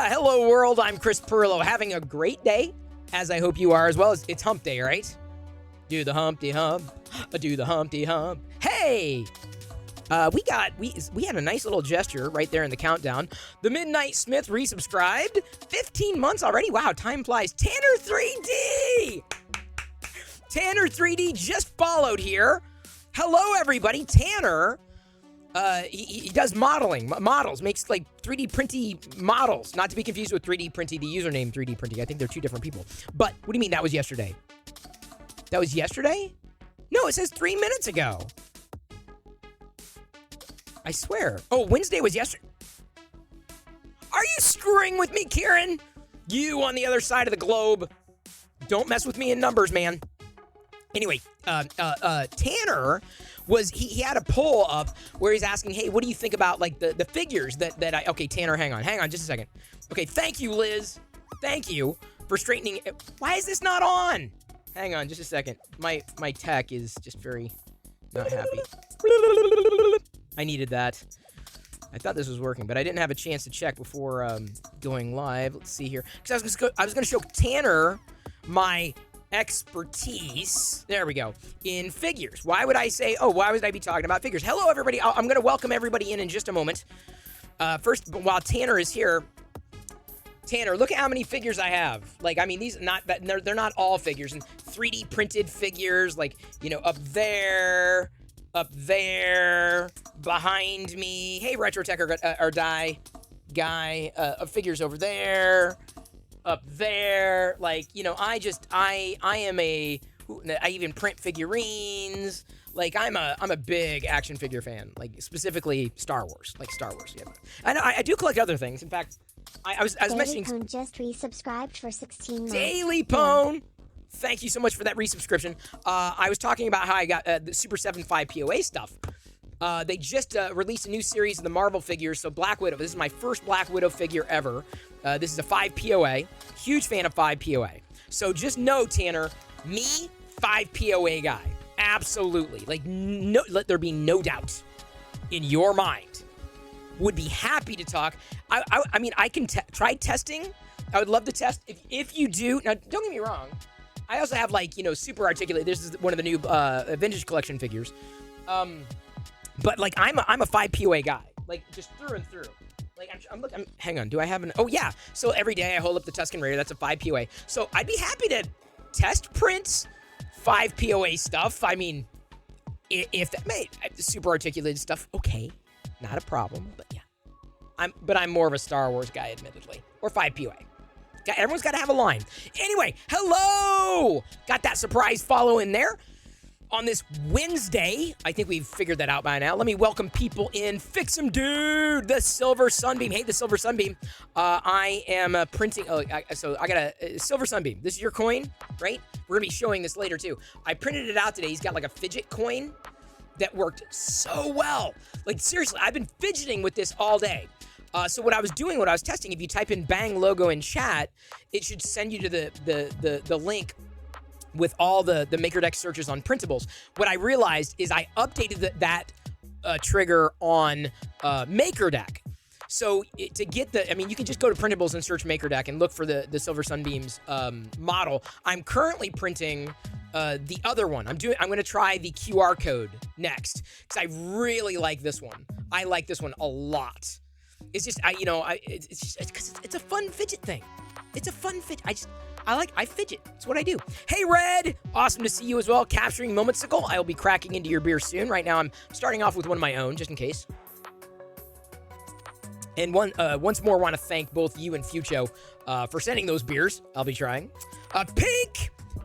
Hello world, I'm Chris Pirillo, having a great day, as I hope you are as well. It's hump day, right? Do the Humpty Hump, do the Humpty Hump. Hey! We had a nice little gesture right there in the countdown. The Midnight Smith resubscribed. 15 months already. Wow, time flies. Tanner 3D! Tanner 3D just followed here. Hello, everybody. Tanner, he does models, makes like 3D printy models. Not to be confused with 3D printy, the username 3D printy. I think they're two different people. But what do you mean that was yesterday? That was yesterday? No, it says 3 minutes ago. I swear. Oh, Wednesday was yesterday. Are you screwing with me, Kieran? You on the other side of the globe. Don't mess with me in numbers, man. Anyway, Tanner was, he had a poll up where he's asking, hey, what do you think about like the figures that I, okay, Tanner, hang on just a second. Okay, thank you, Liz. Thank you for straightening. Why is this not on? Hang on just a second. My tech is just very not happy. I needed that. I thought this was working, but I didn't have a chance to check before going live. Let's see here. Because I was going to show Tanner my expertise. There we go. In figures. Why would I be talking about figures? Hello, everybody. I'm going to welcome everybody in just a moment. First, while Tanner is here, Tanner, look at how many figures I have. Like, I mean, these they're not all figures, and 3D printed figures, like, you know, up there, behind me. Hey, Retro Tech or Die guy, figures over there, up there. Like, you know, I even print figurines. Like, I'm a big action figure fan. Like, specifically Star Wars. Yeah. I know I do collect other things. In fact, I was mentioning. Daily Pone just resubscribed for 16 months. Daily Pone, thank you so much for that resubscription. I was talking about how I got the Super 7.5 POA stuff. They just released a new series of the Marvel figures. So Black Widow. This is my first Black Widow figure ever. This is a 5 POA. Huge fan of 5 POA. So just know, Tanner, me, 5 POA guy. Absolutely. Like, no, let there be no doubt in your mind. Would be happy to talk. I mean, I can try testing. I would love to test. If you do, now don't get me wrong. I also have, like, you know, super articulate. This is one of the new vintage collection figures. But like, I'm a 5 POA guy, like, just through and through. Like, I'm hang on. Do I have an? Oh yeah. So every day I hold up the Tusken Raider. That's a 5 POA. So I'd be happy to test print 5 POA stuff. I mean, if that made super articulated stuff, okay, not a problem. But yeah, I'm more of a Star Wars guy, admittedly, or 5 POA. Everyone's got to have a line. Anyway, hello! Got that surprise follow in there. On this Wednesday, I think we've figured that out by now. Let me welcome people in. Fix 'em, dude! The Silver Sunbeam. Hey, the Silver Sunbeam. I am printing... so I got a Silver Sunbeam. This is your coin, right? We're going to be showing this later, too. I printed it out today. He's got like a fidget coin that worked so well. Like, seriously, I've been fidgeting with this all day. So what I was testing, if you type in Bang logo in chat, it should send you to the link with all the MakerDeck searches on printables. What I realized is I updated that trigger on MakerDeck. So to get you can just go to printables and search MakerDeck and look for the Silver Sunbeams model. I'm currently printing the other one. I'm going to try the QR code next because I really like this one. I like this one a lot. It's just it's a fun fidget thing. It's a fun fidget. I fidget. It's what I do. Hey, Red! Awesome to see you as well. Capturing Momenticle. I'll be cracking into your beer soon. Right now, I'm starting off with one of my own, just in case. And once more, want to thank both you and Fucho for sending those beers. I'll be trying.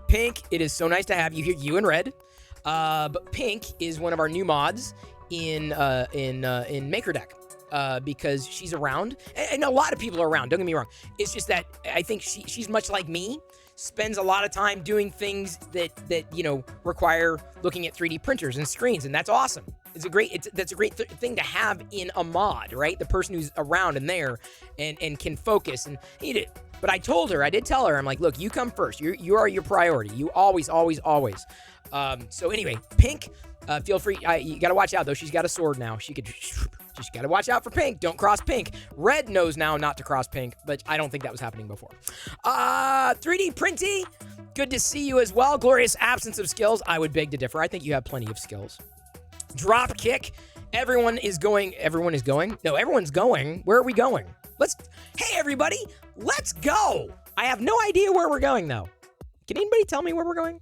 Pink, it is so nice to have you here. You and Red. But Pink is one of our new mods in MakerDeck. Because she's around, and a lot of people are around, don't get me wrong. It's just that I think she's much like me, spends a lot of time doing things that require looking at 3D printers and screens, and that's awesome. That's a great thing to have in a mod, right? The person who's around and there and can focus and eat it. But I did tell her, I'm like, look, you come first. You are your priority. You always. So anyway, Pink, feel free. You got to watch out, though. She's got a sword now. Just got to watch out for Pink. Don't cross Pink. Red knows now not to cross Pink, but I don't think that was happening before. 3D Printy, good to see you as well. Glorious absence of skills. I would beg to differ. I think you have plenty of skills. Drop Kick. Everyone is going. No, everyone's going. Where are we going? Hey, everybody. Let's go. I have no idea where we're going, though. Can anybody tell me where we're going?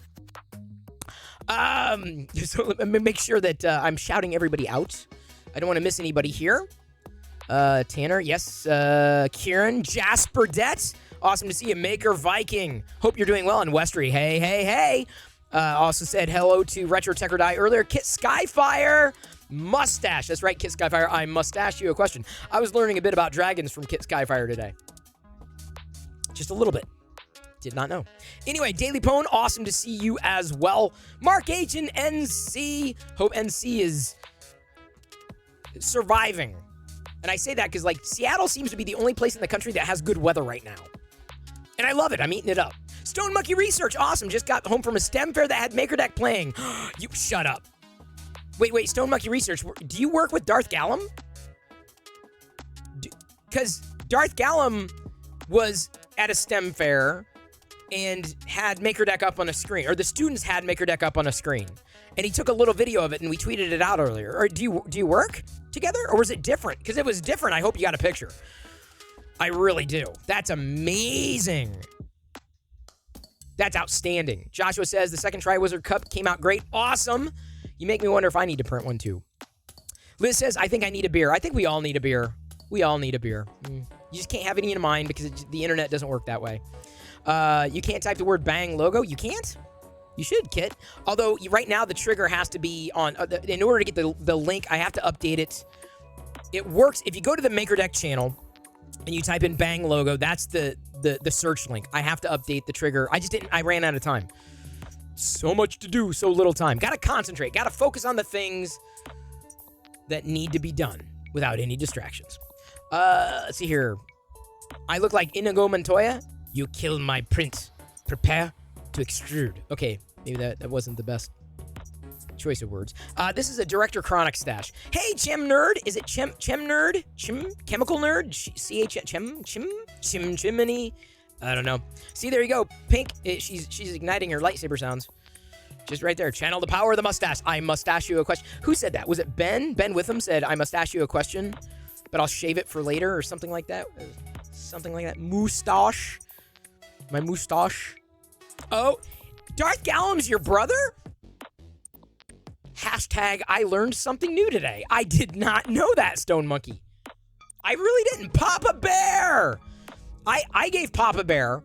So let me make sure that I'm shouting everybody out. I don't want to miss anybody here. Tanner, yes. Kieran, Jasper Det. Awesome to see you. Maker Viking. Hope you're doing well. And Westry, hey. Also said hello to Retro Tech or Die earlier. Kit Skyfire. Mustache. That's right, Kit Skyfire. I mustache you a question. I was learning a bit about dragons from Kit Skyfire today. Just a little bit. Did not know. Anyway, Daily Pone, awesome to see you as well. Mark H and NC. Hope NC is surviving. And I say that because, Seattle seems to be the only place in the country that has good weather right now. And I love it. I'm eating it up. Stone Monkey Research, awesome. Just got home from a STEM fair that had MakerDeck playing. You shut up. Wait, Stone Monkey Research, do you work with Darth Gallum? Because Darth Gallum was at a STEM fair and had MakerDeck up on a screen, or the students had MakerDeck up on a screen. And he took a little video of it, and we tweeted it out earlier. Or do you work together, or was it different? Because it was different. I hope you got a picture. I really do. That's amazing. That's outstanding. Joshua says the second Triwizard Cup came out great. Awesome. You make me wonder if I need to print one too. Liz says, I think I need a beer. I think we all need a beer. We all need a beer. You just can't have any in mind because the internet doesn't work that way. You can't type the word Bang logo. You can't? You should, Kit. Although right now the trigger has to be on. In order to get the link, I have to update it. It works if you go to the MakerDeck channel and you type in Bang logo. That's the search link. I have to update the trigger. I ran out of time. So much to do, so little time. Got to concentrate. Got to focus on the things that need to be done without any distractions. Let's see here. I look like Inigo Montoya. You killed my print. Prepare to extrude. Okay, maybe that wasn't the best choice of words. This is a Director Chronic stash. Hey, Chem Nerd. Is it Chem Nerd? Chemical Nerd? Chimney? I don't know. See, there you go. Pink, she's igniting her lightsaber sounds. Just right there. Channel the power of the mustache. I mustache you a question. Who said that? Was it Ben? Ben Witham said, I mustache you a question, but I'll shave it for later or something like that. Something like that. Moustache. My moustache. Oh, Darth Gallum's your brother? Hashtag I learned something new today. I did not know that, Stone Monkey. I really didn't. Papa Bear! I gave Papa Bear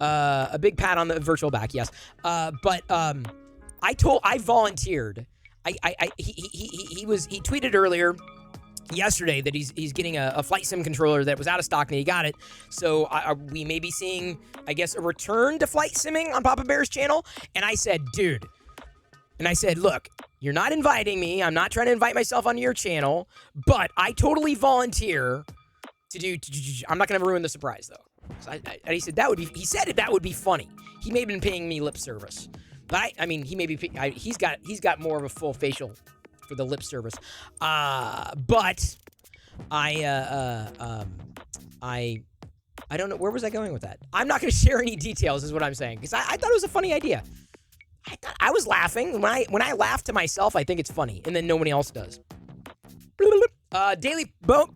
a big pat on the virtual back, yes. But I volunteered. He tweeted earlier yesterday that he's getting a flight sim controller that was out of stock and he got it. So we may be seeing, I guess, a return to flight simming on Papa Bear's channel. And I said, dude, look, you're not inviting me. I'm not trying to invite myself onto your channel, but I totally volunteer to do. I'm not going to ruin the surprise though. So he said he said that would be funny. He may have been paying me lip service, but I mean, he may be. He's got more of a full facial for the lip service. But I don't know, where was I going with that? I'm not going to share any details, is what I'm saying, because I thought it was a funny idea. I was laughing. When I laugh to myself, I think it's funny, and then nobody else does. Daily Bone.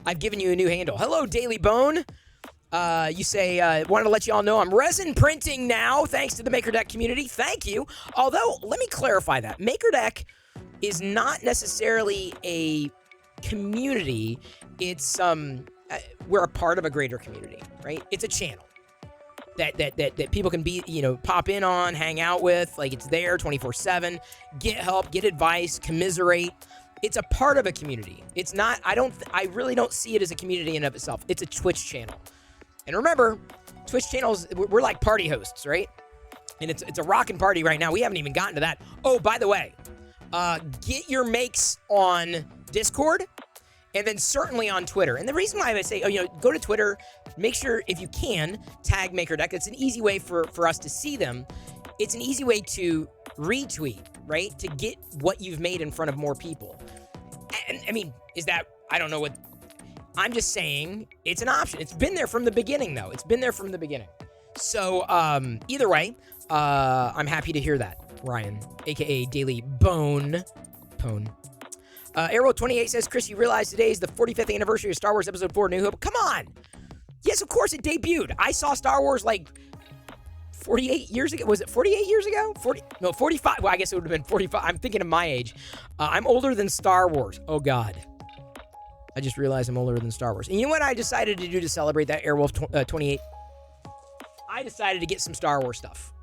I've given you a new handle. Hello, Daily Bone. You say, wanted to let you all know I'm resin printing now, thanks to the MakerDeck community. Thank you. Although, let me clarify that. MakerDeck is not necessarily a community. It's, we're a part of a greater community, right? It's a channel that people can be, pop in on, hang out with. Like, it's there 24/7. Get help, get advice, commiserate. It's a part of a community. It's not, I really don't see it as a community in and of itself. It's a Twitch channel. And remember, Twitch channels, we're like party hosts, right? And it's a rockin' party right now. We haven't even gotten to that. Oh, by the way, get your makes on Discord and then certainly on Twitter. And the reason why I say, go to Twitter, make sure, if you can, tag MakerDeck. It's an easy way for us to see them. It's an easy way to retweet, right? To get what you've made in front of more people. And, I mean, I don't know what, I'm just saying it's an option. It's been there from the beginning, though. It's been there from the beginning. So, either way, I'm happy to hear that, Ryan, a.k.a. Daily Bone. Arrow28 says, Chris, you realize today is the 45th anniversary of Star Wars Episode 4 New Hope. Come on! Yes, of course, it debuted. I saw Star Wars, 48 years ago. Was it 48 years ago? 45. Well, I guess it would have been 45. I'm thinking of my age. I'm older than Star Wars. Oh, God. I just realized I'm older than Star Wars. And you know what I decided to do to celebrate that, Airwolf 28? I decided to get some Star Wars stuff.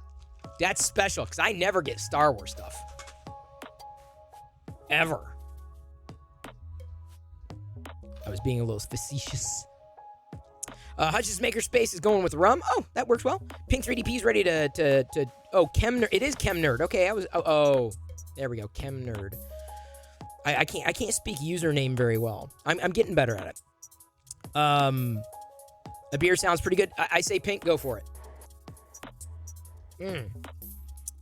That's special, because I never get Star Wars stuff. Ever. I was being a little facetious. Hutch's Makerspace is going with rum. Oh, that works well. Pink 3DP is ready to Chem Nerd. It is Chem Nerd. Okay, there we go. Chem Nerd. I can't speak username very well. I'm getting better at it. A beer sounds pretty good. I say pink, go for it.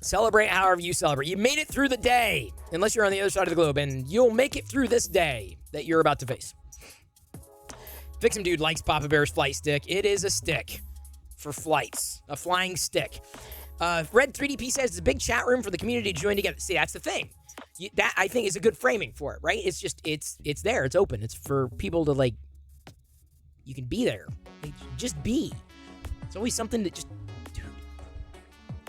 Celebrate however you celebrate. You made it through the day, unless you're on the other side of the globe, and you'll make it through this day that you're about to face. Vixen Dude likes Papa Bear's flight stick. It is a stick for flights, a flying stick. Red 3DP says it's a big chat room for the community to join together. See, that's the thing. That, I think, is a good framing for it, right? It's just, it's there. It's open. It's for people to, you can be there. Just be. It's always something to just, dude.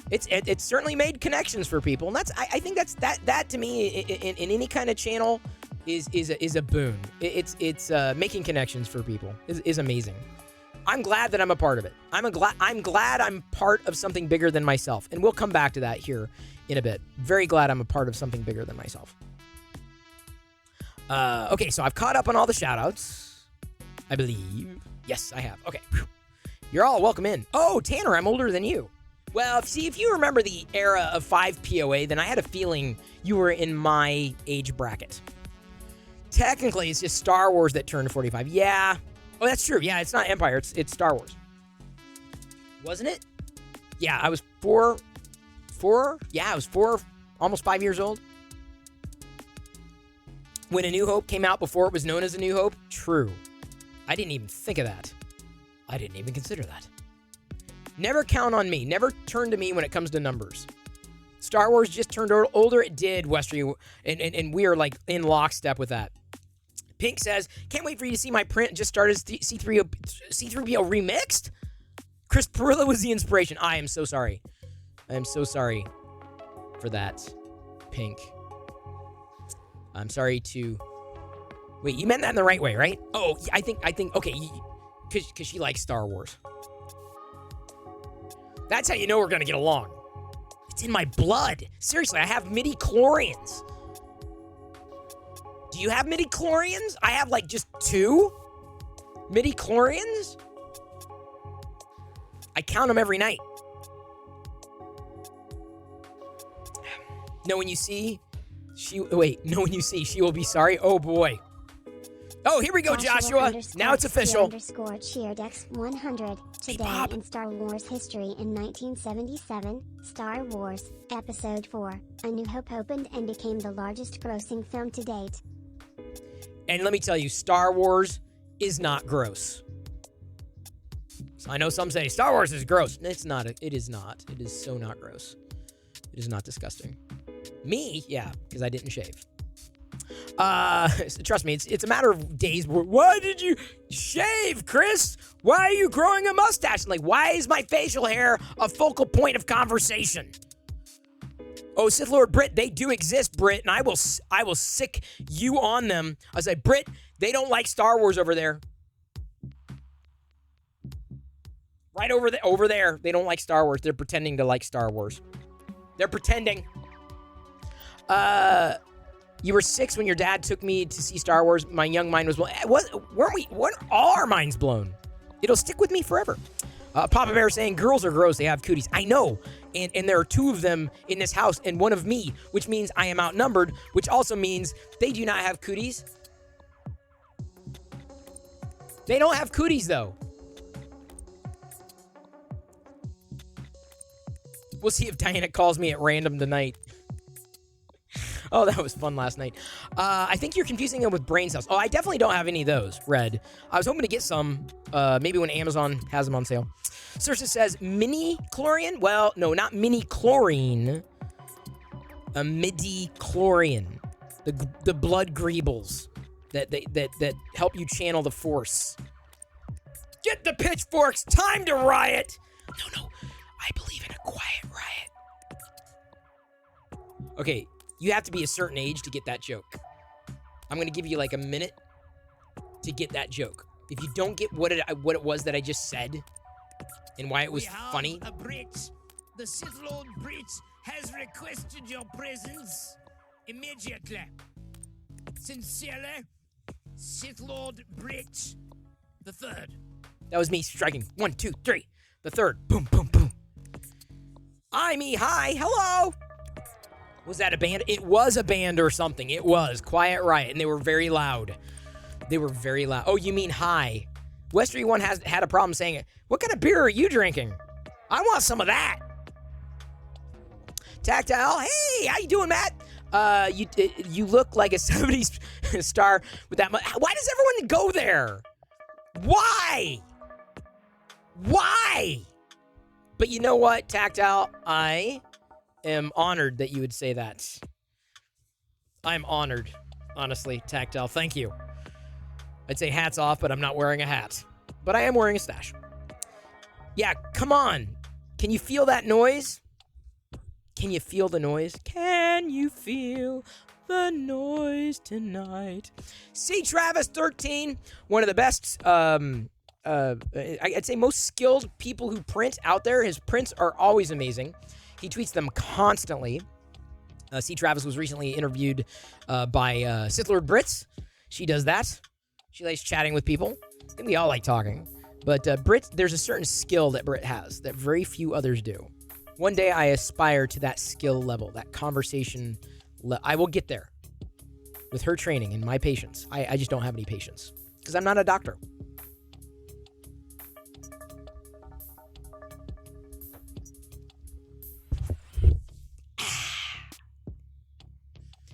It's certainly made connections for people. And I think that to me, in any kind of channel, is a boon. It's making connections for people is amazing. I'm glad that I'm a part of it. I'm glad I'm part of something bigger than myself. And we'll come back to that here in a bit. Very glad I'm a part of something bigger than myself. Okay, so I've caught up on all the shout-outs, I believe. Yes, I have. Okay. You're all welcome in. Oh, Tanner, I'm older than you. Well, if you remember the era of 5 POA, then I had a feeling you were in my age bracket. Technically, it's just Star Wars that turned 45. Yeah. Oh, that's true. Yeah, it's not Empire. It's Star Wars. Wasn't it? Yeah, I was four. Yeah, I was 4, almost 5 years old. When A New Hope came out before it was known as A New Hope? True. I didn't even think of that. I didn't even consider that. Never count on me. Never turn to me when it comes to numbers. Star Wars just turned older. It did, Westry, and we are in lockstep with that. Pink says, can't wait for you to see my print. Just started C3PO remixed. Chris Perillo was the inspiration. I am so sorry. I am so sorry for that, Pink. I'm sorry to... Wait, you meant that in the right way, right? Oh, I think, okay, because she likes Star Wars. That's how you know we're going to get along. It's in my blood. Seriously, I have midi-chlorians. Do you have midi-chlorians? I have like just 2 midi-chlorians. I count them every night. Know when you see, she will be sorry. Oh boy. Oh, here we go, Joshua. Now it's official. _CheerDex 100. Today in Star Wars history in 1977, Star Wars Episode 4, A New Hope opened and became the largest grossing film to date. And let me tell you, Star Wars is not gross. So I know some say Star Wars is gross. It's not. It is not. It is so not gross. It is not disgusting. Me, yeah, because I didn't shave. Trust me, it's a matter of days. Why did you shave, Chris? Why are you growing a mustache? Like, why is my facial hair a focal point of conversation? Oh, Sith Lord Brit, they do exist, Brit, and I will sick you on them. I say, Brit, they don't like Star Wars over there. Right over there, they don't like Star Wars. They're pretending to like Star Wars. They're pretending. You were 6 when your dad took me to see Star Wars. My young mind was blown. Weren't all our minds blown? It'll stick with me forever. Papa Bear saying, girls are gross. They have cooties. I know. And there are 2 of them in this house and 1 of me, which means I am outnumbered, which also means they do not have cooties. They don't have cooties, though. We'll see if Diana calls me at random tonight. Oh, that was fun last night. I think you're confusing them with brain cells. Oh, I definitely don't have any of those, Red. I was hoping to get some, maybe when Amazon has them on sale. Cersei says, mini-chlorian? Well, no, not mini-chlorine. A midi-chlorian. The blood greebles that help you channel the Force. Get the pitchforks! Time to riot! No, I believe in a quiet riot. Okay. You have to be a certain age to get that joke. I'm going to give you like a minute to get that joke. If you don't get what it was that I just said and why it was funny. A Brit. The Sith Lord Brit has requested your presence immediately. Sincerely, Sith Lord Brit the Third. That was me striking. 1, 2, 3. The third. Boom, boom, boom. Hi. Hello. Was that a band? It was a band or something. It was Quiet Riot, and they were very loud. Oh, you mean hi. Westery One has had a problem saying it. What kind of beer are you drinking? I want some of that. Tactile. Hey, how you doing, Matt? You look like a 70s star with that much. Why does everyone go there? Why? But you know what, Tactile? I am honored that you would say that. I'm honored, honestly, Tactile. Thank you. I'd say hats off, but I'm not wearing a hat. But I am wearing a stash. Yeah, come on. Can you feel that noise? Can you feel the noise? Can you feel the noise tonight? C. Travis 13, one of the best, I'd say most skilled people who print out there. His prints are always amazing. He tweets them constantly. C. Travis was recently interviewed by Sith Lord Brits. She does that. She likes chatting with people. I think we all like talking. But Brit, there's a certain skill that Brit has that very few others do. One day I aspire to that skill level, that conversation. I will get there with her training and my patience. I just don't have any patience because I'm not a doctor.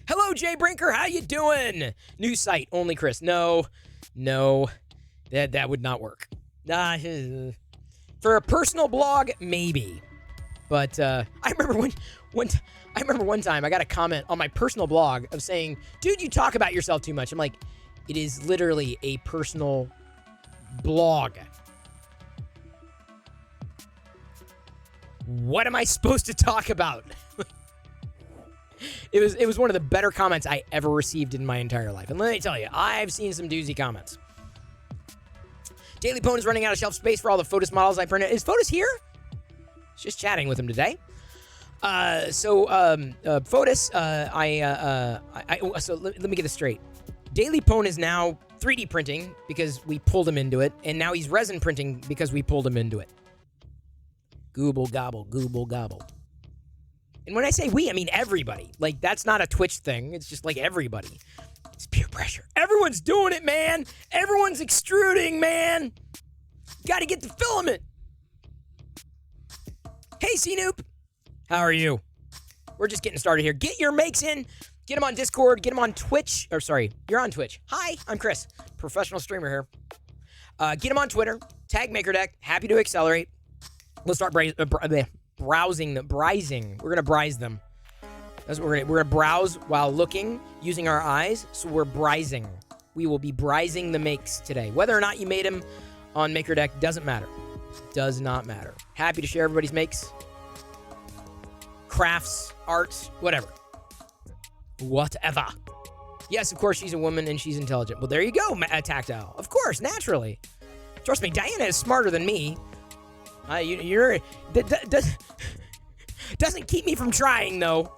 Hello, Jay Brinker. How you doing? New site, only Chris. No, that would not work. For a personal blog, maybe. But I remember one time I got a comment on my personal blog of saying, "Dude, you talk about yourself too much." I'm like, it is literally a personal blog. What am I supposed to talk about? It was one of the better comments I ever received in my entire life. And let me tell you, I've seen some doozy comments. Daily Pwn is running out of shelf space for all the Fotis models I printed. Is Fotis here? Just chatting with him today. Fotis, so let me get this straight. Daily Pwn is now 3D printing because we pulled him into it, and now he's resin printing because we pulled him into it. Gooble gobble, gooble gobble. And when I say we, I mean everybody. Like, that's not a Twitch thing. It's just like everybody. It's peer pressure. Everyone's doing it, man. Everyone's extruding, man. Got to get the filament. Hey, C-Noop. How are you? We're just getting started here. Get your makes in. Get them on Discord. Get them on Twitch. Or sorry, you're on Twitch. Hi, I'm Chris. Professional streamer here. Get them on Twitter. Tag MakerDeck. Happy to accelerate. Let's start browsing. We're going to browse them. That's what we're going to browse while looking, using our eyes. So we're browsing. We will be browsing the makes today. Whether or not you made them on MakerDeck doesn't matter. Does not matter. Happy to share everybody's makes. Crafts, art, whatever. Whatever. Yes, of course, she's a woman and she's intelligent. Well, there you go, Tactile. Of course, naturally. Trust me, Diana is smarter than me. Doesn't keep me from trying, though.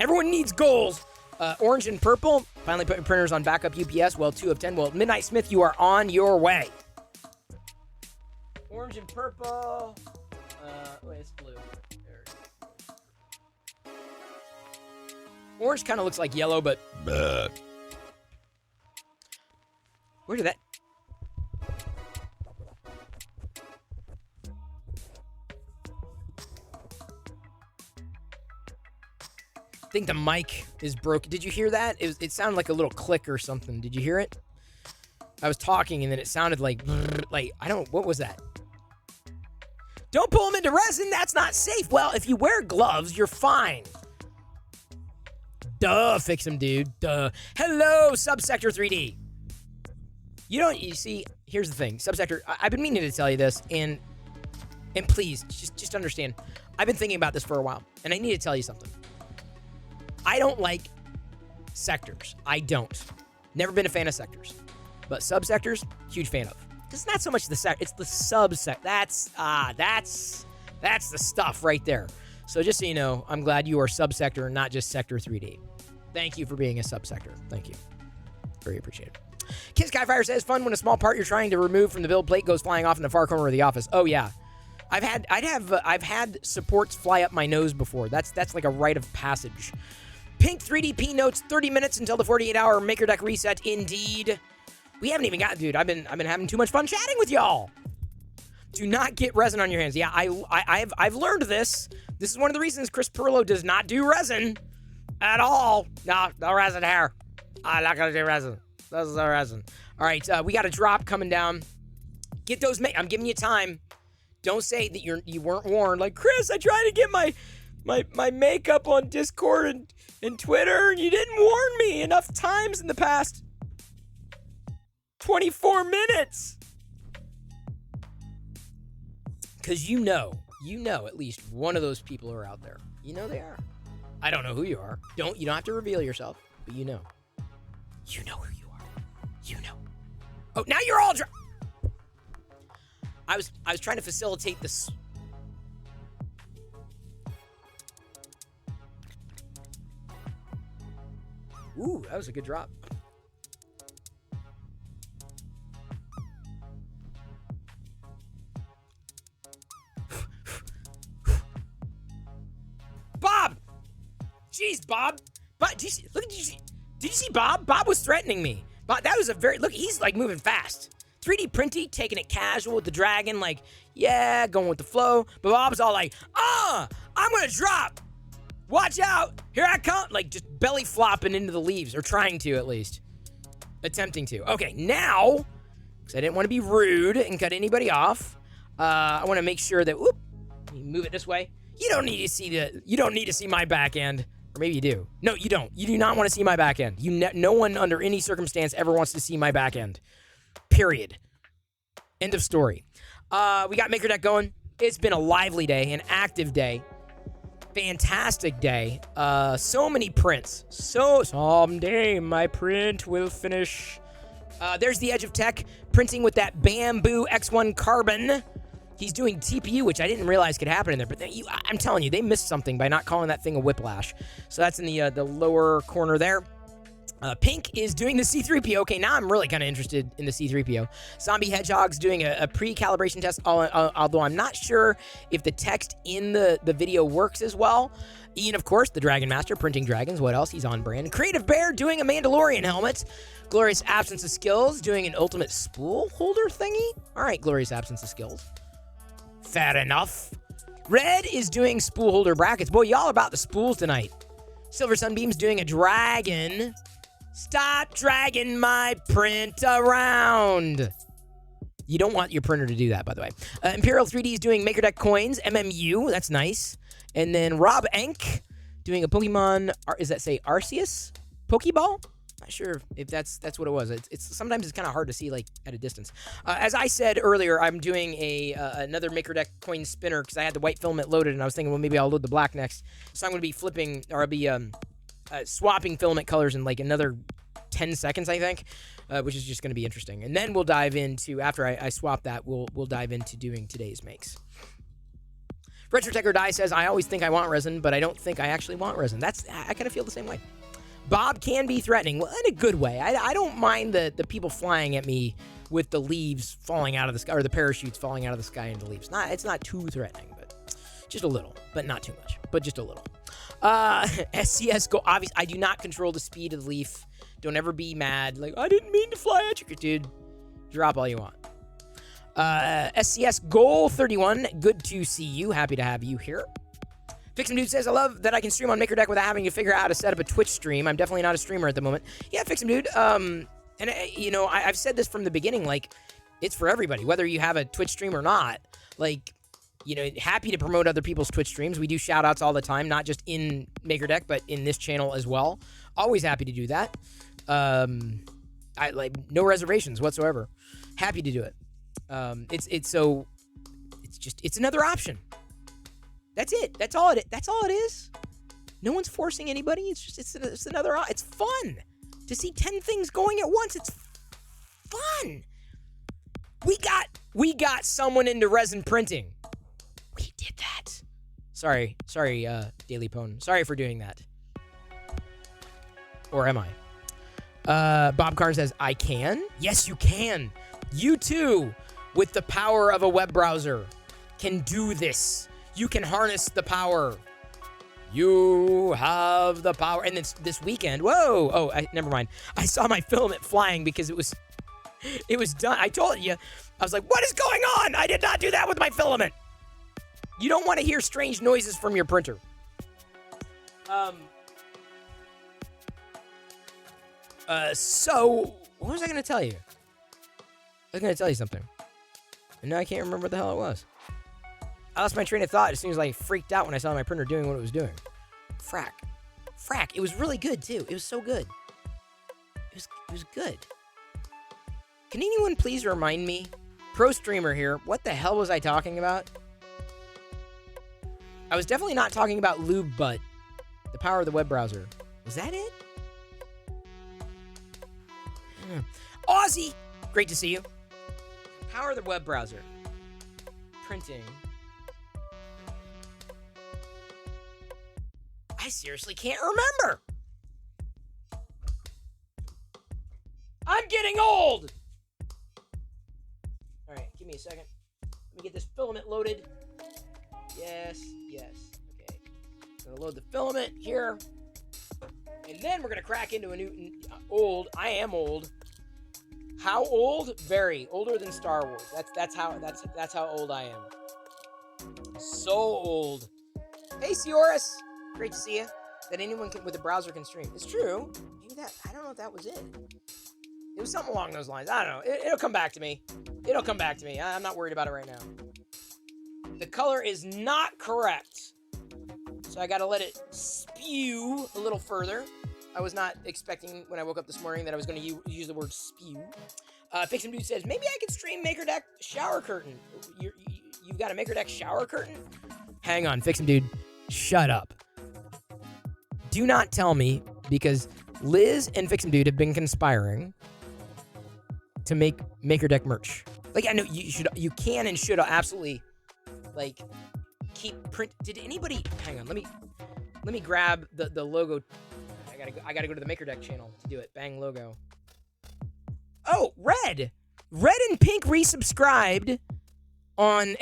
Everyone needs goals. Orange and purple. Finally putting printers on backup UPS. Well, 2 of 10. Well, Midnight Smith, you are on your way. Orange and purple. Wait, it's blue. There. Orange kind of looks like yellow, but... Where did that... I think the mic is broken. Did you hear that? It sounded like a little click or something. Did you hear it? I was talking and then it sounded like what was that? Don't pull them into resin. That's not safe. Well, if you wear gloves, you're fine. Duh, fix them, dude. Duh. Hello, Subsector 3D. You see, here's the thing. Subsector, I've been meaning to tell you this, and please, just understand. I've been thinking about this for a while, and I need to tell you something. I don't like sectors. I don't. Never been a fan of sectors. But subsectors, huge fan of. It's not so much the sector, it's the subsect. That's the stuff right there. So just so you know, I'm glad you are subsector and not just sector 3D. Thank you for being a subsector. Thank you. Very appreciated. Kiss Skyfire says, fun when a small part you're trying to remove from the build plate goes flying off in the far corner of the office. Oh yeah. I've had supports fly up my nose before. That's like a rite of passage. Pink 3DP notes 30 minutes until the 48-hour MakerDeck reset. Indeed. We haven't even got, dude. I've been having too much fun chatting with y'all. Do not get resin on your hands. Yeah, I've learned this. This is one of the reasons Chris Pirillo does not do resin at all. No resin here. I'm not gonna do resin. This is our resin. All right, we got a drop coming down. Get those. I'm giving you time. Don't say that you weren't warned. Like, Chris, I tried to get my makeup on Discord and Twitter, and you didn't warn me enough times in the past 24 minutes. Because you know at least one of those people are out there. You know they are. I don't know who you are. You don't have to reveal yourself, but you know. You know who you are. You know. Oh, now you're all I was trying to facilitate this. Ooh, that was a good drop. Bob! Jeez, Bob. But did you see Bob? Bob was threatening me. Bob, that was look, he's like moving fast. 3D Printy, taking it casual with the dragon, like, yeah, going with the flow. But Bob's all like, I'm gonna drop. Watch out! Here I come! Like, just belly flopping into the leaves, or trying to, at least. Attempting to. Okay, now, because I didn't want to be rude and cut anybody off, I want to make sure that, move it this way. You don't need to see my back end. Or maybe you do. No, you don't. You do not want to see my back end. No one under any circumstance ever wants to see my back end. Period. End of story. We got MakerDeck going. It's been a lively day, an active day, fantastic day. So many prints. So someday my print will finish. There's the Edge of Tech printing with that Bamboo X1 Carbon. He's doing TPU, which I didn't realize could happen in there. But I'm telling you, they missed something by not calling that thing a Whiplash. So that's in the lower corner there. Pink is doing the C-3PO. Okay, now I'm really kind of interested in the C-3PO. Zombie Hedgehog's doing a pre-calibration test, although I'm not sure if the text in the video works as well. Ian, of course, the Dragon Master, printing dragons. What else? He's on brand. Creative Bear doing a Mandalorian helmet. Glorious Absence of Skills doing an ultimate spool holder thingy. All right, Glorious Absence of Skills. Fair enough. Red is doing spool holder brackets. Boy, y'all about the spools tonight. Silver Sunbeam's doing a dragon. Stop dragging my print around. You don't want your printer to do that, by the way. Imperial 3D is doing Maker Deck coins. MMU, that's nice. And then Rob Enk doing a Pokemon, does that say Arceus? Pokeball? Not sure if that's what it was. It's sometimes it's kind of hard to see like at a distance. As I said earlier, I'm doing another Maker Deck coin spinner because I had the white filament loaded, and I was thinking, well, maybe I'll load the black next. So I'm going to be flipping, or I'll be swapping filament colors in like another 10 seconds, I think, which is just going to be interesting. And then we'll dive into, after I swap that, we'll dive into doing today's makes. RetroTech Die says, I always think I want resin, but I don't think I actually want resin. I kind of feel the same way. Bob can be threatening, well, in a good way. I don't mind the people flying at me with the leaves falling out of the sky, or the parachutes falling out of the sky into leaves. It's not too threatening, but just a little. But not too much, but just a little. SCS go, obviously, I do not control the speed of the leaf. Don't ever be mad. Like, I didn't mean to fly at you, dude. Drop all you want. SCS Goal 31, good to see you. Happy to have you here. Fixum Dude says, I love that I can stream on Maker Deck without having to figure out how to set up a Twitch stream. I'm definitely not a streamer at the moment. Yeah, Fixum Dude. And you know, I've said this from the beginning, like, it's for everybody, whether you have a Twitch stream or not. Like, you know, happy to promote other people's Twitch streams. We do shout outs all the time, not just in Maker Deck, but in this channel as well. Always happy to do that. I like no reservations whatsoever. Happy to do it. It's another option. That's it. That's all it is. No one's forcing anybody. It's another. It's fun to see 10 things going at once. It's fun. We got someone into resin printing. We did that. Sorry, Daily Pwn. Sorry for doing that. Or am I? Bob Carr says, I can? Yes, you can. You too, with the power of a web browser, can do this. You can harness the power. You have the power. And then this weekend, whoa. Oh, never mind. I saw my filament flying because it was done. I told you. I was like, what is going on? I did not do that with my filament. You don't want to hear strange noises from your printer. So, what was I going to tell you? I was going to tell you something. And now I can't remember what the hell it was. I lost my train of thought as soon as I freaked out when I saw my printer doing what it was doing. Frack. It was really good, too. It was so good. It was good. Can anyone please remind me? Pro streamer here. What the hell was I talking about? I was definitely not talking about lube butt. The power of the web browser. Was that it? Aussie! Great to see you. Power of the web browser. Printing. I seriously can't remember. I'm getting old! Alright, give me a second. Let me get this filament loaded. Yes. Okay. Gonna load the filament here. And then we're gonna crack into a new old. I am old. How old? Very older than Star Wars. That's how old I am. So old. Hey, Sioris. Great to see you. That anyone with a browser can stream. It's true. Maybe I don't know if that was it. It was something along those lines. I don't know. It'll come back to me. I'm not worried about it right now. The color is not correct. So I gotta let it spew a little further. I was not expecting when I woke up this morning that I was going to use the word spew. Fixum Dude says, maybe I could stream Maker Deck shower curtain. You've got a Maker Deck shower curtain? Hang on, Fix 'em Dude. Shut up. Do not tell me, because Liz and Fix 'em Dude have been conspiring to make Maker Deck merch. Like, I know you can and should absolutely, like, keep print. Did anybody? Hang on, let me grab the logo. I gotta go to the Maker Deck channel to do it. Bang logo. Oh, Red and Pink resubscribed on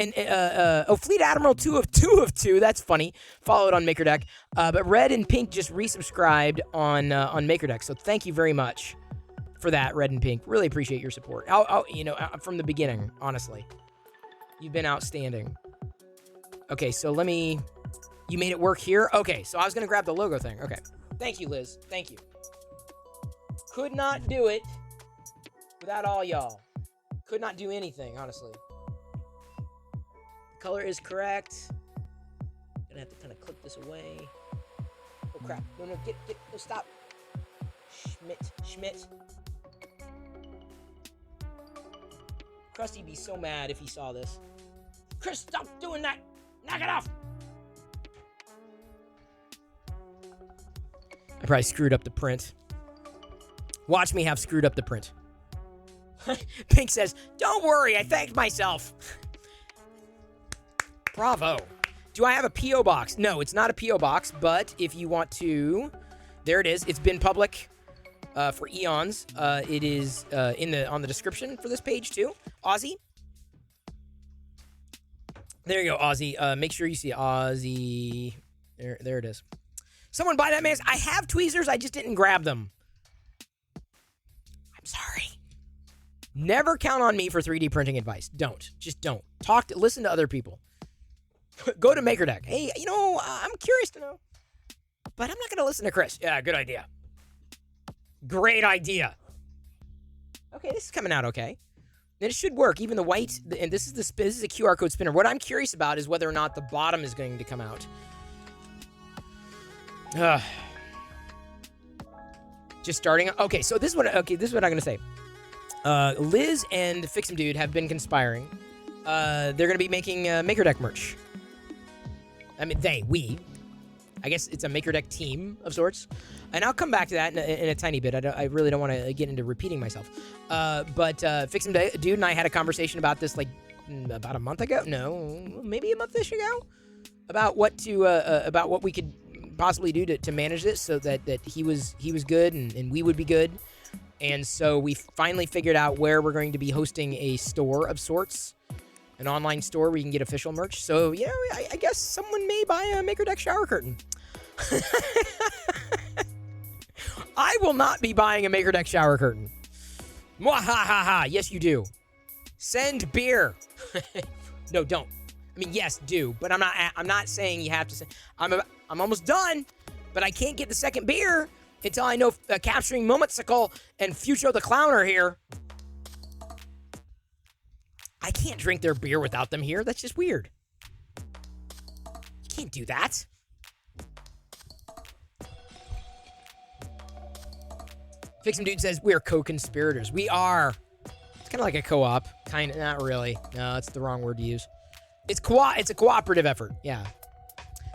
Fleet Admiral 2 of 2. That's funny. Followed on Maker Deck. But Red and Pink just resubscribed on Maker Deck. So thank you very much for that, Red and Pink. Really appreciate your support. From the beginning, honestly. You've been outstanding. Okay, so you made it work here? Okay, so I was going to grab the logo thing. Okay. Thank you, Liz. Thank you. Could not do it without all y'all. Could not do anything, honestly. The color is correct. Gonna have to kind of clip this away. Oh, crap. No, no, stop. Schmidt. Krusty'd be so mad if he saw this. Chris, stop doing that! Knock it off! I probably screwed up the print. Watch me have screwed up the print. Pink says, don't worry, I thanked myself. Bravo. Do I have a P.O. box? No, it's not a P.O. box, but if you want to, there it is. It's been public for eons. It is on the description for this page too. Ozzy. There you go, Ozzy. Make sure you see Ozzy. There it is. Someone buy that mask. I have tweezers. I just didn't grab them. I'm sorry. Never count on me for 3D printing advice. Don't. Just don't. Listen to other people. Go to Maker Deck. Hey, I'm curious to know. But I'm not going to listen to Chris. Yeah, good idea. Great idea. Okay, this is coming out okay. Then it should work. Even the white, and this is a QR code spinner. What I'm curious about is whether or not the bottom is going to come out. Just starting. Okay, so this is what I'm going to say. Liz and Fix 'em Dude have been conspiring. They're going to be making Maker Deck merch. I mean, we. I guess it's a Maker Deck team of sorts. And I'll come back to that in a tiny bit. I really don't want to get into repeating myself. But Fix 'em Dude and I had a conversation about this about a month ago. No, maybe a month-ish ago. About what we could possibly do to manage this so that he was good and we would be good. And so we finally figured out where we're going to be hosting a store of sorts. An online store where you can get official merch. So, I guess someone may buy a Maker Deck shower curtain. I will not be buying a Maker Deck shower curtain. Mwahaha. Yes, you do. Send beer. No, don't. I mean, yes, do. But I'm not saying you have to send. I'm almost done, but I can't get the second beer until I know Capturing Moments-icle and Future the Clown are here. I can't drink their beer without them here. That's just weird. You can't do that. Fix 'em Dude says, we're co-conspirators. We are. It's kind of like a co-op. Kind of, not really. No, that's the wrong word to use. It's a cooperative effort. Yeah.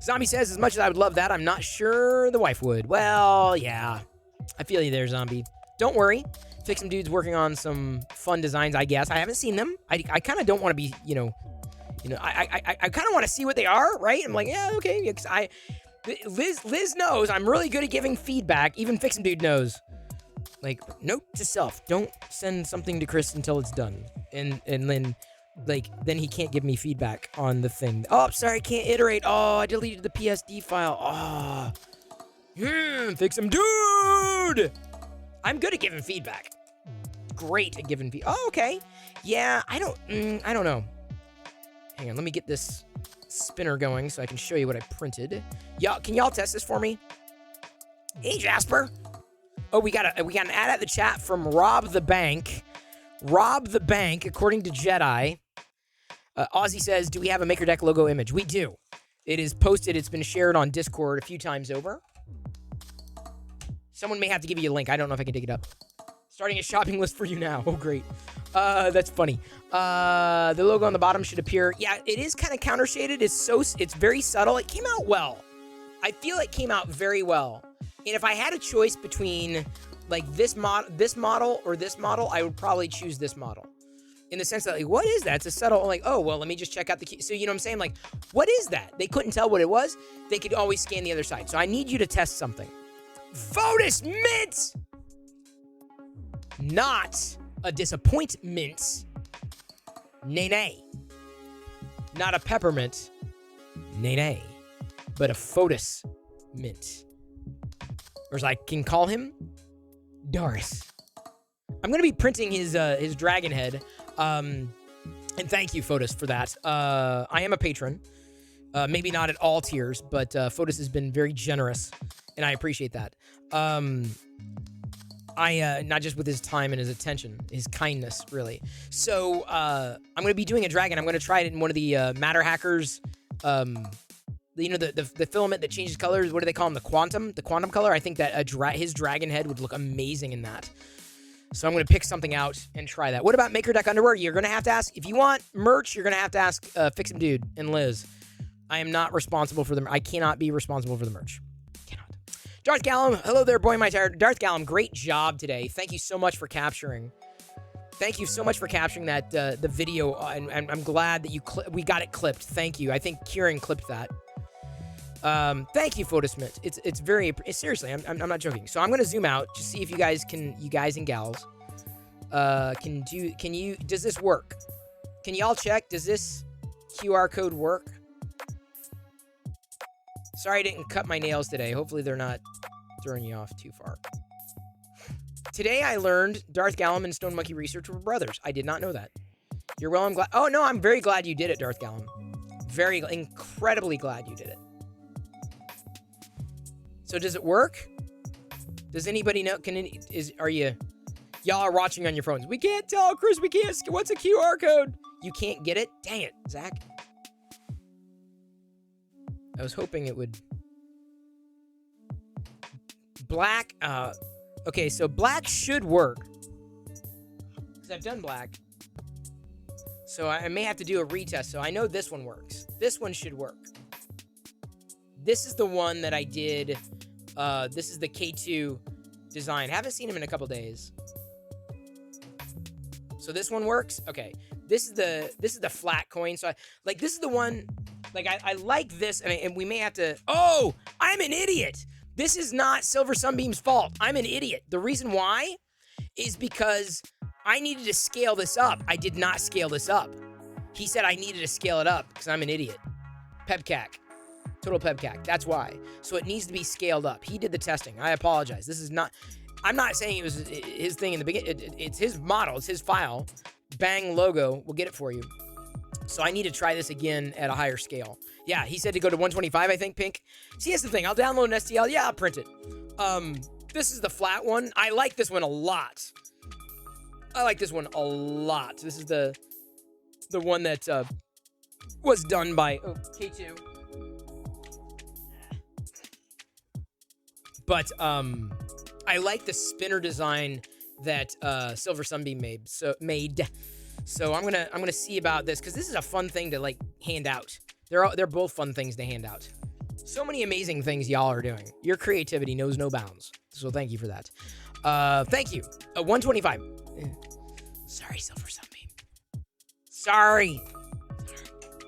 Zombie says, as much as I would love that, I'm not sure the wife would. Well, yeah. I feel you there, Zombie. Don't worry. Fix 'em Dude's working on some fun designs, I guess. I haven't seen them. I kind of don't want to be, I kind of want to see what they are, right? I'm like, yeah, okay. Yeah, Liz knows I'm really good at giving feedback. Even Fix 'em Dude knows. Like, note to self, don't send something to Chris until it's done. And then, then he can't give me feedback on the thing. Oh, sorry, I can't iterate. Oh, I deleted the PSD file. Oh. Fix 'em Dude! I'm good at giving feedback. Great at giving feedback. Oh, okay. Yeah, I don't know. Hang on, let me get this spinner going so I can show you what I printed. Can y'all test this for me? Hey, Jasper. Oh, we got an ad at the chat from Rob the Bank. Rob the Bank, according to Jedi. Ozzy says, do we have a Maker Deck logo image? We do. It is posted. It's been shared on Discord a few times over. Someone may have to give you a link. I don't know if I can dig it up. Starting a shopping list for you now. Oh, great. That's funny. The logo on the bottom should appear. Yeah, it is kind of counter shaded. It's very subtle. It came out well. I feel it came out very well. And if I had a choice between like this model or this model, I would probably choose this model. In the sense that, like, what is that? It's a subtle, like, oh, well, let me just check out the key. So, you know what I'm saying? Like, what is that? They couldn't tell what it was. They could always scan the other side. So I need you to test something. Fotis Mint! Not a disappointment. Nay. Not a peppermint. Nay. But a Fotis Mint. Or as I can call him, Doris. I'm going to be printing his dragon head. And thank you, Fotis, for that. I am a patron. Maybe not at all tiers, but Fotis has been very generous, and I appreciate that. Not just with his time and his attention, his kindness, really. So I'm going to be doing a dragon. I'm going to try it in one of the Matter Hackers, the filament that changes colors. What do they call them? The quantum color. I think that his dragon head would look amazing in that. So I'm going to pick something out and try that. What about Maker Deck underwear? You're going to have to ask. If you want merch, you're going to have to ask Fix 'em Dude and Liz. I am not responsible for them. I cannot be responsible for the merch. Cannot. Darth Gallum, hello there, boy, my tired. Darth Gallum, great job today. Thank you so much for capturing. Thank you so much for capturing that the video, and I'm glad that we got it clipped. Thank you. I think Kieran clipped that. Thank you, Photospmint. It's very seriously. I'm not joking. So I'm gonna zoom out to see if you guys and gals, does this work? Can y'all check? Does this QR code work? Sorry I didn't cut my nails today. Hopefully they're not throwing you off too far. Today I learned Darth Gallum and Stone Monkey Research were brothers. I did not know that. You're well. I'm glad. Oh no, I'm very glad you did it, Darth Gallum. Incredibly glad you did it. So does it work? Does anybody know? Y'all are watching on your phones? We can't tell, Chris. We can't. What's a QR code? You can't get it? Dang it, Zach. I was hoping it would. Black. Okay, so black should work. Because I've done black. So I may have to do a retest. So I know this one works. This one should work. This is the one that I did. This is the K2 design. Haven't seen him in a couple days. So this one works. Okay. This is the flat coin. So this is the one. Like I like this, and we may have to. Oh, I'm an idiot. This is not Silver Sunbeam's fault. I'm an idiot. The reason why is because I needed to scale this up. I did not scale this up. He said I needed to scale it up because I'm an idiot. Pebcac. Total Pebcac. That's why. So it needs to be scaled up. He did the testing. I apologize. This is not. I'm not saying it was his thing in the beginning. It's his model. It's his file. Bang logo. We'll get it for you. So I need to try this again at a higher scale. Yeah, he said to go to 125, I think, Pink. See, that's the thing. I'll download an STL. Yeah, I'll print it. This is the flat one. I like this one a lot. This is the one that was done by K2. But I like the spinner design that Silver Sunbeam made. So I'm gonna see about this because this is a fun thing to hand out. They're both fun things to hand out. So many amazing things y'all are doing. Your creativity knows no bounds. So thank you for that. Thank you. 125. Sorry, Silver Sunbeam. Sorry.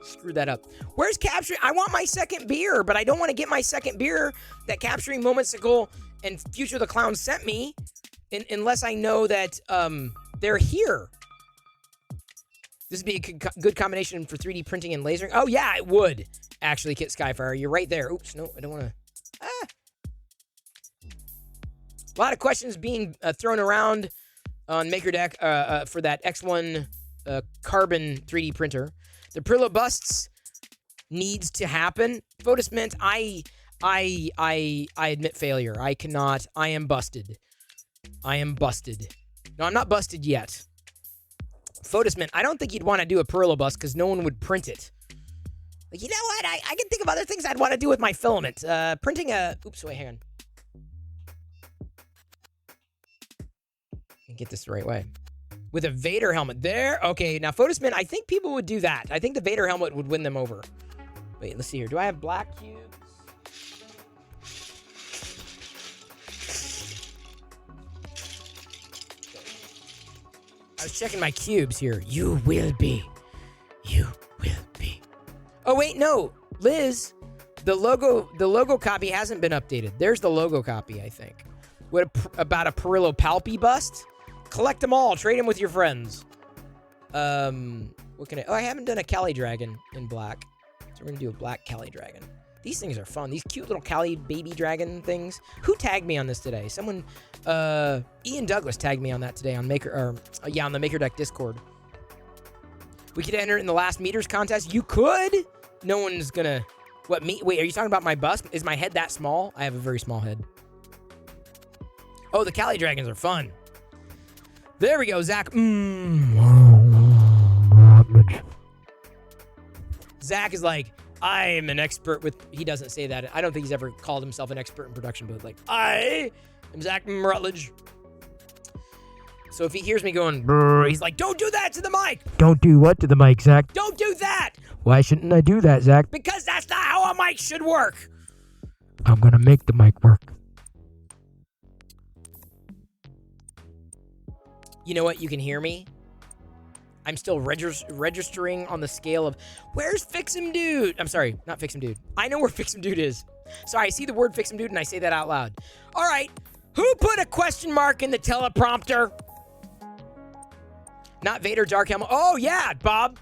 Screwed that up. Where's capturing? I want my second beer, but I don't want to get my second beer that Capturing Momenticle and Future the Clown sent me unless I know that they're here. This would be a good combination for 3D printing and lasering. Oh, yeah, it would, actually, Kit Skyfire. You're right there. Oops, no, I don't want to. A lot of questions being thrown around on MakerDeck for that X1 carbon 3D printer. The Prillo busts needs to happen. Fotis Mint, I admit failure. I cannot. I am busted. No, I'm not busted yet. Fotis Mint, I don't think you'd want to do a Prillo bust because no one would print it. You know what? I can think of other things I'd want to do with my filament. Printing a... Oops, wait, hang on. Get this the right way. with a Vader helmet. There. Okay, now Photospin, I think people would do that. I think the Vader helmet would win them over. Wait, let's see here. Do I have black cubes? I was checking my cubes here. You will be. You will be. Oh, wait, no. Liz, the logo copy hasn't been updated. There's the logo copy, I think. What about a Perillo Palpy bust? Collect them all. Trade them with your friends. What can I... Oh, I haven't done a Cali Dragon in black. So we're going to do a black Cali Dragon. These things are fun. These cute little Cali baby dragon things. Who tagged me on this today? Someone... Ian Douglas tagged me on that today on on the Maker Deck Discord. We could enter in the last meters contest. You could. No one's gonna. What me? Wait, are you talking about my bust? Is my head that small? I have a very small head. Oh, the Cali Dragons are fun. There we go, Zach. Zach is like, I am an expert with. He doesn't say that. I don't think he's ever called himself an expert in production, but like, I am Zach Rutledge. So if he hears me going, brr, he's like, don't do that to the mic. Don't do what to the mic, Zach? Don't do that. Why shouldn't I do that, Zach? Because that's not how a mic should work. I'm gonna make the mic work. You know what? You can hear me. I'm still registering on the scale of, where's Fix-Him Dude? I'm sorry, not Fix-Him Dude. I know where Fix-Him Dude is. Sorry, I see the word Fix-Him Dude and I say that out loud. All right, who put a question mark in the teleprompter? Not Vader Dark Helmet. Oh, yeah, Bob.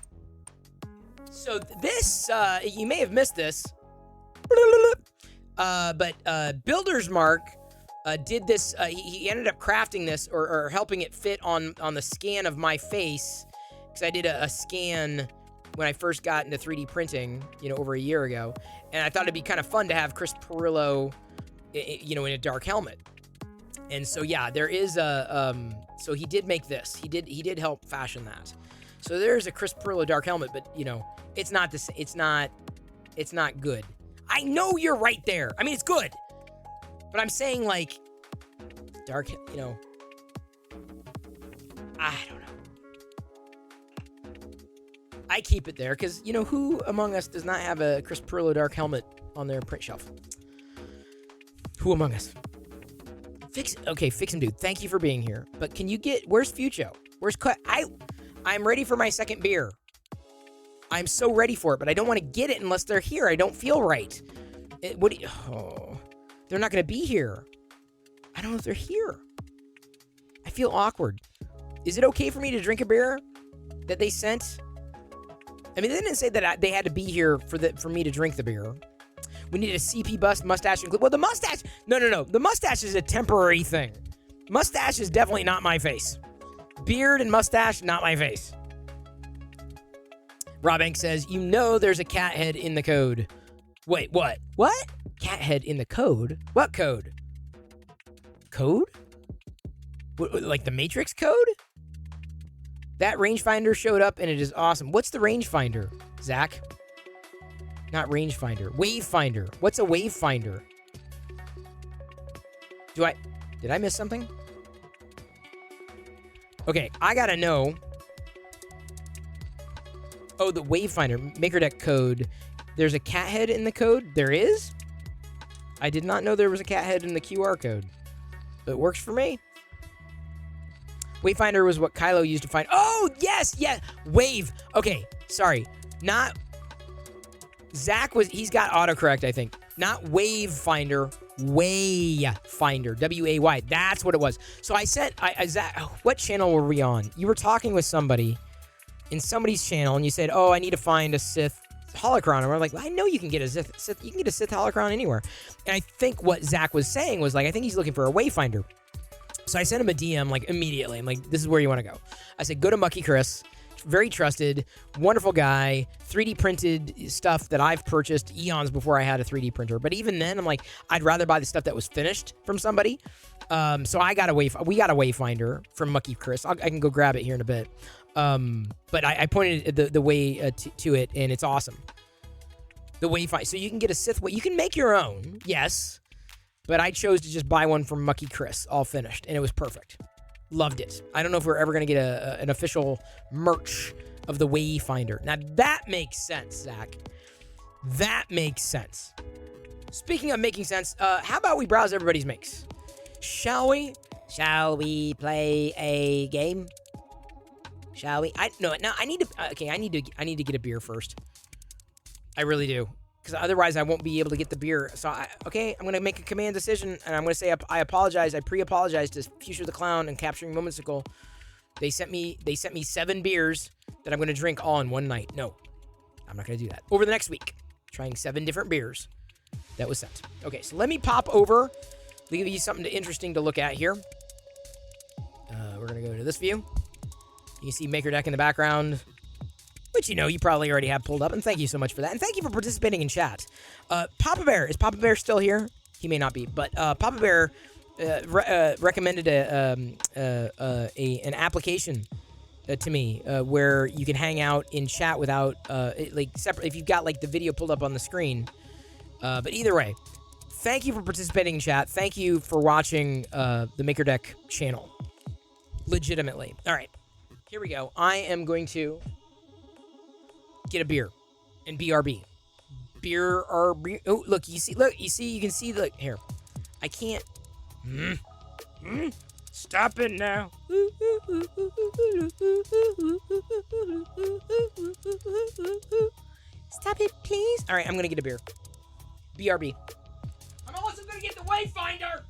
So this, you may have missed this. But Builder's Mark did this. He ended up crafting this or helping it fit on the scan of my face. Because I did a scan when I first got into 3D printing, over a year ago. And I thought it'd be kind of fun to have Chris Perillo, in a dark helmet. And so, yeah, there is a, so he did make this. He did help fashion that. So there's a Chris Perillo dark helmet, but, it's not this. It's not good. I know you're right there. I mean, it's good. But I'm saying, like, dark, I don't know. I keep it there because, who among us does not have a Chris Perillo dark helmet on their print shelf? Who among us? Fix-Him Dude. Thank you for being here. But can you where's Fucho? Where's I'm ready for my second beer. I'm so ready for it, but I don't want to get it unless they're here. I don't feel right. They're not going to be here. I don't know if they're here. I feel awkward. Is it okay for me to drink a beer that they sent? I mean, they didn't say that they had to be here for me to drink the beer. We need a CP bust, mustache, and well, the mustache. No. The mustache is a temporary thing. Mustache is definitely not my face. Beard and mustache, not my face. Rob Hank says, there's a cat head in the code. Wait, what? What? Cat head in the code? What code? Code? Like the Matrix code? That rangefinder showed up and it is awesome. What's the rangefinder, Zach? Not rangefinder. Wavefinder. What's a wavefinder? Did I miss something? Okay, I gotta know. Oh, the wavefinder. Maker Deck code. There's a cat head in the code? There is? I did not know there was a cat head in the QR code. It works for me. Wavefinder was what Kylo used to find. Oh, yes. Wave. Okay, sorry. Not... Zach he's got autocorrect, I think. Not Wavefinder, Wayfinder, W-A-Y. That's what it was. So I said, Zach, what channel were we on? You were talking with somebody in somebody's channel, and you said, I need to find a Sith holocron. And we're like, I know you can get a Sith. You can get a Sith holocron anywhere. And I think what Zach was saying was like, I think he's looking for a Wayfinder. So I sent him a DM like immediately. I'm like, this is where you want to go. I said, go to Mucky Chris. Very trusted, wonderful guy, 3D printed stuff that I've purchased eons before I had a 3D printer. But even then, I'm like, I'd rather buy the stuff that was finished from somebody. So we got a Wayfinder from Mucky Chris. I can go grab it here in a bit. But I pointed the way to it, and it's awesome. The Wayfinder. So you can get a Sith. You can make your own, yes. But I chose to just buy one from Mucky Chris, all finished, and it was perfect. Loved it. I don't know if we're ever going to get an official merch of the Wayfinder. Now, that makes sense, Zach. That makes sense. Speaking of making sense, how about we browse everybody's makes? Shall we? Shall we play a game? Shall we? I need to get a beer first. I really do. Because otherwise I won't be able to get the beer. So, I'm going to make a command decision, and I'm going to say I apologize. I pre-apologize to Future the Clown and Capturing Momenticle. They sent me 7 beers that I'm going to drink all in one night. No, I'm not going to do that. Over the next week, trying 7 different beers that was sent. Okay, so let me pop over. Let me give you something interesting to look at here. We're going to go to this view. You can see Maker Deck in the background, which you probably already have pulled up, and thank you so much for that. And thank you for participating in chat. Papa Bear, is Papa Bear still here? He may not be, but Papa Bear recommended an application to me where you can hang out in chat without separate. If you've got the video pulled up on the screen, but either way, thank you for participating in chat. Thank you for watching the Maker Deck channel. Legitimately. All right, here we go. I am going to get a beer and BRB. Beer RB. Oh, look, you can see here. I can't. Stop it now. Stop it, please. All right, I'm going to get a beer. BRB. I'm also going to get the Wayfinder.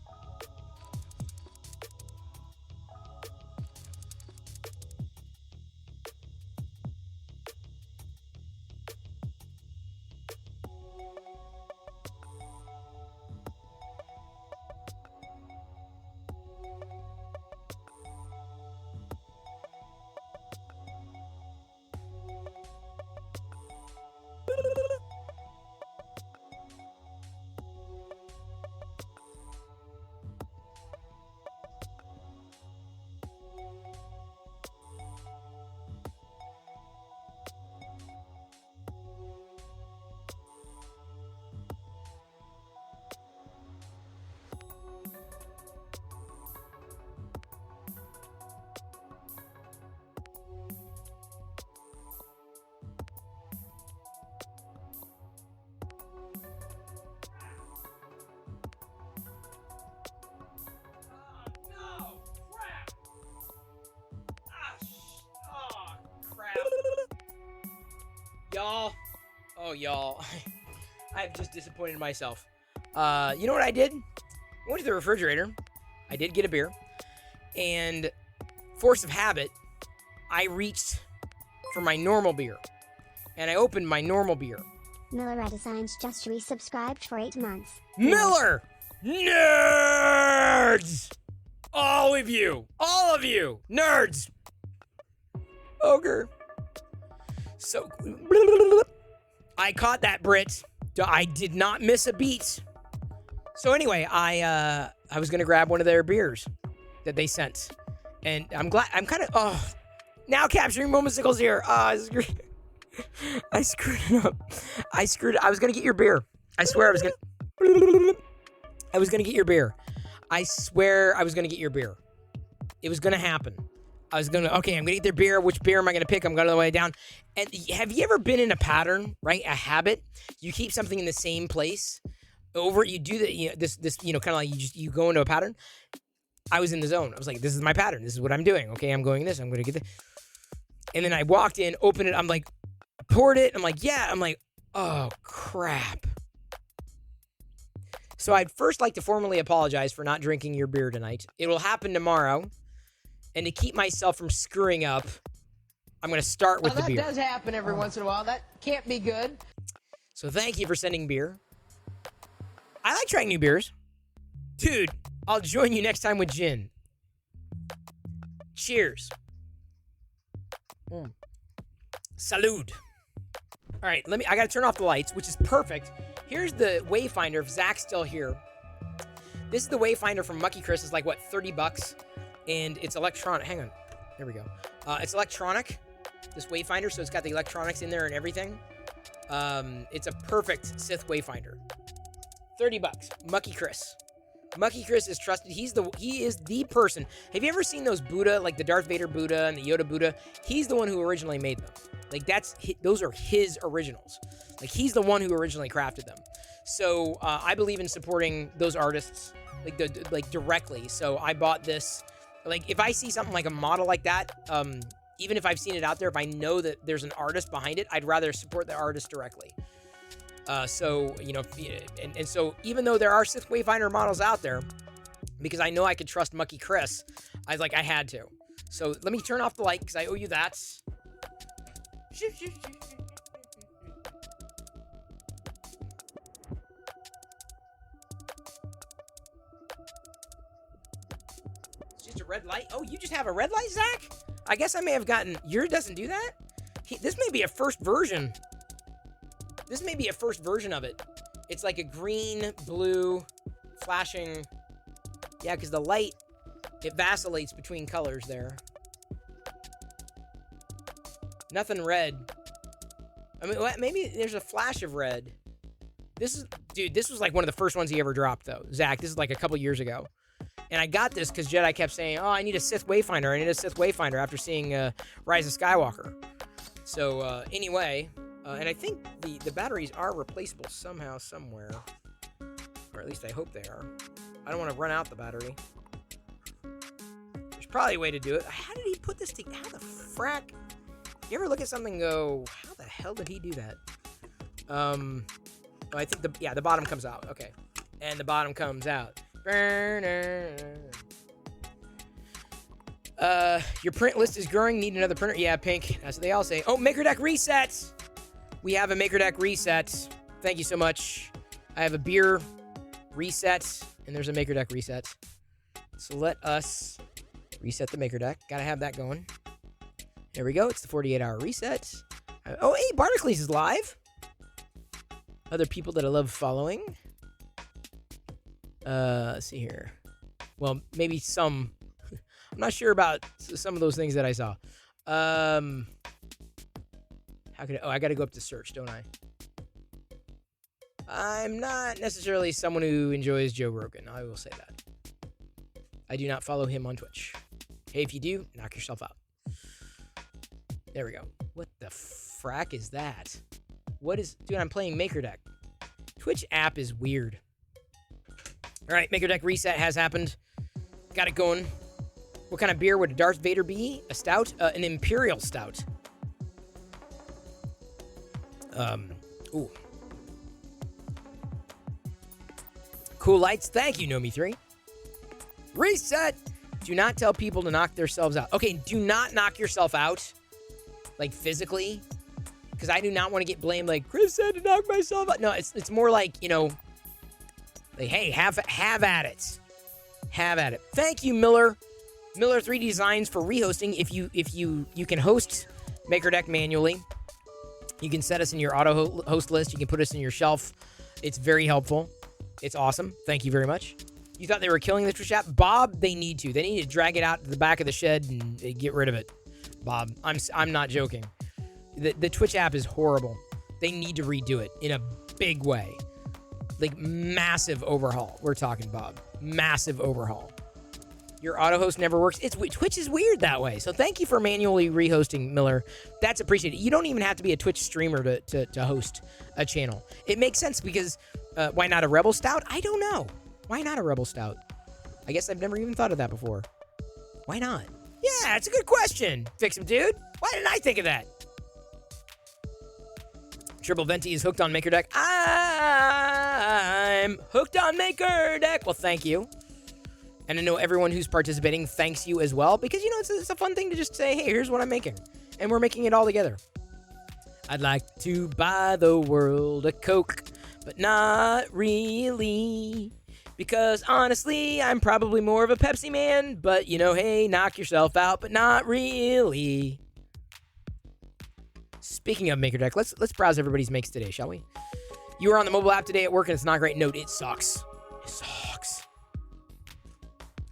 Y'all, I've just disappointed myself. You know what I did? I went to the refrigerator. I did get a beer. And force of habit, I reached for my normal beer. And I opened my normal beer. Miller Redesigns just resubscribed for 8 months. Miller! Nerds! All of you! Nerds! Ogre. So... I caught that, Brit. I did not miss a beat. So anyway, I was gonna grab one of their beers that they sent, and I'm glad. I'm kind of now Capturing Momenticle's here. I screwed it up. I was gonna get your beer. I swear I was gonna get your beer. I swear I was gonna get your beer. It was gonna happen. I'm gonna get their beer. Which beer am I gonna pick? I'm going all the way down. And have you ever been in a pattern, right? A habit. You keep something in the same place over. You do that. This kind of like you go into a pattern. I was in the zone. I was like, this is my pattern. This is what I'm doing. Okay, I'm going this. I'm gonna get this. And then I walked in, opened it. I'm like, poured it. I'm like, yeah. I'm like, oh crap. So I'd first like to formally apologize for not drinking your beer tonight. It will happen tomorrow. And to keep myself from screwing up, I'm going to start with the beer. That does happen every once in a while. That can't be good. So thank you for sending beer. I like trying new beers. Dude, I'll join you next time with gin. Cheers. Salud. All right, I got to turn off the lights, which is perfect. Here's the Wayfinder, if Zach's still here. This is the Wayfinder from Mucky Chris. It's like, what, $30? And it's electronic. Hang on. There we go. It's electronic, this Wayfinder, so it's got the electronics in there and everything. It's a perfect Sith Wayfinder. $30. Mucky Chris. Mucky Chris is trusted. He is the person. Have you ever seen those Buddha, like the Darth Vader Buddha and the Yoda Buddha? He's the one who originally made them. Like those are his originals. Like he's the one who originally crafted them. So I believe in supporting those artists like directly. So I bought this. Like if I see something like a model like that, even if I've seen it out there, if I know that there's an artist behind it, I'd rather support the artist directly. So, you know, and so even though there are Sith Wayfinder models out there, because I know I could trust Mucky Chris, I had to. So let me turn off the light because I owe you that. It's just a red light. Oh, you just have a red light, Zach? I guess I may have gotten... Yours doesn't do that? This may be a first version. This may be a first version of it. It's like a green, blue, flashing... Yeah, because the light, it vacillates between colors there. Nothing red. I mean, maybe there's a flash of red. Dude, this was like one of the first ones he ever dropped, though. Zach, this is like a couple years ago. And I got this because Jedi kept saying, oh, I need a Sith Wayfinder. I need a Sith Wayfinder after seeing Rise of Skywalker. So, anyway, and I think the batteries are replaceable somehow, somewhere. Or at least I hope they are. I don't want to run out the battery. There's probably a way to do it. How did he put this together? How the frack? You ever look at something and go, how the hell did he do that? Oh, I think the bottom comes out. Okay. And the bottom comes out. Your print list is growing. Need another printer? Yeah, Pink. That's what they all say. Oh, Maker Deck reset. We have a Maker Deck reset. Thank you so much. I have a beer reset, and there's a Maker Deck reset. So let us reset the Maker Deck. Gotta have that going. There we go. It's the 48-hour reset. Oh, hey, Barnacles is live. Other people that I love following. Let's see here. Well, maybe some. I'm not sure about some of those things that I saw. How could I got to go up to search, don't I? I'm not necessarily someone who enjoys Joe Rogan. I will say that. I do not follow him on Twitch. Hey, if you do, knock yourself out. There we go. What the frack is that? Dude, I'm playing Maker Deck. Twitch app is weird. All right, Maker Deck reset has happened. Got it going. What kind of beer would a Darth Vader be? A stout? An Imperial Stout. Ooh. Cool lights. Thank you, Nomi3. Reset. Do not tell people to knock themselves out. Okay, do not knock yourself out. Like, physically. Because I do not want to get blamed like, Chris said to knock myself out. No, it's more like, you know, like, hey, have at it. Have at it. Thank you, Miller. Miller 3D Designs for rehosting. If you can host Maker Deck manually, you can set us in your auto host list. You can put us in your shelf. It's very helpful. It's awesome. Thank you very much. You thought they were killing the Twitch app? Bob, they need to. They need to drag it out to the back of the shed and get rid of it. Bob, I'm not joking. The Twitch app is horrible. They need to redo it in a big way. Like, massive overhaul. We're talking, Bob. Massive overhaul. Your auto host never works. Twitch is weird that way. So thank you for manually rehosting, Miller. That's appreciated. You don't even have to be a Twitch streamer to host a channel. It makes sense because why not a Rebel Stout? I don't know. Why not a Rebel Stout? I guess I've never even thought of that before. Why not? Yeah, it's a good question. Fix him, dude. Why didn't I think of that? Triple Venti is hooked on Maker Deck. I'm hooked on Maker Deck. Well, thank you. And I know everyone who's participating thanks you as well, because, you know, it's a fun thing to just say, hey, here's what I'm making. And we're making it all together. I'd like to buy the world a Coke, but not really. Because, honestly, I'm probably more of a Pepsi man. But, you know, hey, knock yourself out, but not really. Speaking of Maker Deck, let's browse everybody's makes today, shall we? You were on the mobile app today at work, and it's not great. Note, it sucks. It sucks.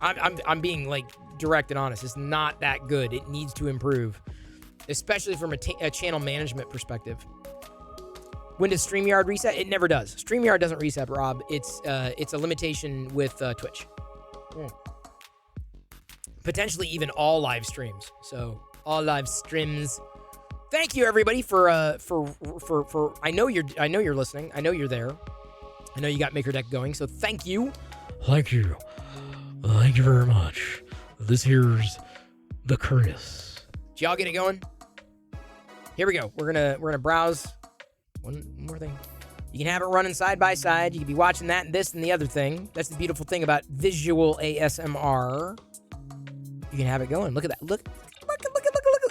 I'm being, like, direct and honest. It's not that good. It needs to improve, especially from a channel management perspective. When does StreamYard reset? It never does. StreamYard doesn't reset, Rob. It's a limitation with Twitch. Potentially even all live streams. So all live streams. Thank you everybody for I know you're listening. I know you're there. I know you got Maker Deck going. So thank you. Thank you. Thank you very much. This here's the Curtis. Did y'all get it going? Here we go. We're gonna browse. One more thing. You can have it running side by side. You can be watching that and this and the other thing. That's the beautiful thing about visual ASMR. You can have it going. Look at that. Look.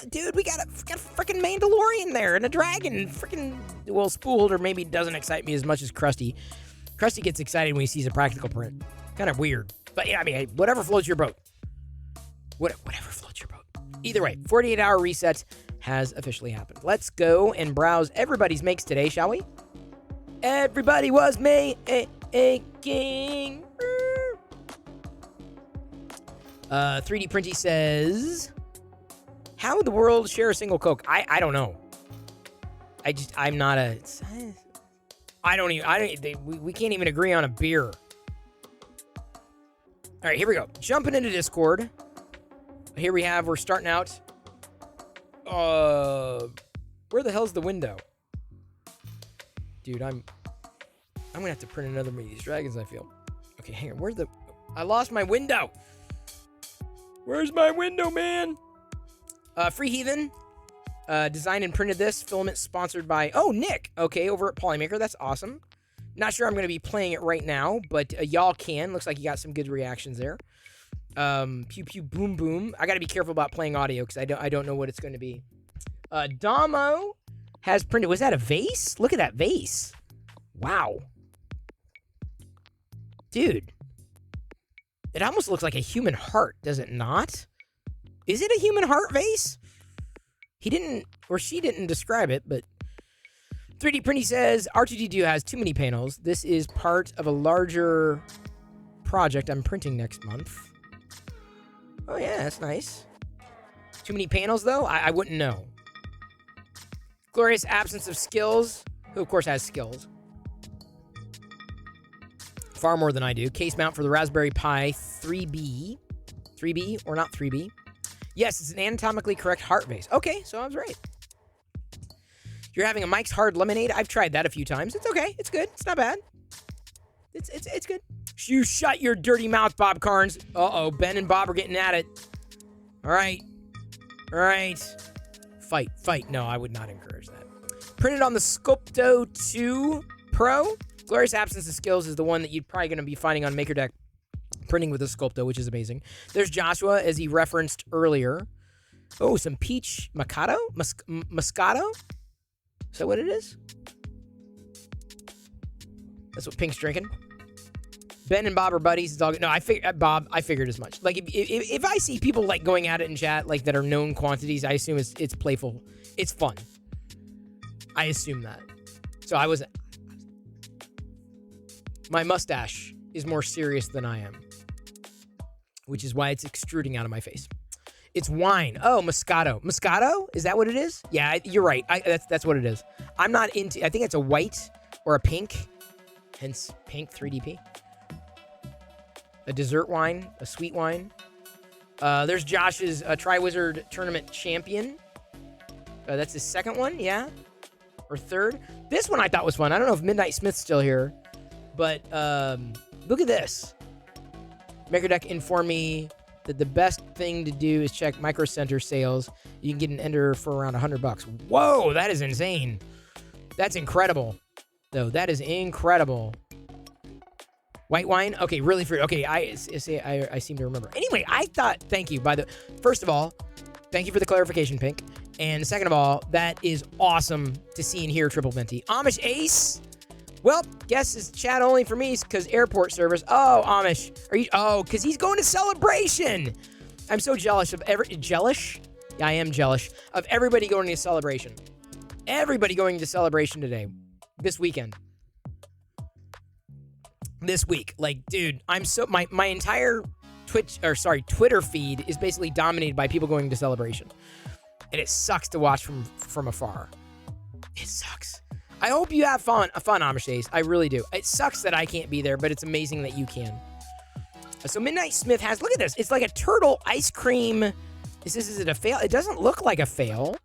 Dude, we got a freaking Mandalorian there and a dragon. Freaking, well, spooled, or maybe it doesn't excite me as much as Krusty. Krusty gets excited when he sees a practical print. Kind of weird. But yeah, I mean, hey, whatever floats your boat. Whatever floats your boat. Either way, 48-hour reset has officially happened. Let's go and browse everybody's makes today, shall we? Everybody was making. 3D Printy says, how would the world share a single Coke? I don't know. I'm not a... we can't even agree on a beer. All right, here we go. Jumping into Discord. Here we're starting out. Where the hell's the window? Dude, I'm gonna have to print another one of these dragons, I feel. Okay, hang on. I lost my window. Where's my window, man? Free Heathen designed and printed this. Filament sponsored by, Nick. Okay, over at Polymaker. That's awesome. Not sure I'm going to be playing it right now, but y'all can. Looks like you got some good reactions there. Pew pew boom boom. I got to be careful about playing audio because I don't know what it's going to be. Damo has printed. Was that a vase? Look at that vase. Wow. Dude. It almost looks like a human heart, does it not? Is it a human heart vase? He didn't, or she didn't describe it, but 3D Printy says, R2D2 has too many panels. This is part of a larger project I'm printing next month. Oh yeah, that's nice. Too many panels though? I wouldn't know. Glorious absence of skills. Who of course has skills. Far more than I do. Case mount for the Raspberry Pi 3B. 3B or not 3B? Yes, it's an anatomically correct heart vase. Okay, so I was right. You're having a Mike's Hard Lemonade? I've tried that a few times. It's okay. It's good. It's not bad. It's good. You shut your dirty mouth, Bob Carnes. Uh-oh, Ben and Bob are getting at it. All right. Fight. No, I would not encourage that. Printed on the Sculpto 2 Pro. Glorious absence of skills is the one that you're probably going to be finding on MakerDeck printing with the Sculpto, which is amazing. There's Joshua, as he referenced earlier. Oh, some peach Moscato? Moscato? Is that what it is? That's what Pink's drinking. Ben and Bob are buddies. It's all good. No, I figured as much. Like, if I see people, like, going at it in chat, like, that are known quantities, I assume it's playful. It's fun. I assume that. So I was... My mustache is more serious than I am, which is why it's extruding out of my face. It's wine. Oh, Moscato. Moscato? Is that what it is? Yeah, you're right. That's what it is. I'm not into... I think it's a white or a pink. Hence, pink 3DP. A dessert wine. A sweet wine. There's Josh's Triwizard Tournament Champion. That's his second one, yeah? Or third. This one I thought was fun. I don't know if Midnight Smith's still here. But look at this. MakerDeck informed me that the best thing to do is check Micro Center sales. You can get an Ender for around $100. Whoa, that is insane. That's incredible. Though, that is incredible. White wine? Okay, really free. Okay, I seem to remember. Anyway, I thought, thank you. First of all, thank you for the clarification, Pink. And second of all, that is awesome to see and hear, Triple Venti. Amish Ace. Well, guess it's chat only for me because airport service. Oh, Amish. Are you? Oh, because he's going to Celebration. I'm so jealous of jealous? Yeah, I am jealous of everybody going to Celebration. Everybody going to Celebration today. This weekend. This week. Like, dude, I'm so... My entire Twitter feed is basically dominated by people going to Celebration. And it sucks to watch from afar. It sucks. I hope you have fun, Amish. I really do. It sucks that I can't be there, but it's amazing that you can. So Midnight Smith has, look at this. It's like a turtle ice cream. Is it a fail? It doesn't look like a fail.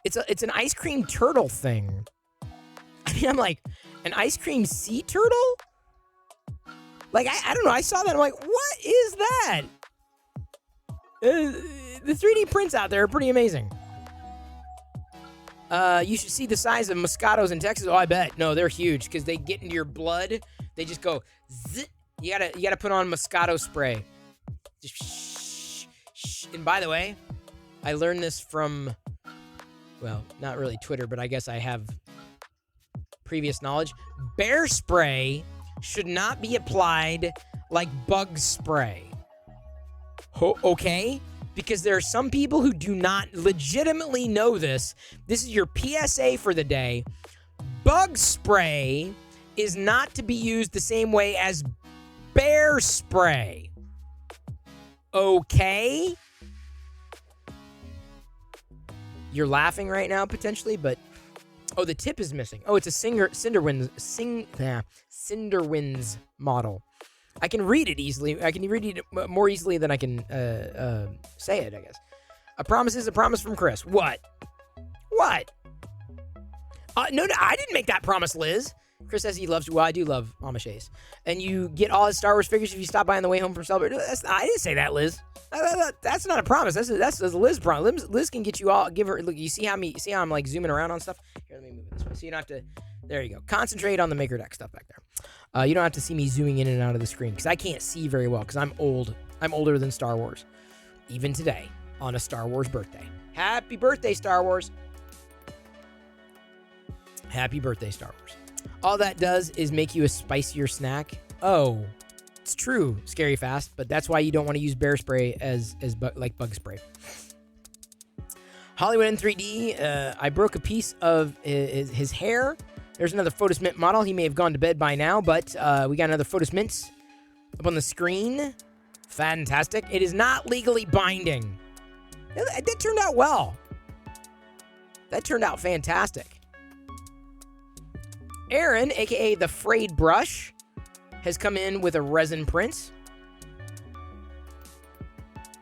It's an ice cream turtle thing. I mean, I'm like, an ice cream sea turtle? Like, I don't know. I saw that. I'm like, what is that? The 3D prints out there are pretty amazing. You should see the size of Moscatos in Texas. Oh, I bet. No, they're huge because they get into your blood. They just go zit. You gotta put on Moscato spray. Just shh. And by the way, I learned this from, well, not really Twitter, but I guess I have previous knowledge. Bear spray should not be applied like bug spray. Okay? Because there are some people who do not legitimately know this. This is your PSA for the day. Bug spray is not to be used the same way as bear spray. Okay? You're laughing right now, potentially, but... Oh, the tip is missing. Oh, it's a Cinderwinds model. I can read it easily. I can read it more easily than I can say it, I guess. A promise is a promise from Chris. What? No, I didn't make that promise, Liz. Chris says he loves you. Well, I do love Amish Ace. And you get all his Star Wars figures if you stop by on the way home from Celebrate. I didn't say that, Liz. That's not a promise. That's a Liz promise. Liz can get you all. Give her. Look, you see how I'm like zooming around on stuff. Here, let me move it this way, so you don't have to. There you go. Concentrate on the Maker Deck stuff back there. You don't have to see me zooming in and out of the screen because I can't see very well because I'm old. I'm older than Star Wars. Even today, on a Star Wars birthday. Happy birthday, Star Wars. Happy birthday, Star Wars. All that does is make you a spicier snack. Oh, it's true, Scary Fast, but that's why you don't want to use bear spray as bug spray. Hollywood N3D, I broke a piece of his hair. There's another Photos Mint model. He may have gone to bed by now, but we got another Photos Mint up on the screen. Fantastic. It is not legally binding. That turned out well. That turned out fantastic. Aaron, a.k.a. the Frayed Brush, has come in with a resin print.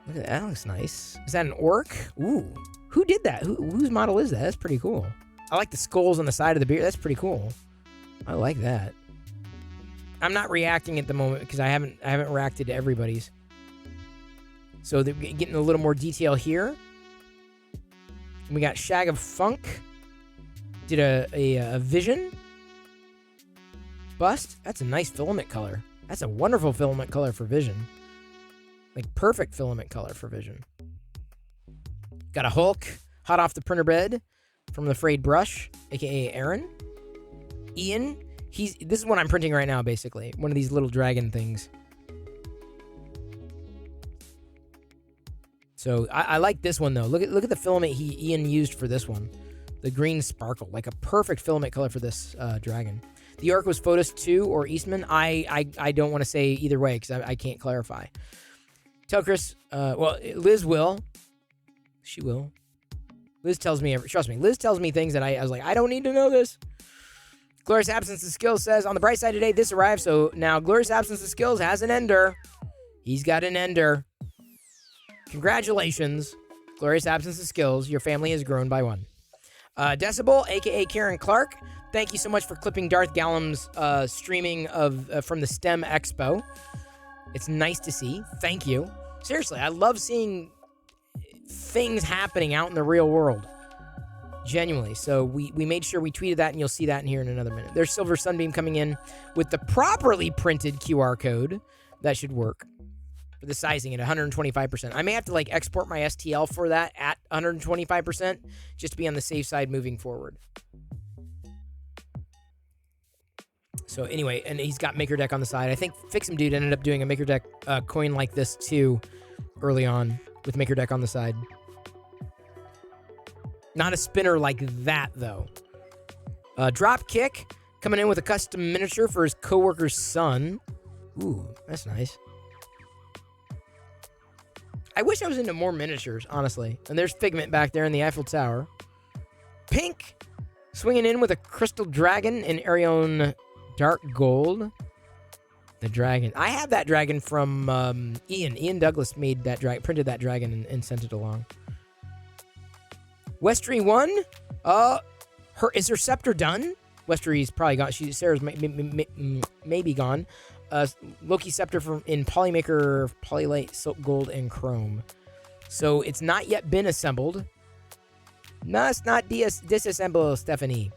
Look at that. That looks nice. Is that an orc? Ooh. Who did that? Whose model is that? That's pretty cool. I like the skulls on the side of the beard. That's pretty cool. I like that. I'm not reacting at the moment because I haven't reacted to everybody's. So they're getting a little more detail here. And we got Shag of Funk. Did a Vision bust. That's a nice filament color. That's a wonderful filament color for Vision. Like perfect filament color for Vision. Got a Hulk, hot off the printer bed from the Frayed Brush, aka Aaron. Ian, this is what I'm printing right now, basically. One of these little dragon things. So I like this one though. Look at the filament Ian used for this one. The green sparkle, like a perfect filament color for this dragon. The orc was Photos 2 or Eastman. I don't want to say either way because I can't clarify. Tell Chris, Liz will. She will. Liz tells me, trust me, Liz tells me things that I was like, I don't need to know this. Glorious Absence of Skills says, on the bright side today, this arrived, so now Glorious Absence of Skills has an ender. He's got an ender. Congratulations, Glorious Absence of Skills. Your family has grown by one. Decibel, a.k.a. Karen Clark, thank you so much for clipping Darth Gallum's streaming from the STEM Expo. It's nice to see. Thank you. Seriously, I love seeing things happening out in the real world. Genuinely. So we made sure we tweeted that, and you'll see that in here in another minute. There's Silver Sunbeam coming in with the properly printed QR code. That should work. For the sizing at 125%. I may have to export my STL for that at 125% just to be on the safe side moving forward. So anyway, and he's got Maker Deck on the side. I think Fix'em Dude ended up doing a Maker Deck coin like this too early on with Maker Deck on the side. Not a spinner like that though. Dropkick coming in with a custom miniature for his coworker's son. Ooh, that's nice. I wish I was into more miniatures, honestly. And there's Figment back there in the Eiffel Tower. Pink Swinging in with a Crystal Dragon and Arion Dark Gold. The dragon. I have that dragon from Ian. Ian Douglas made that dragon, printed that dragon and sent it along. Westry 1. Is her scepter done? Westry's probably gone. Sarah's maybe gone. Loki scepter in Polymaker, Polylite, Silk Gold, and Chrome. So it's not yet been assembled. Must not disassemble, Stephanie.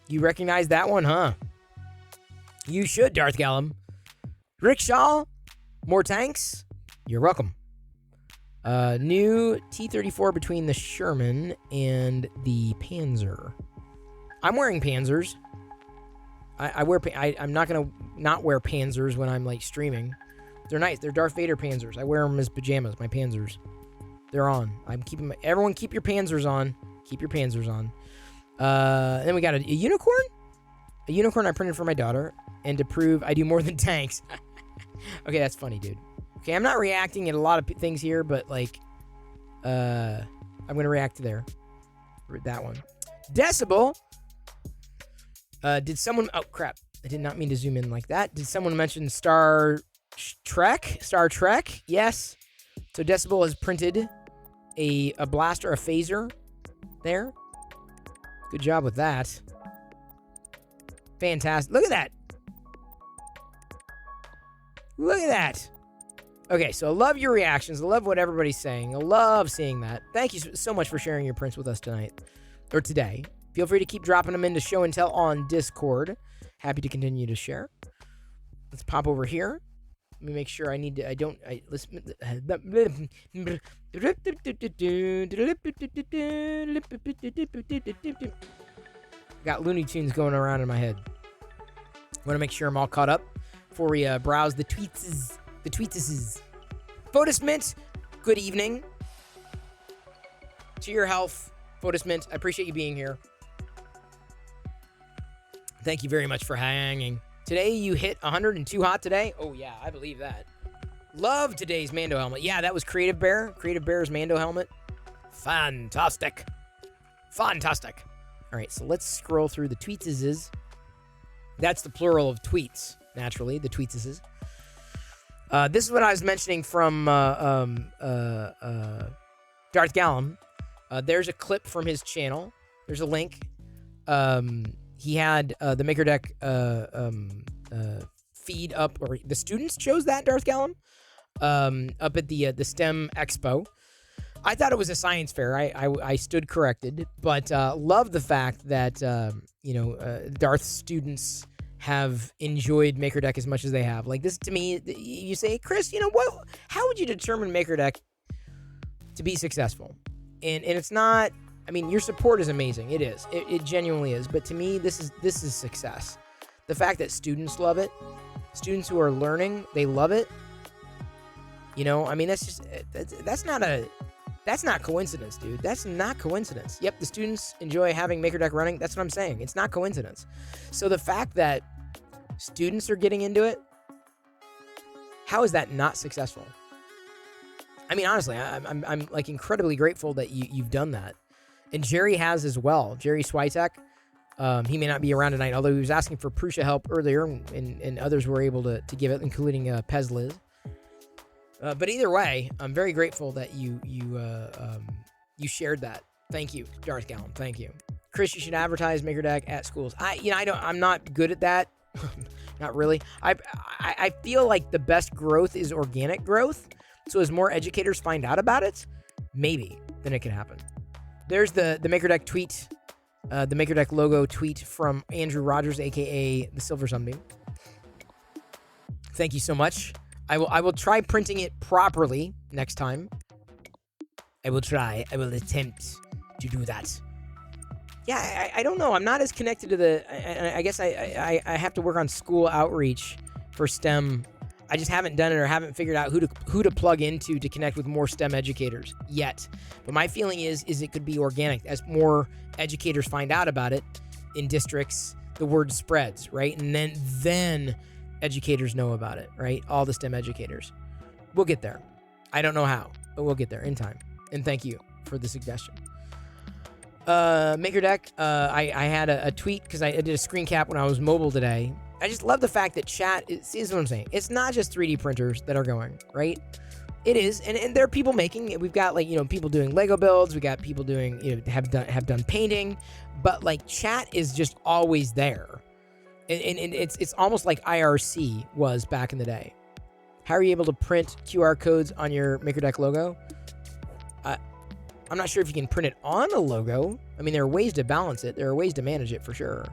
You recognize that one, huh? You should, Darth Gallum. Rickshaw, more tanks. You're welcome. New T-34 between the Sherman and the Panzer. I'm wearing Panzers. I'm not gonna not wear Panzers when I'm like streaming. They're nice. They're Darth Vader Panzers. I wear them as pajamas. My Panzers. They're on. I'm keeping everyone keep your Panzers on. Keep your Panzers on. Then we got a unicorn. A unicorn I printed for my daughter, and to prove I do more than tanks. Okay, that's funny, dude. Okay, I'm not reacting at a lot of things here, but like, I'm gonna react to that one. Decibel. Did someone? Oh crap! I did not mean to zoom in like that. Did someone mention Star Trek? Star Trek? Yes. So Decibel has printed a blaster, a phaser. There. Good job with that. Fantastic. Look at that. Look at that. Okay, so I love your reactions. I love what everybody's saying. I love seeing that. Thank you so much for sharing your prints with us tonight. Or today. Feel free to keep dropping them into Show and Tell on Discord. Happy to continue to share. Let's pop over here. Let me make sure got Looney Tunes going around in my head. Want to make sure I'm all caught up before we browse the tweets. The tweets. Fotis Mint, good evening. To your health, Fotis Mint. I appreciate you being here. Thank you very much for hanging. Today you hit 102 hot today? Oh yeah, I believe that. Love today's Mando helmet. Yeah, that was Creative Bear. Creative Bear's Mando helmet. Fantastic. Fantastic. All right, so let's scroll through the tweetses. That's the plural of tweets, naturally, the tweetses. This is what I was mentioning from Darth Gallum. There's a clip from his channel. There's a link. He had the Maker Deck feed up, or the students chose that, Darth Gallum, up at the STEM Expo. I thought it was a science fair. I stood corrected, but love the fact that Darth students have enjoyed Maker Deck as much as they have. Like this, to me, you say, Chris, what? How would you determine Maker Deck to be successful? And it's not. I mean, your support is amazing. It is. It genuinely is. But to me, this is success. The fact that students love it, students who are learning, they love it. I mean, that's not coincidence, dude. That's not coincidence. Yep, the students enjoy having Maker Deck running. That's what I'm saying. It's not coincidence. So the fact that students are getting into it, how is that not successful? I mean, honestly, I'm like incredibly grateful that you've done that. And Jerry has as well. Jerry Switek. He may not be around tonight, although he was asking for Prussia help earlier, and others were able to give it, including Pez Liz. But either way, I'm very grateful that you shared that. Thank you, Darth Gallum. Thank you, Chris. You should advertise Maker Deck at schools. I'm not good at that. Not really. I feel like the best growth is organic growth. So as more educators find out about it, maybe then it can happen. There's the Maker Deck tweet, the Maker Deck logo tweet from Andrew Rogers, aka the Silver Sunbeam. Thank you so much. I will try printing it properly next time. I will attempt to do that. Yeah, I don't know. I'm not as connected to the. I guess I have to work on school outreach for STEM. I just haven't done it or haven't figured out who to plug into to connect with more STEM educators yet. But my feeling is it could be organic. As more educators find out about it in districts, the word spreads, right? And then educators know about it, right? All the STEM educators. We'll get there. I don't know how, but we'll get there in time. And thank you for the suggestion. MakerDeck, I had a tweet because I did a screen cap when I was mobile today. I just love the fact that chat is what I'm saying. It's not just 3D printers that are going, right? It is, and there are people making it. We've got people doing Lego builds. We got people doing have done painting, but like chat is just always there, and it's almost like IRC was back in the day. How are you able to print QR codes on your MakerDeck logo? I'm not sure if you can print it on a logo. I mean, there are ways to balance it. There are ways to manage it for sure.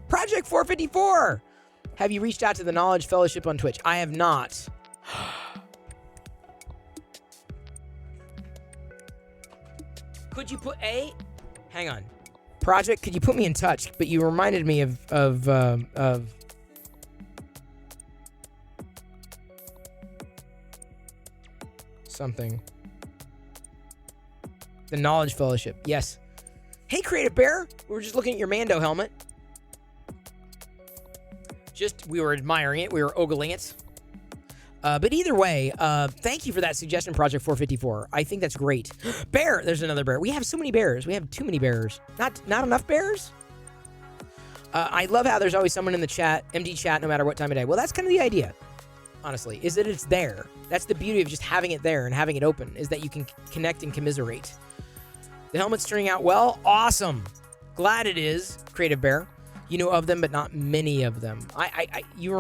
Project 454. Have you reached out to the Knowledge Fellowship on Twitch? I have not. Could you put hang on. Project, could you put me in touch? But you reminded me of something. The Knowledge Fellowship. Yes. Hey, Creative Bear. We were just looking at your Mando helmet. We were admiring it. We were ogling it. But either way, thank you for that suggestion, Project 454. I think that's great. Bear. There's another bear. We have so many bears. We have too many bears. Not enough bears? I love how there's always someone in the chat, MD chat, no matter what time of day. Well, that's kind of the idea, honestly, is that it's there. That's the beauty of just having it there and having it open, is that you can connect and commiserate. The helmet's turning out well. Awesome. Glad it is, Creative Bear. You know of them, but not many of them. You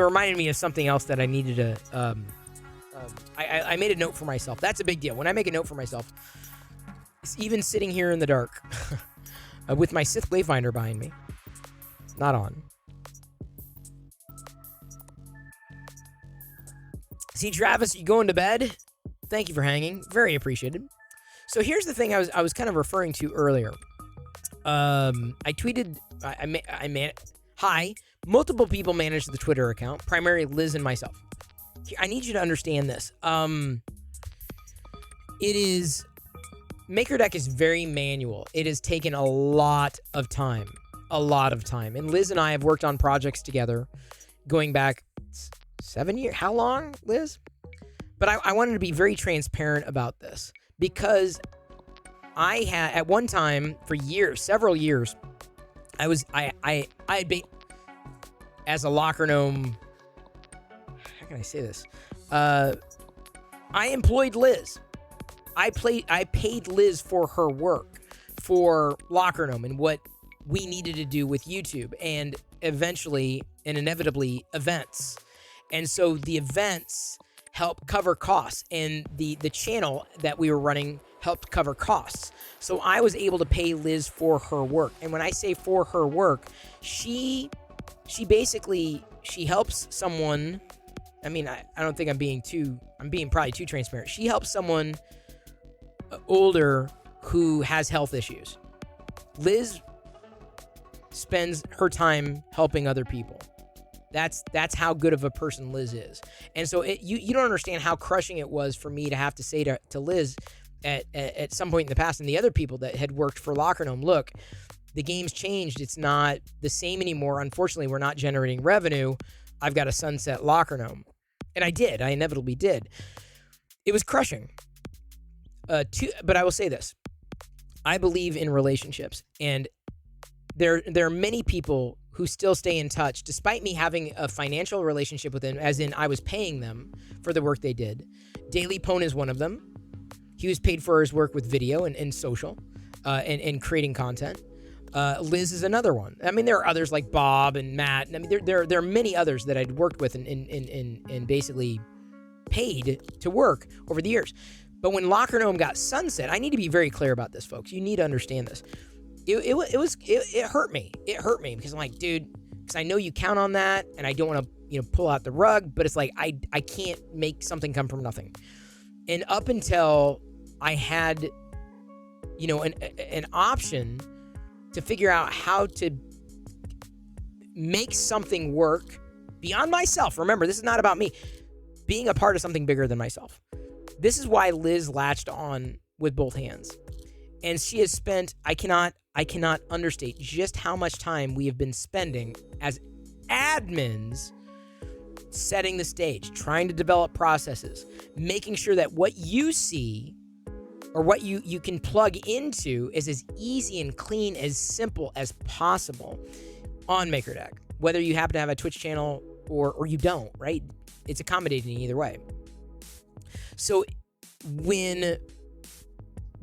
reminded me of something else that I needed to. I made a note for myself. That's a big deal. When I make a note for myself, it's even sitting here in the dark with my Sith Wayfinder behind me. Not on. See, Travis, you going to bed? Thank you for hanging. Very appreciated. So here's the thing I was kind of referring to earlier. I tweeted. Hi. Multiple people manage the Twitter account, primarily Liz and myself. I need you to understand this. MakerDeck is very manual. It has taken a lot of time. And Liz and I have worked on projects together going back 7 years. How long, Liz? But I wanted to be very transparent about this because I had, at one time for years, several years, I had been, as a locker gnome, how can I say this? I employed Liz. I paid Liz for her work for Locker Gnome and what we needed to do with YouTube and eventually and inevitably events. And so the events helped cover costs, and the channel that we were running helped cover costs. So I was able to pay Liz for her work. And when I say for her work, she basically helps someone. I mean, I don't think I'm being probably too transparent. She helps someone older who has health issues. Liz spends her time helping other people. That's how good of a person Liz is. And so you don't understand how crushing it was for me to have to say to Liz at some point in the past, and the other people that had worked for Locker Gnome, look, the game's changed. It's not the same anymore. Unfortunately, we're not generating revenue. I've got to sunset Locker Gnome. And I did. I inevitably did. It was crushing. But I will say this. I believe in relationships. And there are many people who still stay in touch, despite me having a financial relationship with them, as in I was paying them for the work they did. Daily Pone is one of them. He was paid for his work with video and social and creating content. Liz is another one. I mean, there are others like Bob and Matt. I mean, there are many others that I'd worked with and basically paid to work over the years. But when Locker Gnome got sunset, I need to be very clear about this, folks. You need to understand this. It hurt me. It hurt me because I'm like, dude, because I know you count on that, and I don't want to pull out the rug. But it's like I can't make something come from nothing. And up until I had, an option to figure out how to make something work beyond myself. Remember, this is not about me. Being a part of something bigger than myself. This is why Liz latched on with both hands. And she has spent, I cannot understate just how much time we have been spending as admins setting the stage, trying to develop processes, making sure that what you see or what you can plug into is as easy and clean, as simple as possible on MakerDeck. Whether you happen to have a Twitch channel or you don't, right? It's accommodating either way. So when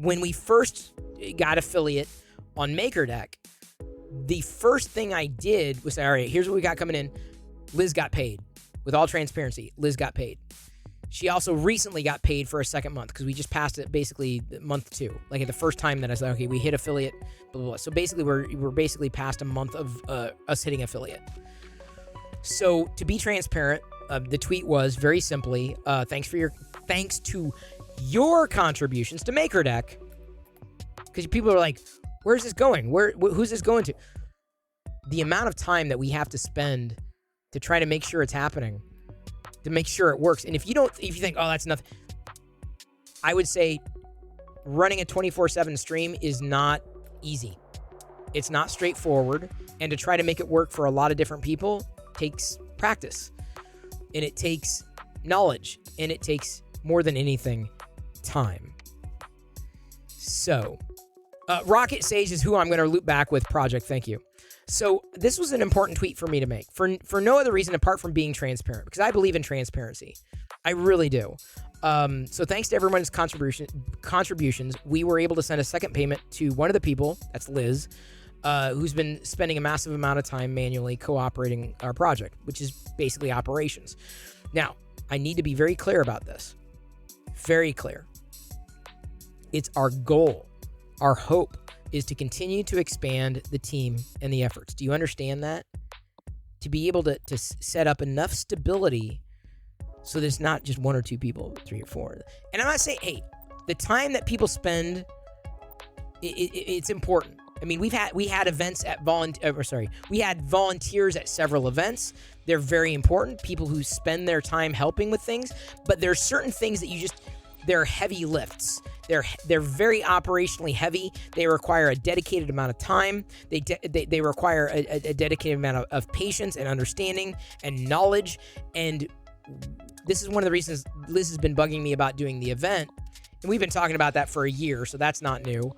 we first got affiliate on MakerDeck, the first thing I did was say, all right, here's what we got coming in. Liz got paid. With all transparency, Liz got paid. She also recently got paid for a second month because we just passed it basically month 2. Like at the first time that I said, okay, we hit affiliate, blah, blah, blah. So basically we're basically past a month of us hitting affiliate. So to be transparent, the tweet was very simply, thanks to your contributions to MakerDeck. Because people are like, where's this going? Who's this going to? The amount of time that we have to spend to try to make sure it's happening, to make sure it works. And if you think, oh, that's nothing, I would say running a 24/7 stream is not easy. It's not straightforward. And to try to make it work for a lot of different people takes practice. And it takes knowledge. And it takes, more than anything, time. So, Rocket Sage is who I'm going to loop back with Project. Thank you. So this was an important tweet for me to make for no other reason apart from being transparent, because I believe in transparency. I really do. So thanks to everyone's contributions, we were able to send a second payment to one of the people, that's Liz, who's been spending a massive amount of time manually cooperating our project, which is basically operations. Now, I need to be very clear about this. Very clear. It's our goal, our hope, is to continue to expand the team and the efforts. Do you understand that? To be able to set up enough stability so there's not just 1 or 2 people, 3 or 4. And I'm not saying, hey, the time that people spend, it's important. I mean, we had events at we had volunteers at several events. They're very important. People who spend their time helping with things, but there's certain things that they're heavy lifts. They're very operationally heavy. They require a dedicated amount of time. They require a dedicated amount of patience and understanding and knowledge. And this is one of the reasons Liz has been bugging me about doing the event. And we've been talking about that for a year, so that's not new.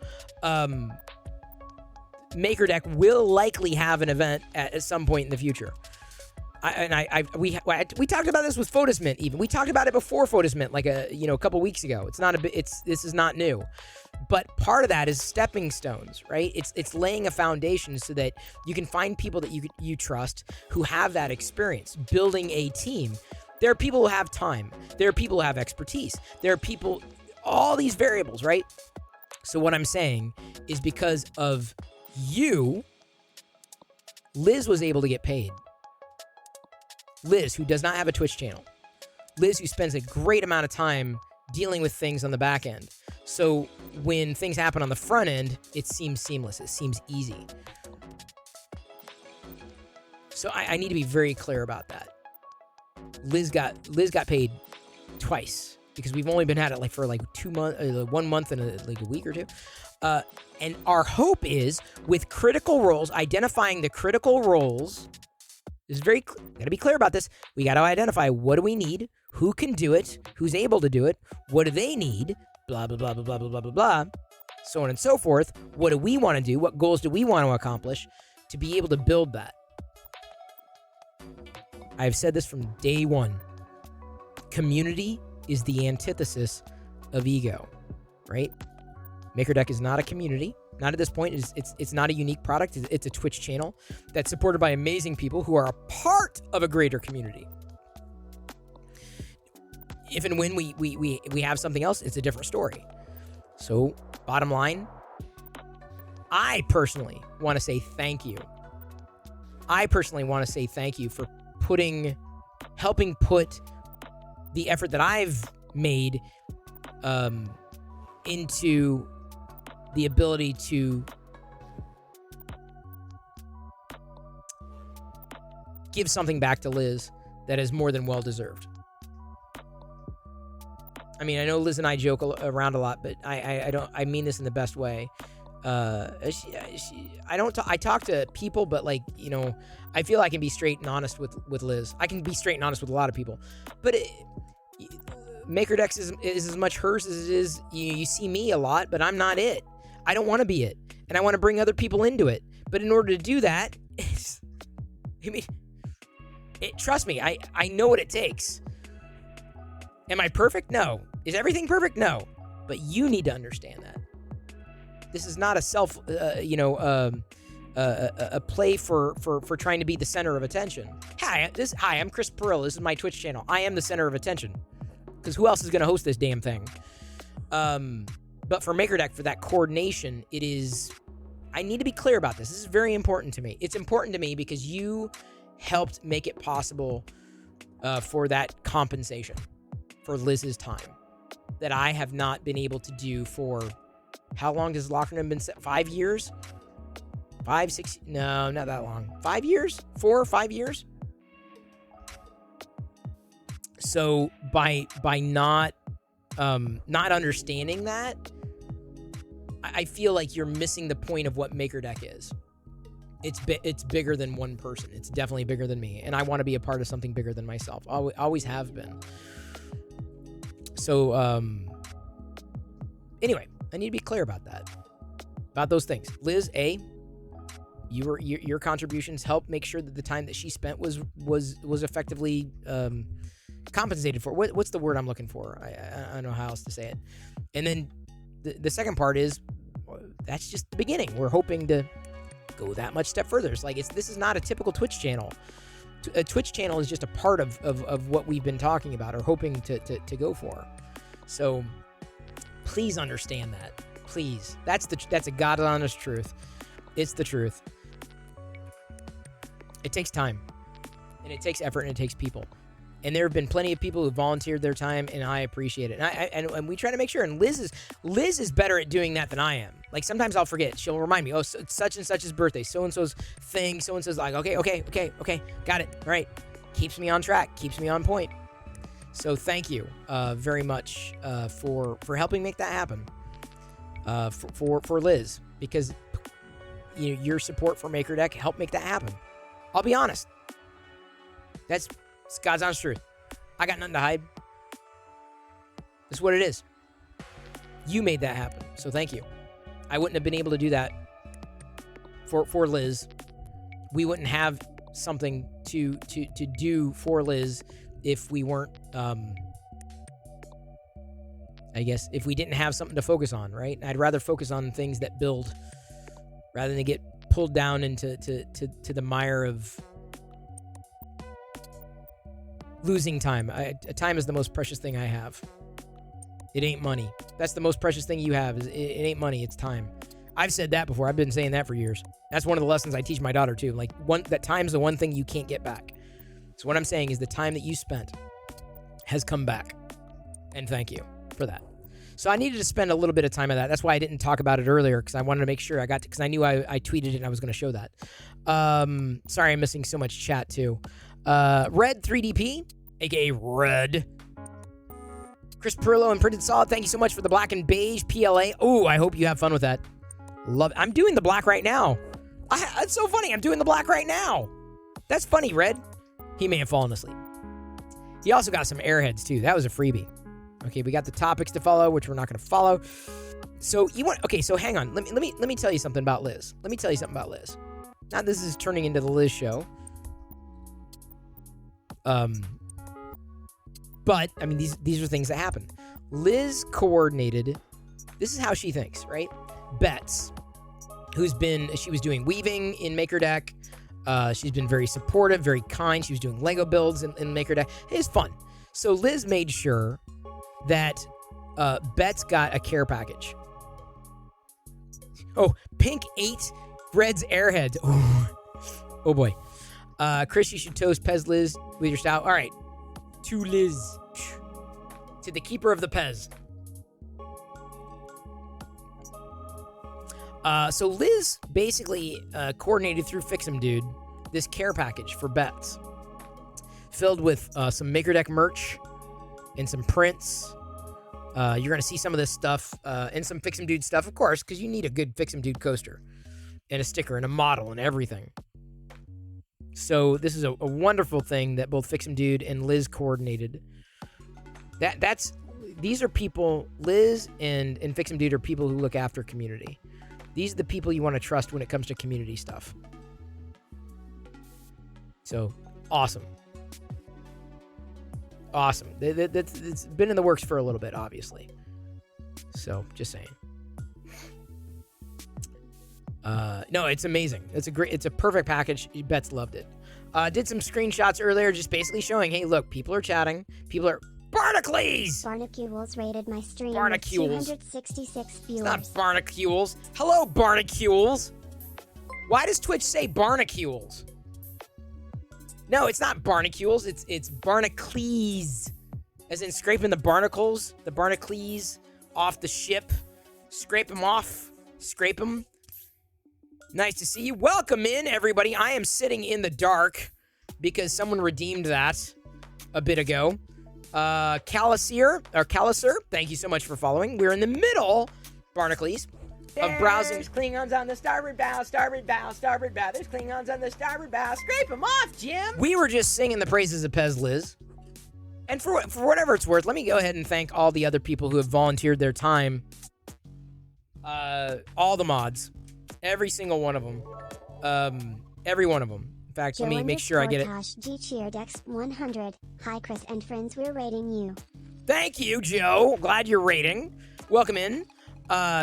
MakerDeck will likely have an event at some point in the future. We talked about this with Photos Mint even. We talked about it before Photos Mint, like a couple weeks ago. This is not new. But part of that is stepping stones, right? It's laying a foundation so that you can find people that you trust who have that experience, building a team. There are people who have time. There are people who have expertise. There are people, all these variables, right? So what I'm saying is because of you, Liz was able to get paid. Liz, who does not have a Twitch channel. Liz, who spends a great amount of time dealing with things on the back end. So when things happen on the front end, it seems seamless. It seems easy. So I need to be very clear about that. Liz got paid twice because we've only been at it for 2 months, 1 month and a week or 2. And our hope is with critical roles, identifying the critical roles. It's very got to be clear about this. We got to identify what do we need, who can do it, who's able to do it, what do they need, blah blah blah blah blah blah blah blah blah, so on and so forth. What do we want to do? What goals do we want to accomplish to be able to build that? I've said this from day one. Community is the antithesis of ego, right? MakerDeck is not a community. Not at this point. It's not a unique product. It's a Twitch channel that's supported by amazing people who are a part of a greater community. If and when we have something else, it's a different story. So, bottom line, I personally want to say thank you. I personally want to say thank you for helping put the effort that I've made into the ability to give something back to Liz that is more than well deserved. I mean, I know Liz and I joke around a lot, but I mean this in the best way. I talk to people, but I feel I can be straight and honest with Liz. I can be straight and honest with a lot of people, but MakerDex is as much hers as it is. You see me a lot, but I'm not it. I don't want to be it, and I want to bring other people into it. But in order to do that, trust me, I know what it takes. Am I perfect? No. Is everything perfect? No. But you need to understand that. This is not a a play for trying to be the center of attention. Hi, I'm Chris Perillo. This is my Twitch channel. I am the center of attention. Because who else is going to host this damn thing? But for MakerDeck, for that coordination, it is... I need to be clear about this. This is very important to me. It's important to me because you helped make it possible for that compensation for Liz's time that I have not been able to do for... How long has Lockroom been set? 5 years? 5, 6... No, not that long. 5 years? 4 or 5 years? So by not understanding that, I feel like you're missing the point of what MakerDeck is. It's bigger than one person. It's definitely bigger than me, and I want to be a part of something bigger than myself. Always have been. So anyway, I need to be clear about that, about those things. Liz, your contributions helped make sure that the time that she spent was effectively compensated for. What's the word I'm looking for? I don't know how else to say it. And then the second part is, that's just the beginning. We're hoping to go that much step further. It's like this is not a typical Twitch channel. A Twitch channel is just a part of what we've been talking about or hoping to go for. So please understand that. Please. That's a God honest truth. It's the truth. It takes time. And it takes effort and it takes people. And there have been plenty of people who volunteered their time, and I appreciate it. And we try to make sure. And Liz is better at doing that than I am. Like, sometimes I'll forget. She'll remind me, it's such and such's birthday, so-and-so's thing, so-and-so's like, okay, got it. All right. Keeps me on track, keeps me on point. So thank you very much for helping make that happen for Liz, because your support for MakerDeck helped make that happen. I'll be honest. It's God's honest truth. I got nothing to hide. This is what it is. You made that happen, so thank you. I wouldn't have been able to do that for Liz. We wouldn't have something to do for Liz if we weren't, I guess, if we didn't have something to focus on, right? I'd rather focus on things that build rather than get pulled down into to the mire of losing time. Time is the most precious thing I have. It ain't money. That's the most precious thing you have. It ain't money. It's time. I've said that before. I've been saying that for years. That's one of the lessons I teach my daughter too. Like, that time's the one thing you can't get back. So what I'm saying is the time that you spent has come back. And thank you for that. So I needed to spend a little bit of time on that. That's why I didn't talk about it earlier, because I wanted to make sure I got to, because I knew I tweeted it and I was going to show that. Sorry, I'm missing so much chat too. Red 3DP, aka Red. Chris Perillo and Printed Solid, thank you so much for the black and beige PLA. Oh, I hope you have fun with that. Love it. I'm doing the black right now. It's so funny. I'm doing the black right now. That's funny, Red. He may have fallen asleep. He also got some Airheads too. That was a freebie. Okay, we got the topics to follow, which we're not going to follow. So so hang on. Let me tell you something about Liz. Now this is turning into the Liz show. But I mean, these are things that happen. Liz coordinated. This is how she thinks, right? Bets, she was doing weaving in MakerDeck. She's been very supportive, very kind. She was doing Lego builds in MakerDeck. It's fun. So Liz made sure that Bets got a care package. Oh, Pink 8 Red's Airhead. Oh boy. Chris, you should toast Pez Liz with your style. All right. To Liz. To the keeper of the Pez. So Liz basically coordinated through Fix'em Dude this care package for Bets, filled with some MakerDeck merch and some prints. You're going to see some of this stuff and some Fix'em Dude stuff, of course, because you need a good Fix'em Dude coaster and a sticker and a model and everything. So this is a wonderful thing that both Fix'em Dude and Liz coordinated. That's these are people, Liz and Fix 'em Dude are people who look after community. These are the people you want to trust when it comes to community stuff. So, awesome. Awesome. It's been in the works for a little bit, obviously. So, just saying. No, it's amazing. It's a perfect package. Bets loved it. Did some screenshots earlier, just basically showing, hey, look, people are chatting. People are... Barnacles! Barnacules rated my stream with Barnacules. 266 viewers. It's not Barnacules. Hello, Barnacules. Why does Twitch say Barnacules? No, it's not Barnacules. It's Barnacles. As in scraping the barnacles, the Barnacles off the ship. Scrape them off. Scrape them. Nice to see you. Welcome in, everybody. I am sitting in the dark because someone redeemed that a bit ago. Calicer, thank you so much for following. We're in the middle, Barnacles, of browsing. There's Klingons on the starboard bow, starboard bow, starboard bow. There's Klingons on the starboard bow. Scrape them off, Jim. We were just singing the praises of Pez Liz. And for whatever it's worth, let me go ahead and thank all the other people who have volunteered their time. All the mods. Every single one of them. Every one of them. In fact, let me make sure I get it. G cheered X 100. Hi, Chris and friends, we're rating you. Thank you, Joe. Glad you're rating. Welcome in.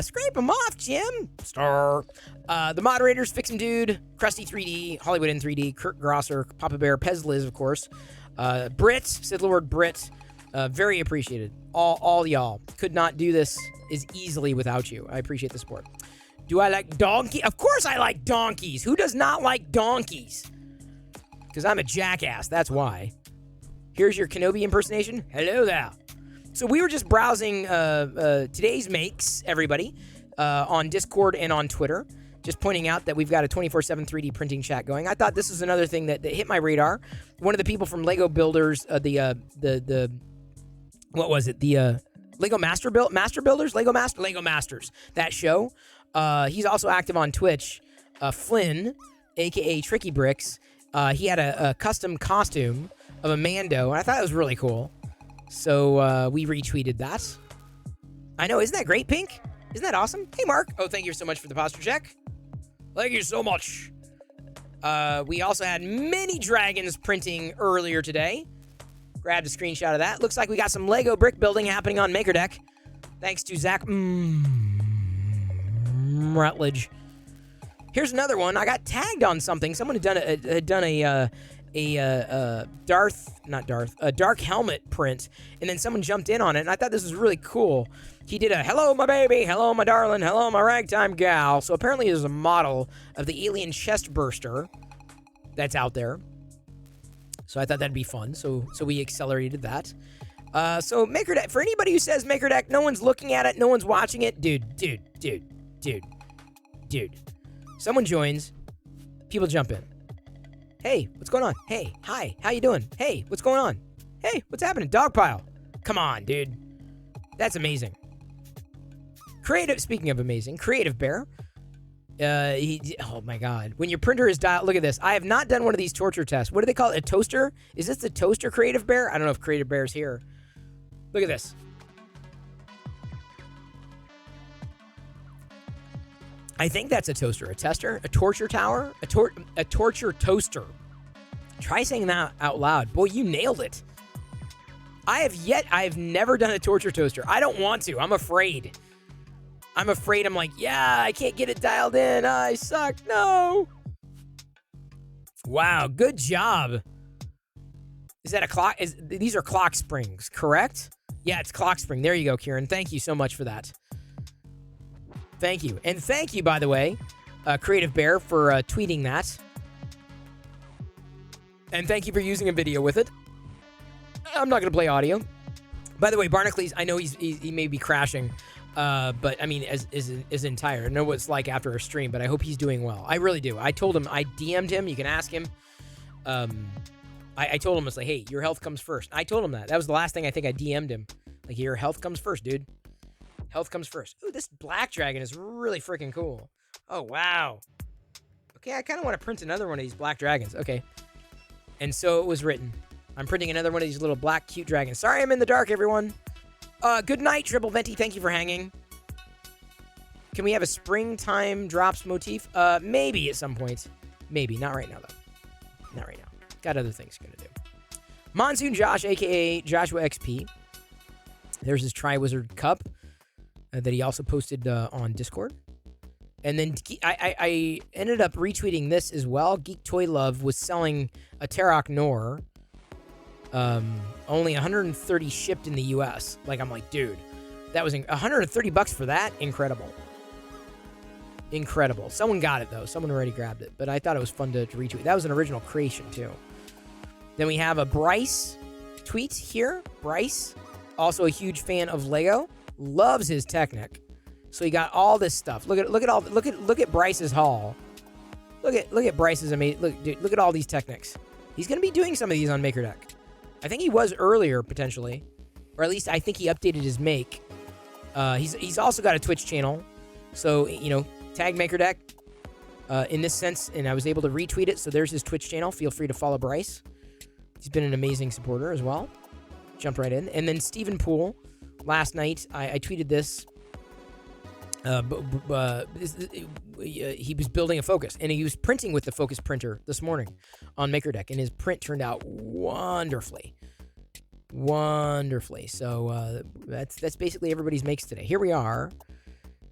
Scrape them off, Jim. Star. The moderators, Fix 'em Dude, Krusty 3D, Hollywood in 3D, Kurt Grosser, Papa Bear, Pez Liz, of course. Brit, Sith Lord Brit. Very appreciated. All y'all. Could not do this as easily without you. I appreciate the support. Do I like donkey? Of course I like donkeys. Who does not like donkeys? Because I'm a jackass, that's why. Here's your Kenobi impersonation. Hello there. So we were just browsing today's makes, everybody, on Discord and on Twitter. Just pointing out that we've got a 24/7 3D printing chat going. I thought this was another thing that hit my radar. One of the people from Lego Builders, what was it? The Lego Master Builders? Lego Masters. That show. He's also active on Twitch. Flynn, a.k.a. Tricky Bricks. He had a custom costume of a Mando, and I thought it was really cool. So we retweeted that. I know, isn't that great, Pink? Isn't that awesome? Hey, Mark. Oh, thank you so much for the posture check. Thank you so much. We also had mini dragons printing earlier today. Grabbed a screenshot of that. Looks like we got some Lego brick building happening on MakerDeck. Thanks to Zach Rutledge. Here's another one. I got tagged on something. Someone had done a dark helmet print, and then someone jumped in on it, and I thought this was really cool. He did a hello my baby, hello my darling, hello my ragtime gal. So apparently there's a model of the alien chest burster that's out there. So I thought that'd be fun. So we accelerated that. So MakerDeck, for anybody who says MakerDeck, no one's looking at it, no one's watching it, dude. Someone joins, people jump in. Hey, what's going on? Hey, hi, how you doing? Hey, what's going on? Hey, what's happening? Dogpile. Come on, dude. That's amazing. Speaking of amazing, Creative Bear. Oh my God. When your printer is dialed, look at this. I have not done one of these torture tests. What do they call it? A toaster? Is this the toaster, Creative Bear? I don't know if Creative Bear's here. Look at this. I think that's a toaster, a tester, a torture tower, a torture toaster. Try saying that out loud. Boy, you nailed it. I've never done a torture toaster. I don't want to. I'm afraid. I'm like, yeah, I can't get it dialed in. I suck. No. Wow, good job. Is that a clock? These are clock springs, correct? Yeah, it's clock spring. There you go, Kieran. Thank you so much for that. Thank you. And thank you, by the way, Creative Bear, for tweeting that. And thank you for using a video with it. I'm not going to play audio. By the way, Barnacles, I know he may be crashing, but I mean, is entire. I know what it's like after a stream, but I hope he's doing well. I really do. I told him, I DM'd him. You can ask him. I told him, I was like, hey, your health comes first. I told him that. That was the last thing I think I DM'd him. Like, your health comes first, dude. Health comes first. Ooh, this black dragon is really freaking cool. Oh, wow. Okay, I kind of want to print another one of these black dragons. Okay. And so it was written. I'm printing another one of these little black cute dragons. Sorry I'm in the dark, everyone. Good night, Triple Venti. Thank you for hanging. Can we have a springtime drops motif? Maybe at some point. Maybe. Not right now, though. Not right now. Got other things gonna do. Monsoon Josh, a.k.a. Joshua XP. There's his Triwizard Cup that he also posted on Discord. And then I ended up retweeting this as well. Geek Toy Love was selling a Tarok Nor. Only 130 shipped in the US. Like, I'm like, dude, that was $130 for that? Incredible. Incredible. Someone got it, though. Someone already grabbed it. But I thought it was fun to retweet. That was an original creation, too. Then we have a Bryce tweet here. Bryce, also a huge fan of Lego. Loves his Technic. So he got all this stuff. Look at Bryce's haul. Look at Bryce's amazing. Look at all these Technics. He's going to be doing some of these on MakerDeck. I think he was earlier, potentially. Or at least I think he updated his make. He's also got a Twitch channel. So, you know, tag MakerDeck in this sense. And I was able to retweet it. So there's his Twitch channel. Feel free to follow Bryce. He's been an amazing supporter as well. Jump right in. And then Stephen Poole. Last night, I tweeted this. He was building a Focus, and he was printing with the Focus printer this morning on MakerDeck, and his print turned out wonderfully. So that's basically everybody's makes today. Here we are,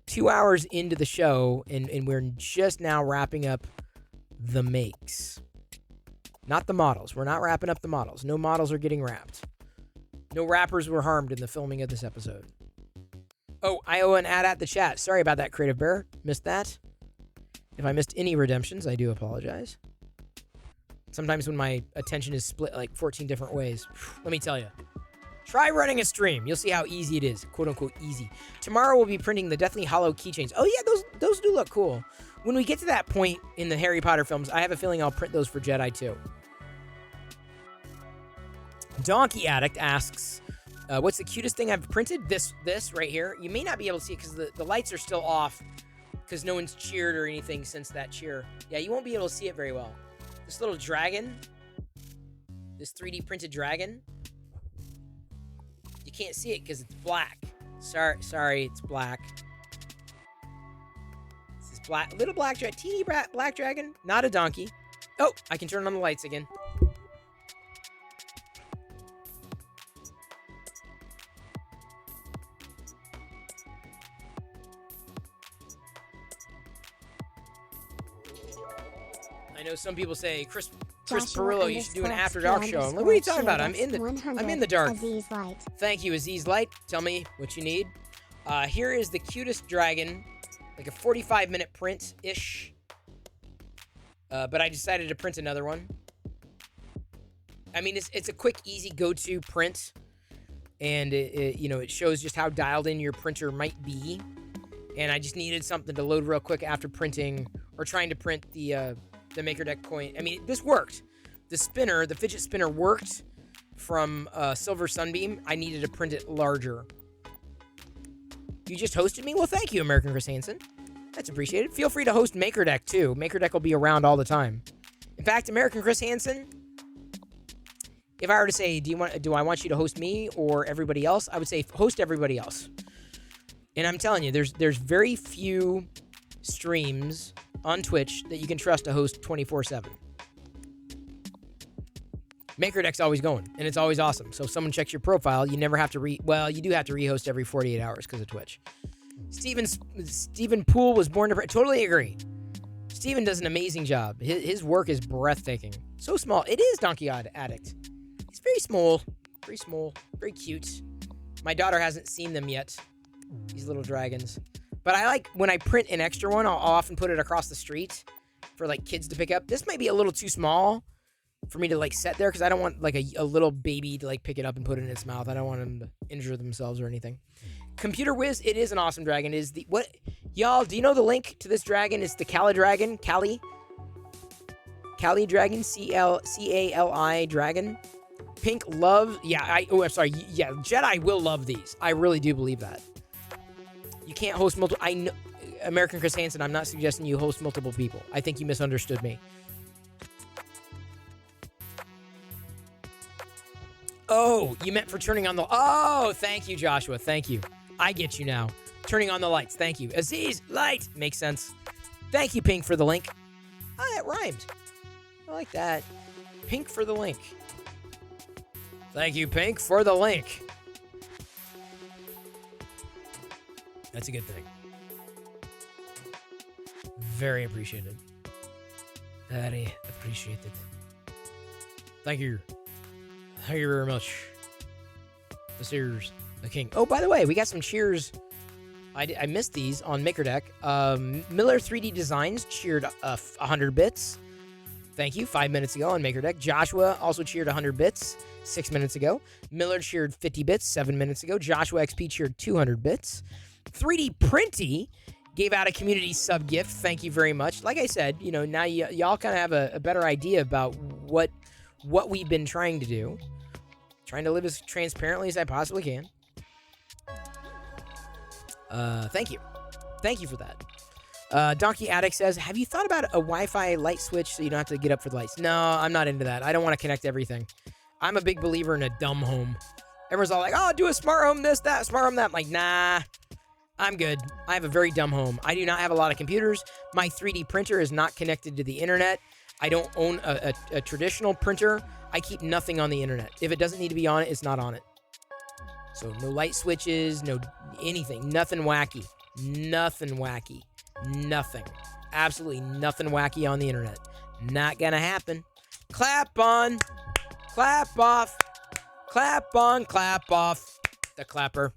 2 hours into the show, and we're just now wrapping up the makes. Not the models. We're not wrapping up the models. No models are getting wrapped. No wrappers were harmed in the filming of this episode. Oh, I owe an ad at the chat. Sorry about that, Creative Bear. Missed that. If I missed any redemptions, I do apologize. Sometimes when my attention is split like 14 different ways, let me tell you. Try running a stream. You'll see how easy it is. Quote unquote easy. Tomorrow we'll be printing the Deathly Hollow keychains. Oh yeah, those do look cool. When we get to that point in the Harry Potter films, I have a feeling I'll print those for Jedi too. Donkey Addict asks, what's the cutest thing I've printed? This right here. You may not be able to see it because the lights are still off because no one's cheered or anything since that cheer. Yeah, you won't be able to see it very well. This little dragon, this 3D printed dragon, you can't see it because it's black. Sorry, it's black. This is black, little black dragon, teeny black dragon, not a donkey. Oh, I can turn on the lights again. I know some people say, Chris Perillo, you should do an after dark show. I'm like, what are you talking about? I'm in the dark. Aziz Light. Thank you, Aziz Light. Tell me what you need. Here is the cutest dragon, like a 45-minute print-ish. But I decided to print another one. I mean, it's a quick, easy go-to print, and it shows just how dialed in your printer might be. And I just needed something to load real quick after printing or trying to print the MakerDeck coin. I mean, this worked. The fidget spinner worked from Silver Sunbeam. I needed to print it larger. You just hosted me? Well, thank you, American Chris Hansen. That's appreciated. Feel free to host MakerDeck, too. MakerDeck will be around all the time. In fact, American Chris Hansen, if I were to say, do I want you to host me or everybody else? I would say host everybody else. And I'm telling you, there's very few streams on Twitch that you can trust to host 24/7. MakerDeck's always going, and it's always awesome. So if someone checks your profile, you never have to you do have to rehost every 48 hours because of Twitch. Stephen Poole was born to... Totally agree. Steven does an amazing job. His work is breathtaking. So small. It is Donkey Addict. He's very small. Very small. Very cute. My daughter hasn't seen them yet. These little dragons. But I like, when I print an extra one, I'll often put it across the street for, like, kids to pick up. This might be a little too small for me to, like, set there because I don't want, like, a little baby to, like, pick it up and put it in its mouth. I don't want them to injure themselves or anything. Computer Whiz, it is an awesome dragon. It is the... What? Y'all, do you know the link to this dragon? It's the Cali Dragon. Cali Dragon. C-A-L-I Dragon. Pink love... Yeah, I'm sorry. Yeah, Jedi will love these. I really do believe that. You can't host multiple... I know... American Chris Hansen, I'm not suggesting you host multiple people. I think you misunderstood me. Oh, you meant for turning on the... Oh, thank you, Joshua. Thank you. I get you now. Turning on the lights. Thank you. Aziz, light. Makes sense. Thank you, Pink, for the link. Oh, that rhymed. I like that. Pink for the link. Thank you, Pink, for the link. That's a good thing. Very appreciated. Very appreciated. Thank you. Thank you very much. This here's the king. Oh, by the way, we got some cheers. I missed these on MakerDeck. Miller 3D Designs cheered 100 bits. Thank you. 5 minutes ago on MakerDeck. Joshua also cheered 100 bits 6 minutes ago. Miller cheered 50 bits 7 minutes ago. Joshua XP cheered 200 bits. 3D Printy gave out a community sub gift. Thank you very much. Like I said, you know, now y'all kind of have a better idea about what we've been trying to do. Trying to live as transparently as I possibly can. Thank you. Thank you for that. Donkey Addict says, have you thought about a Wi-Fi light switch so you don't have to get up for the lights? No, I'm not into that. I don't want to connect everything. I'm a big believer in a dumb home. Everyone's all like, oh, do a smart home this, that, smart home that. I'm like, nah, I'm good. I have a very dumb home. I do not have a lot of computers. My 3D printer is not connected to the internet. I don't own a traditional printer. I keep nothing on the internet. If it doesn't need to be on it, it's not on it. So no light switches, no anything. Nothing wacky. Nothing wacky. Nothing. Absolutely nothing wacky on the internet. Not gonna happen. Clap on. Clap off. Clap on. Clap off. The clapper.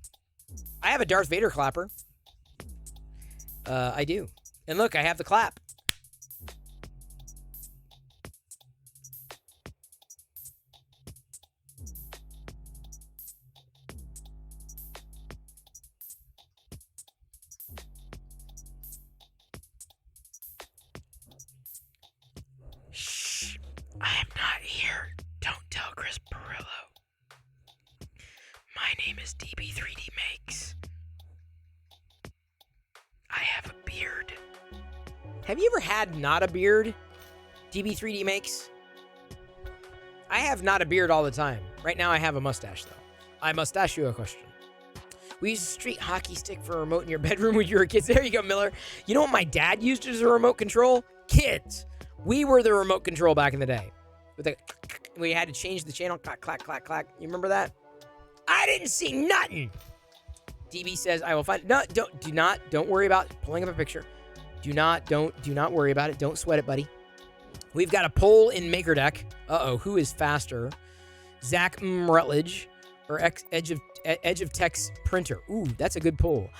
I have a Darth Vader clapper. I do. And look, I have the clap. I'm not here. Don't tell Chris Perillo. My name is DB3D Makes. I have a beard. Have you ever had not a beard? DB3D Makes? I have not a beard all the time. Right now I have a mustache, though. I mustache you a question. We used a street hockey stick for a remote in your bedroom when you were kids. There you go, Miller. You know what my dad used as a remote control? Kids. We were the remote control back in the day. We had to change the channel. Clack, clack, clack, clack. You remember that? I didn't see nothing. DB says, I will find... No, don't worry about pulling up a picture. Do not worry about it. Don't sweat it, buddy. We've got a poll in MakerDeck. Uh-oh, who is faster? Zach Rutledge or Edge of Tech's Printer? Ooh, that's a good poll.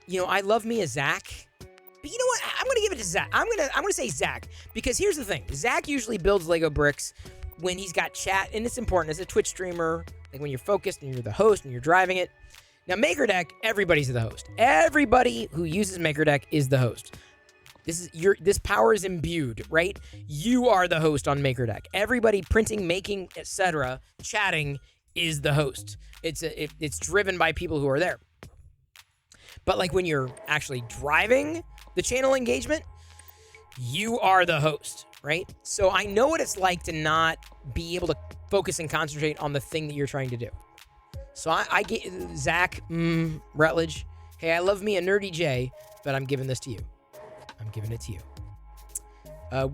You know, I love me a Zach. But you know what? I'm going to give it to Zach. I'm going to say Zach. Because here's the thing. Zach usually builds Lego bricks when he's got chat. And it's important as a Twitch streamer. Like when you're focused and you're the host and you're driving it. Now, MakerDeck, everybody's the host. Everybody who uses MakerDeck is the host. This power is imbued, right? You are the host on MakerDeck. Everybody printing, making, etc., chatting is the host. It's driven by people who are there. But like when you're actually driving the channel engagement, you are the host, right? So I know what it's like to not be able to focus and concentrate on the thing that you're trying to do. So I get Zach Rutledge. Hey, I love me a Nerdy J, but I'm giving this to you. I'm giving it to you.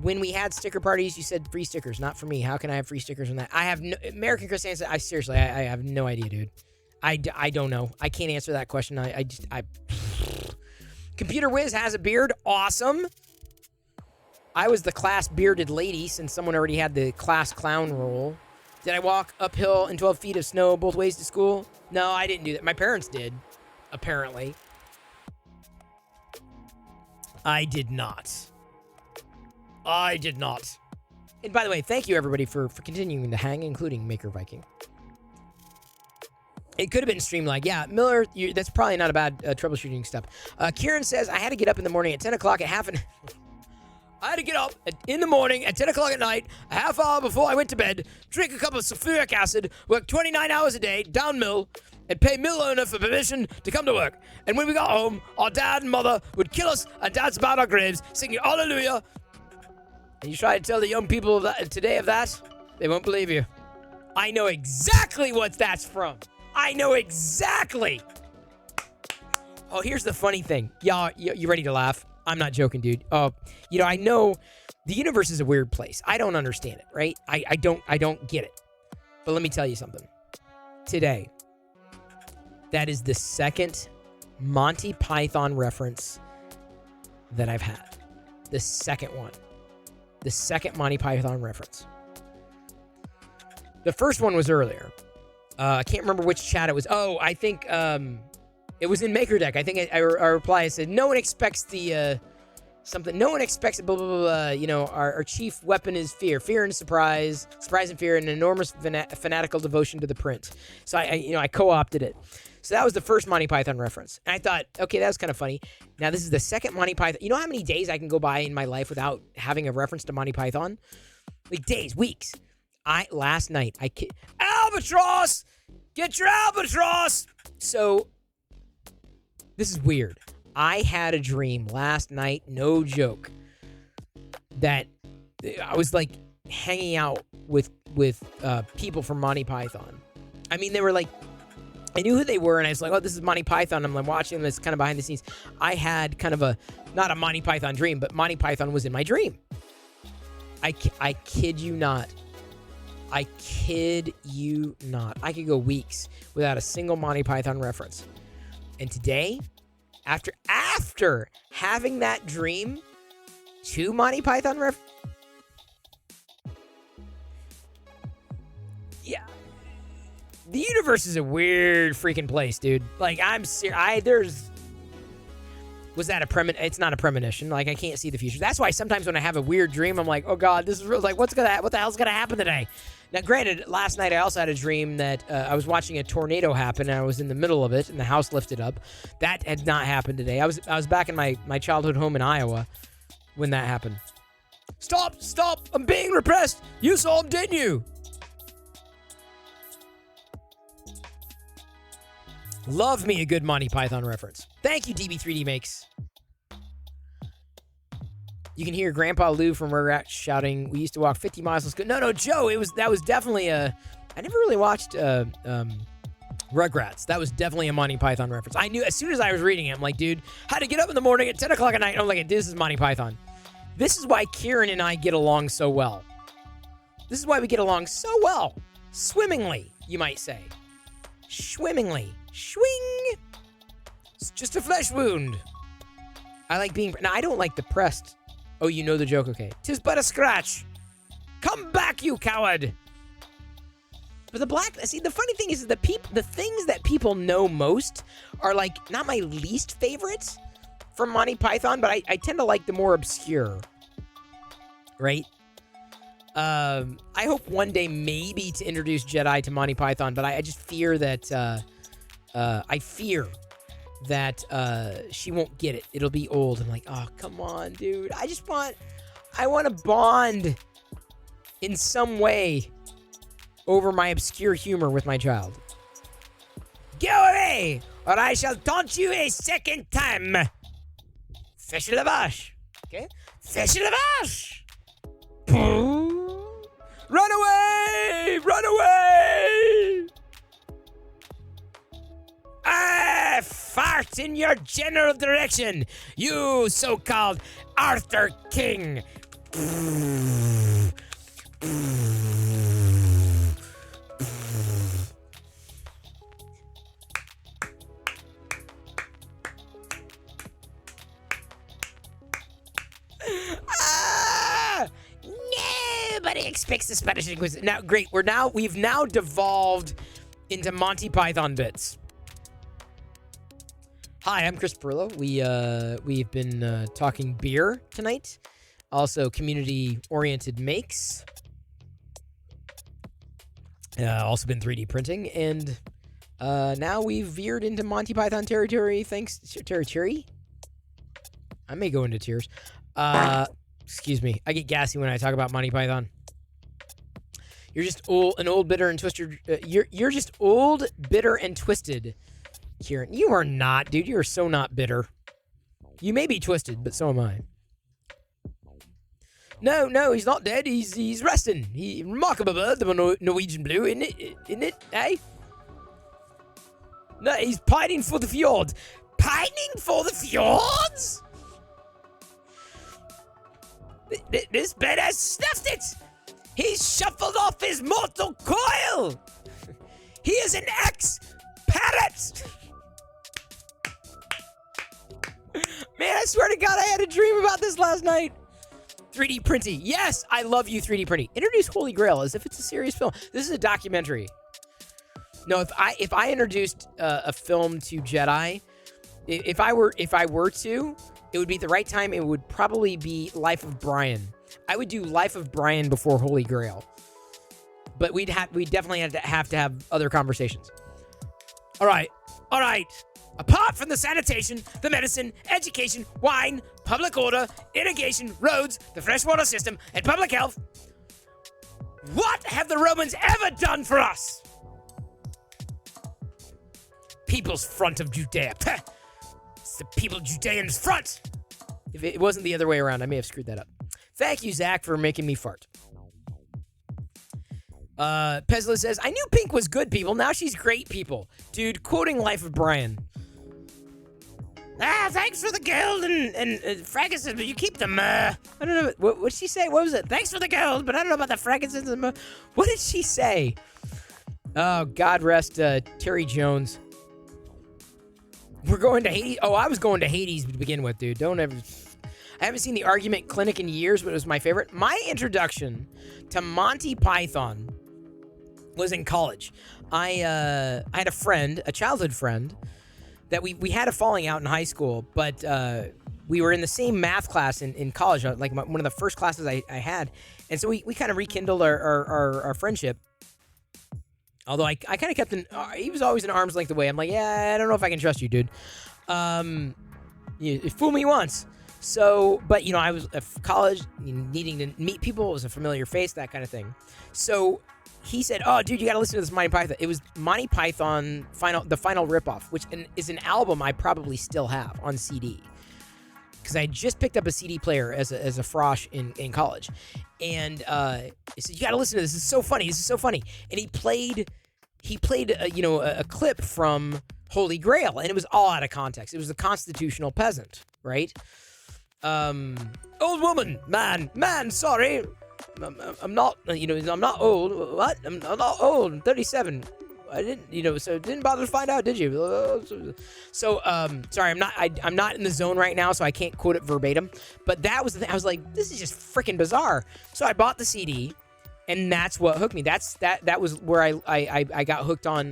When we had sticker parties, you said free stickers, not for me. How can I have free stickers on that? I have no... American Chris said, I have no idea, dude. I don't know. I can't answer that question. I Computer Wiz has a beard. Awesome. I was the class bearded lady since someone already had the class clown role. Did I walk uphill in 12 feet of snow both ways to school? No, I didn't do that. My parents did, apparently. I did not. And by the way, thank you everybody for continuing to hang, including Maker Viking. It could have been Streamlag. Yeah, Miller, that's probably not a bad troubleshooting step. Kieran says, I had to get up in the morning at 10 o'clock at I had to get up in the morning at 10 o'clock at night, a half hour before I went to bed, drink a cup of sulfuric acid, work 29 hours a day, down mill, and pay mill owner for permission to come to work. And when we got home, our dad and mother would kill us and dance about our graves, singing Hallelujah. And you try to tell the young people of that, today of that, they won't believe you. I know exactly what that's from. I know exactly. Oh, here's the funny thing. Y'all, you ready to laugh? I'm not joking, dude. I know the universe is a weird place. I don't understand it, right? I don't get it. But let me tell you something. Today, that is the second Monty Python reference that I've had. The second one. The second Monty Python reference. The first one was earlier. I can't remember which chat it was. Oh, I think it was in MakerDeck. I think I reply. I said, no one expects the something. No one expects blah blah blah. Our chief weapon is fear, fear and surprise, surprise and fear, and an enormous fanatical devotion to the print. So I co-opted it. So that was the first Monty Python reference, and I thought, okay, that was kind of funny. Now this is the second Monty Python. You know how many days I can go by in my life without having a reference to Monty Python? Like days, weeks. Last night albatross, get your albatross. So this is weird. I had a dream last night, no joke, that I was like hanging out with people from Monty Python. I mean, they were like, I knew who they were, and I was like, oh, this is Monty Python. I'm like watching them. It's kind of behind the scenes. I had kind of not a Monty Python dream, but Monty Python was in my dream. I kid you not. I kid you not. I could go weeks without a single Monty Python reference. And today, after having that dream, 2 Monty Python yeah. The universe is a weird freaking place, dude. Like, I'm serious. Was that a premonition? It's not a premonition. Like, I can't see the future. That's why sometimes when I have a weird dream, I'm like, oh God, this is real. Like, what the hell's gonna happen today? Now, granted, last night I also had a dream that I was watching a tornado happen, and I was in the middle of it, and the house lifted up. That had not happened today. I was back in my childhood home in Iowa when that happened. Stop! I'm being repressed. You saw him, didn't you? Love me a good Monty Python reference. Thank you, DB3D Makes. You can hear Grandpa Lou from Rugrats shouting, "We used to walk 50 miles to school." No, Joe, that was definitely I never really watched Rugrats. That was definitely a Monty Python reference. I knew as soon as I was reading it, I'm like, dude, had to get up in the morning at 10 o'clock at night. I'm like, this is Monty Python. This is why Kieran and I get along so well. This is why we get along so well. Swimmingly, you might say. Swimmingly. Swing! It's just a flesh wound. I like being... Now, I don't like depressed. Oh, you know the joke? Okay. 'Tis but a scratch. Come back, you coward! But the funny thing is the things that people know most are, like, not my least favorites from Monty Python, but I tend to like the more obscure. Right? I hope one day maybe to introduce Jedi to Monty Python, but I just fear that... I fear that she won't get it. It'll be old. I'm like, oh, come on, dude. I want to bond in some way over my obscure humor with my child. Go away, or I shall taunt you a second time. Fish lavash. Okay? Fish lavash. Run away! Run away! I fart in your general direction, you so-called Arthur King. Nobody expects the Spanish Inquisition. Now, great. We've now devolved into Monty Python bits. Hi, I'm Chris Perillo. We've been talking beer tonight, also community-oriented makes. Also been 3D printing, and now we've veered into Monty Python territory. Territory. I may go into tears. Excuse me. I get gassy when I talk about Monty Python. You're just an old, bitter, and twisted. You're just old, bitter, and twisted. Kieran, you are not, dude. You are so not bitter. You may be twisted, but so am I. No, he's not dead. He's resting. Remarkable bird, the Norwegian blue, isn't it? Eh? No, he's pining for the fjord. Pining for the fjords? This bird has snuffed it. He's shuffled off his mortal coil. He is an ex-parrot. Man, I swear to God, I had a dream about this last night. 3D printing. Yes, I love you, 3D printing. Introduce Holy Grail as if it's a serious film. This is a documentary. No, if I introduced a film to Jedi, if I were to, it would be the right time. It would probably be Life of Brian. I would do Life of Brian before Holy Grail. But we definitely have to have other conversations. All right. Apart from the sanitation, the medicine, education, wine, public order, irrigation, roads, the freshwater system, and public health, what have the Romans ever done for us? People's Front of Judea. It's the People Judeans Front. If it wasn't the other way around, I may have screwed that up. Thank you, Zach, for making me fart. Pezla says, I knew Pink was good people. Now she's great people. Dude, quoting Life of Brian. Thanks for the gold and frankincense, but you keep them. I don't know. What did she say? What was it? Thanks for the gold, but I don't know about the frankincense. What did she say? Oh, God rest Terry Jones. We're going to Hades. Oh, I was going to Hades to begin with, dude. Don't ever. I haven't seen the Argument Clinic in years, but it was my favorite. My introduction to Monty Python was in college. I had a friend, a childhood friend, that we had a falling out in high school, but we were in the same math class in college, like one of the first classes I had. And so we kind of rekindled our friendship. Although I kind of kept he was always an arm's length away. I'm like, yeah, I don't know if I can trust you, dude. You fool me once. So, but I was at college, needing to meet people. It was a familiar face, that kind of thing. So he said, oh, dude, you got to listen to this Monty Python. It was Monty Python the final ripoff, which is an album I probably still have on CD. Because I just picked up a CD player as a frosh in college. And he said, you got to listen to this. This is so funny. And he played a clip from Holy Grail, and it was all out of context. It was the constitutional peasant, right? Old woman, man, sorry. I'm not, I'm not old. What? I'm not old. I'm 37. I didn't, so didn't bother to find out, did you? So, sorry, I'm not in the zone right now, so I can't quote it verbatim. But that was the thing. I was like, this is just freaking bizarre. So I bought the CD, and that's what hooked me. That was where I got hooked on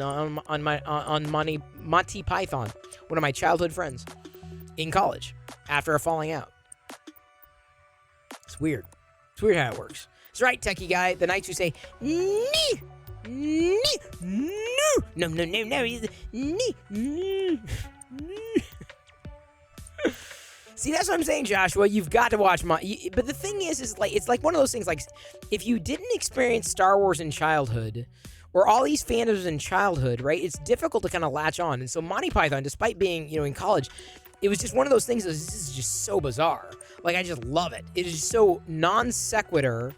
Monty Python, one of my childhood friends in college after a falling out. It's weird. It's weird how it works. That's right, techie guy. The knights who say, nee. No. See, that's what I'm saying, Joshua. You've got to watch but the thing is like, it's like one of those things, like, if you didn't experience Star Wars in childhood, or all these fandoms in childhood, right, it's difficult to kind of latch on. And so Monty Python, despite being, in college, it was just one of those things that this is just so bizarre. Like, I just love it. It is just so non sequitur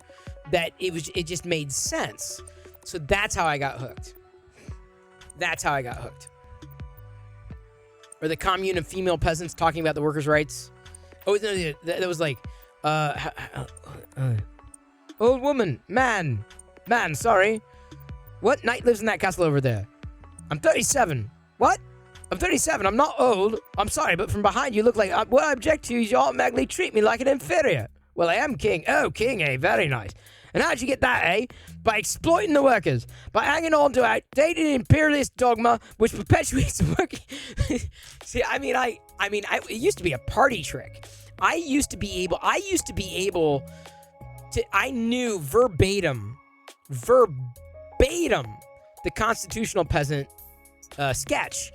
that it just made sense. So that's how I got hooked. Or the commune of female peasants talking about the workers' rights. Oh, no, that was like, old woman, man, sorry. What knight lives in that castle over there? I'm 37. What? I'm 37. I'm not old. I'm sorry, but from behind you look like, what I object to is you automatically treat me like an inferior. Well, I am king. Oh, king, eh? Very nice. And how'd you get that, eh? By exploiting the workers, by hanging on to outdated imperialist dogma which perpetuates working. See, it used to be a party trick. I knew verbatim the constitutional peasant sketch,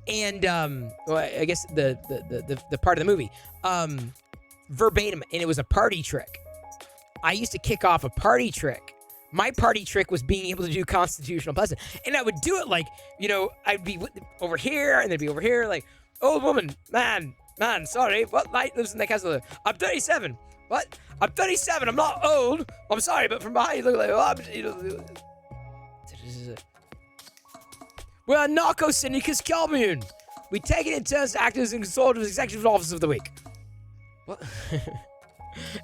and I guess the part of the movie verbatim, and it was a party trick. I used to kick off a party trick. My party trick was being able to do constitutional peasant. And I would do it like, I'd be over here, and they'd be over here, like, old woman, man, sorry, what knight lives in that castle? I'm 37. What? I'm 37. I'm not old. I'm sorry, but from behind you look like... We're Narco Syndicus Commune. We take it in turns to act as a sort of executive office of the week. What?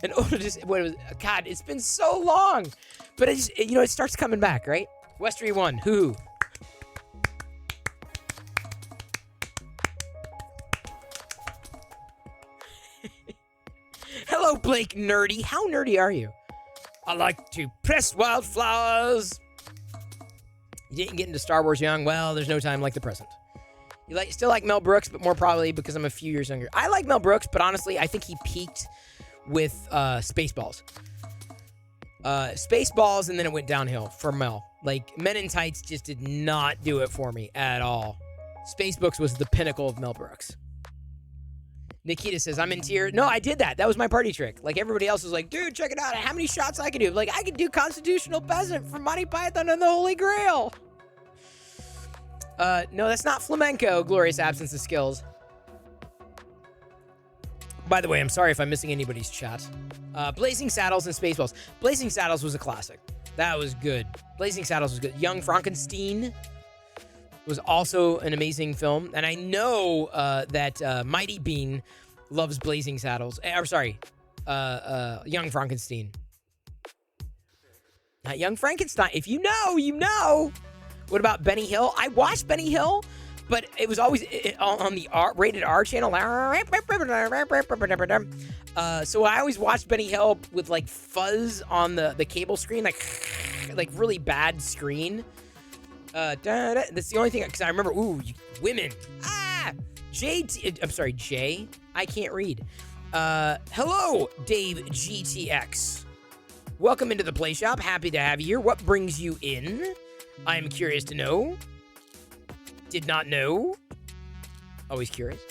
And what was... God, it's been so long. But it starts coming back, right? Westery 1. Hoo-hoo. Hello, Blake Nerdy. How nerdy are you? I like to press wildflowers. You didn't get into Star Wars young. Well, there's no time like the present. You still like Mel Brooks, but more probably because I'm a few years younger. I like Mel Brooks, but honestly, I think he peaked with Spaceballs. Spaceballs, and then it went downhill for Mel. Like, Men in Tights just did not do it for me at all. Spacebooks was the pinnacle of Mel Brooks. Nikita says, I'm in tears. No, I did that. That was my party trick. Like, everybody else was like, dude, check it out. How many shots I can do? Like, I could do Constitutional Peasant from Monty Python and the Holy Grail. No, that's not flamenco. Glorious absence of skills. By the way, I'm sorry if I'm missing anybody's chat. Blazing Saddles and Spaceballs. Blazing Saddles was a classic. That was good. Blazing Saddles was good. Young Frankenstein was also an amazing film. And I know that Mighty Bean loves Blazing Saddles. Young Frankenstein. Not Young Frankenstein. If you know, you know. What about Benny Hill? I watched Benny Hill, but it was always on the rated R channel. So I always watched Benny Hill with like fuzz on the cable screen, like really bad screen. That's the only thing, because I remember, women. Jay. I can't read. Hello, Dave GTX. Welcome into the Play Shop. Happy to have you here. What brings you in? I'm curious to know. Did not know. Always curious.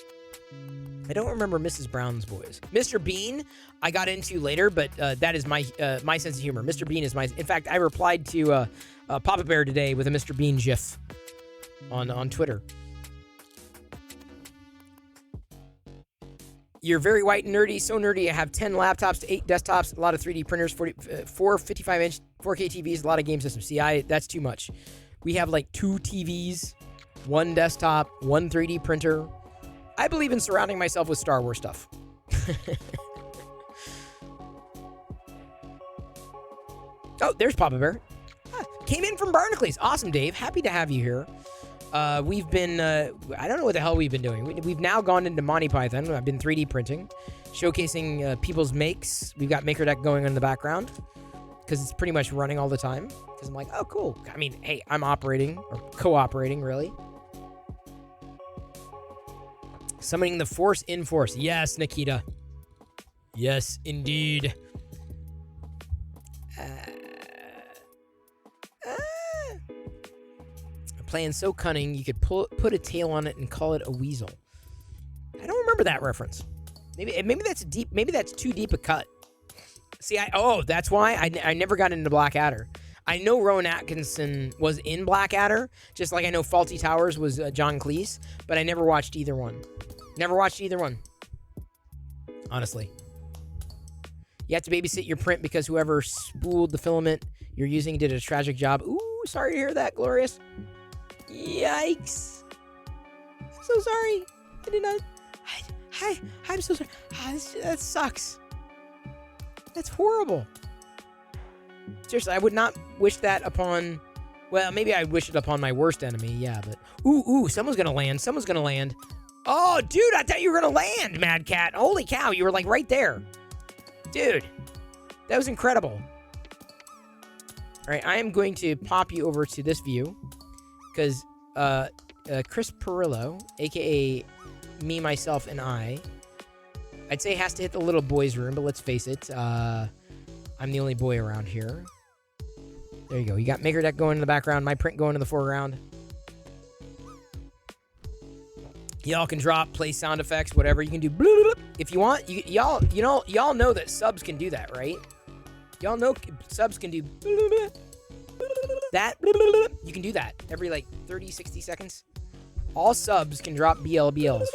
I don't remember Mrs. Brown's Boys. Mr. Bean, I got into later, but that is my sense of humor. Mr. Bean is my... In fact, I replied to Papa Bear today with a Mr. Bean gif on Twitter. You're very white and nerdy, so nerdy. I have 10 laptops to 8 desktops, a lot of 3D printers, 4 55-inch 4K TVs, a lot of game systems. See, that's too much. We have like 2 TVs, 1 desktop, 1 3D printer. I believe in surrounding myself with Star Wars stuff. Oh, there's Papa Bear. Came in from Barnacles. Awesome, Dave. Happy to have you here. We've been, I don't know what the hell we've been doing. We've now gone into Monty Python. I've been 3D printing, showcasing people's makes. We've got MakerDeck going in the background because it's pretty much running all the time. Because I'm like, oh, cool. I mean, hey, I'm operating, or cooperating, really. Summoning the Force in Force. Yes, Nikita. Yes, indeed. Playing so cunning, you could put a tail on it and call it a weasel. I don't remember that reference. Maybe that's deep. Maybe that's too deep a cut. See, that's why I never got into Blackadder. I know Rowan Atkinson was in Blackadder, just like I know Faulty Towers was John Cleese, but I never watched either one. Never watched either one. Honestly. You have to babysit your print because whoever spooled the filament you're using did a tragic job. Ooh, sorry to hear that, Glorious. Yikes. I'm so sorry. I did not... I'm so sorry. That sucks. That's horrible. Seriously, I would not wish that upon... Well, maybe I'd wish it upon my worst enemy, yeah, but... Ooh, someone's gonna land. Someone's gonna land. Oh, dude, I thought you were gonna land, Mad Cat. Holy cow, you were, like, right there. Dude, that was incredible. All right, I am going to pop you over to this view. Because Chris Perillo, a.k.a. me, myself, and I'd say has to hit the little boy's room, but let's face it, I'm the only boy around here. There you go. You got MakerDeck going in the background, my print going in the foreground. Y'all can drop, play sound effects, whatever. You can do if you want. Y'all know that subs can do that, right? Y'all know subs can do that. You can do that every like 30, 60 seconds. All subs can drop BLBLs.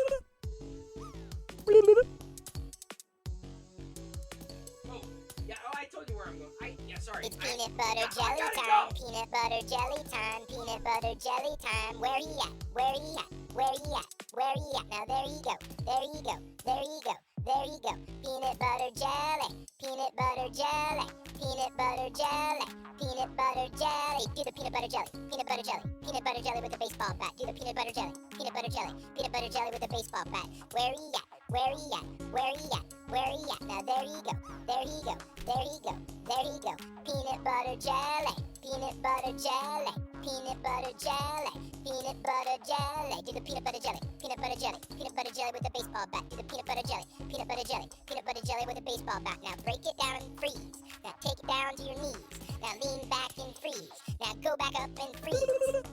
butter jelly time, peanut butter jelly time. Where he at? Where he at? Where he at? Where he at? Now there he go, there he go, there he go, there he go. Peanut butter jelly, peanut butter jelly, peanut butter jelly, peanut butter jelly. Do the peanut butter jelly, peanut butter jelly, peanut butter jelly with a baseball bat. Do the peanut butter jelly, peanut butter jelly, peanut butter jelly with a baseball bat. Where he at? Where he at? Where he at? Where he at? Now there he go, there he go, there he go, there he go. Peanut butter jelly, peanut butter jelly, peanut butter jelly, peanut butter jelly. Do the peanut butter jelly, peanut butter jelly, peanut butter jelly with a baseball bat. Do the peanut butter jelly, peanut butter jelly, peanut butter jelly with a baseball bat. Now break it down and freeze. Now take it down to your knees. Now lean back and freeze. Now go back up and freeze.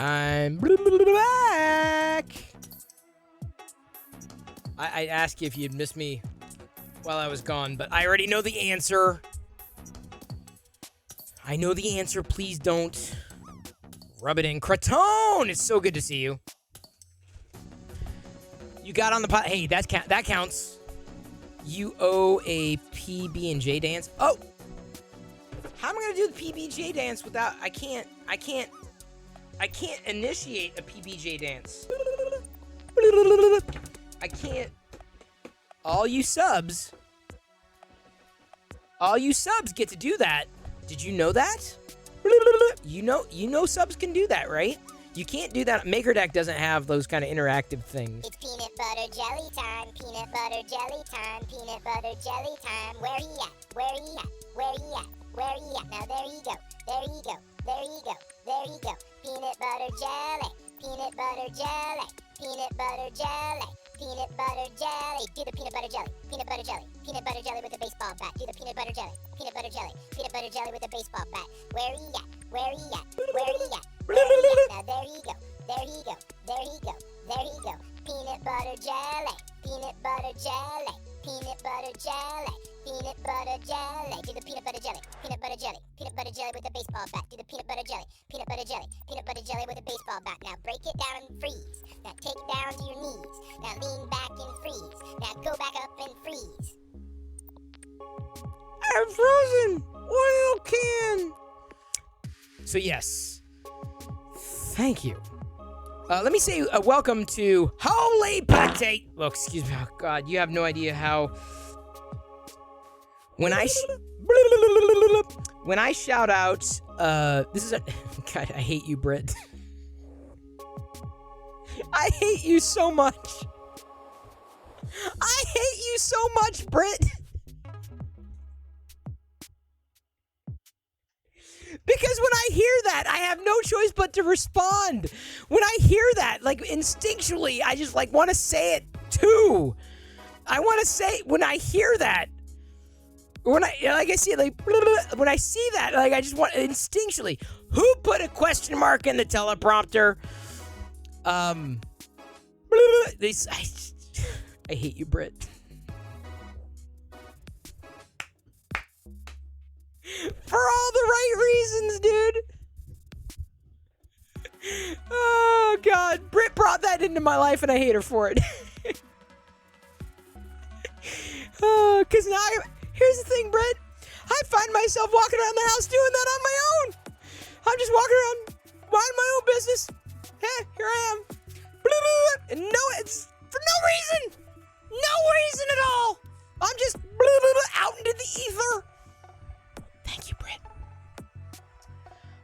I'm back. I asked you if you'd miss me while I was gone, but I already know the answer. I know the answer. Please don't rub it in. Kraton, it's so good to see you. You got on the pot. Hey, that counts. You owe a PB&J dance. Oh, how am I gonna do the PB&J dance without? I can't initiate a PB&J dance. I can't. All you subs get to do that. Did you know that? You know subs can do that, right? You can't do that. Maker Deck doesn't have those kind of interactive things. It's peanut butter jelly time, peanut butter jelly time, peanut butter jelly time. Where he at? Where he at? Where he at? Where he at? Now there he go, there he go, there he go, there he go. Peanut butter jelly, peanut butter jelly, peanut butter jelly, peanut butter jelly. Do the peanut butter jelly, peanut butter jelly, peanut butter jelly with a baseball bat. Do the peanut butter jelly, peanut butter jelly, peanut butter jelly with a baseball bat. Where he at? Where he at? Where he at? Where he at? Now there he go, there he go, there he go, there he go. Peanut butter jelly, peanut butter jelly, peanut butter jelly, peanut butter jelly. Do the peanut butter jelly, peanut butter jelly, peanut butter jelly with a baseball bat. Do the peanut butter jelly, peanut butter jelly, peanut butter jelly with a baseball bat. Now break it down and freeze. Now take it down to your knees. Now lean back and freeze. Now go back up and freeze. I'm frozen. Oil can. So yes, thank you. Let me say welcome to Holy Potato. Well, excuse me. Oh God, you have no idea how. When I shout out, this is a God. I hate you, Britt. I hate you so much. I hate you so much, Britt. Because when I hear that, I have no choice but to respond. When I hear that, like instinctually, I just like want to say it too. I want to say when I hear that, when I like I see it, like when I see that, like I just want instinctually. Who put a question mark in the teleprompter? I hate you, Britt. For all the right reasons, dude. God. Britt brought that into my life and I hate her for it. Because now, here's the thing, Britt. I find myself walking around the house doing that on my own. I'm just walking around, minding my own business. Hey, here I am. And no, it's for no reason. No reason at all. I'm just out into the ether. Thank you, Britt.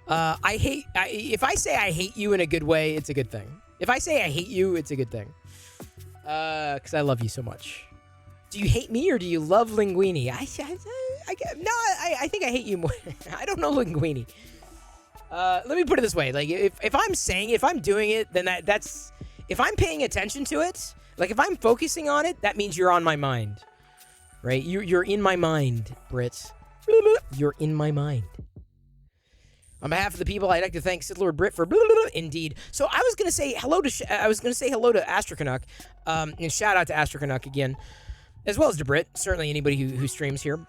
If I say I hate you in a good way, it's a good thing. If I say I hate you, it's a good thing. Because I love you so much. Do you hate me or do you love Linguini? I think I hate you more. I don't know Linguini. Let me put it this way. Like, if I'm doing it, then that's... If I'm paying attention to it, like if I'm focusing on it, that means you're on my mind. Right? You're in my mind, Britt. You're in my mind. On behalf of the people, I'd like to thank Sith Lord Britt for indeed. So I was gonna say hello to Astrocanuck, and shout out to Astrocanuck again, as well as to Britt. Certainly anybody who streams here.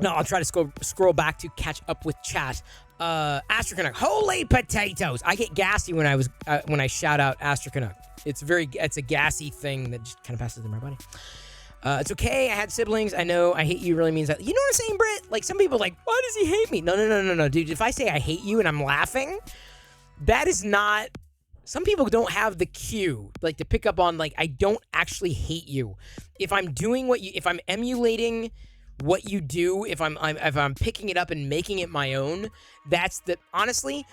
No, I'll try to scroll back to catch up with chat. Astrocanuck, holy potatoes! I get gassy when I shout out Astrocanuck. It's a gassy thing that just kind of passes through my body. It's okay. I had siblings. I know I hate you really means that. You know what I'm saying, Britt? Like, some people are like, why does he hate me? No, dude. If I say I hate you and I'm laughing, that is not... Some people don't have the cue, like, to pick up on, like, I don't actually hate you. If I'm doing if I'm emulating what you do, if I'm picking it up and making it my own, honestly,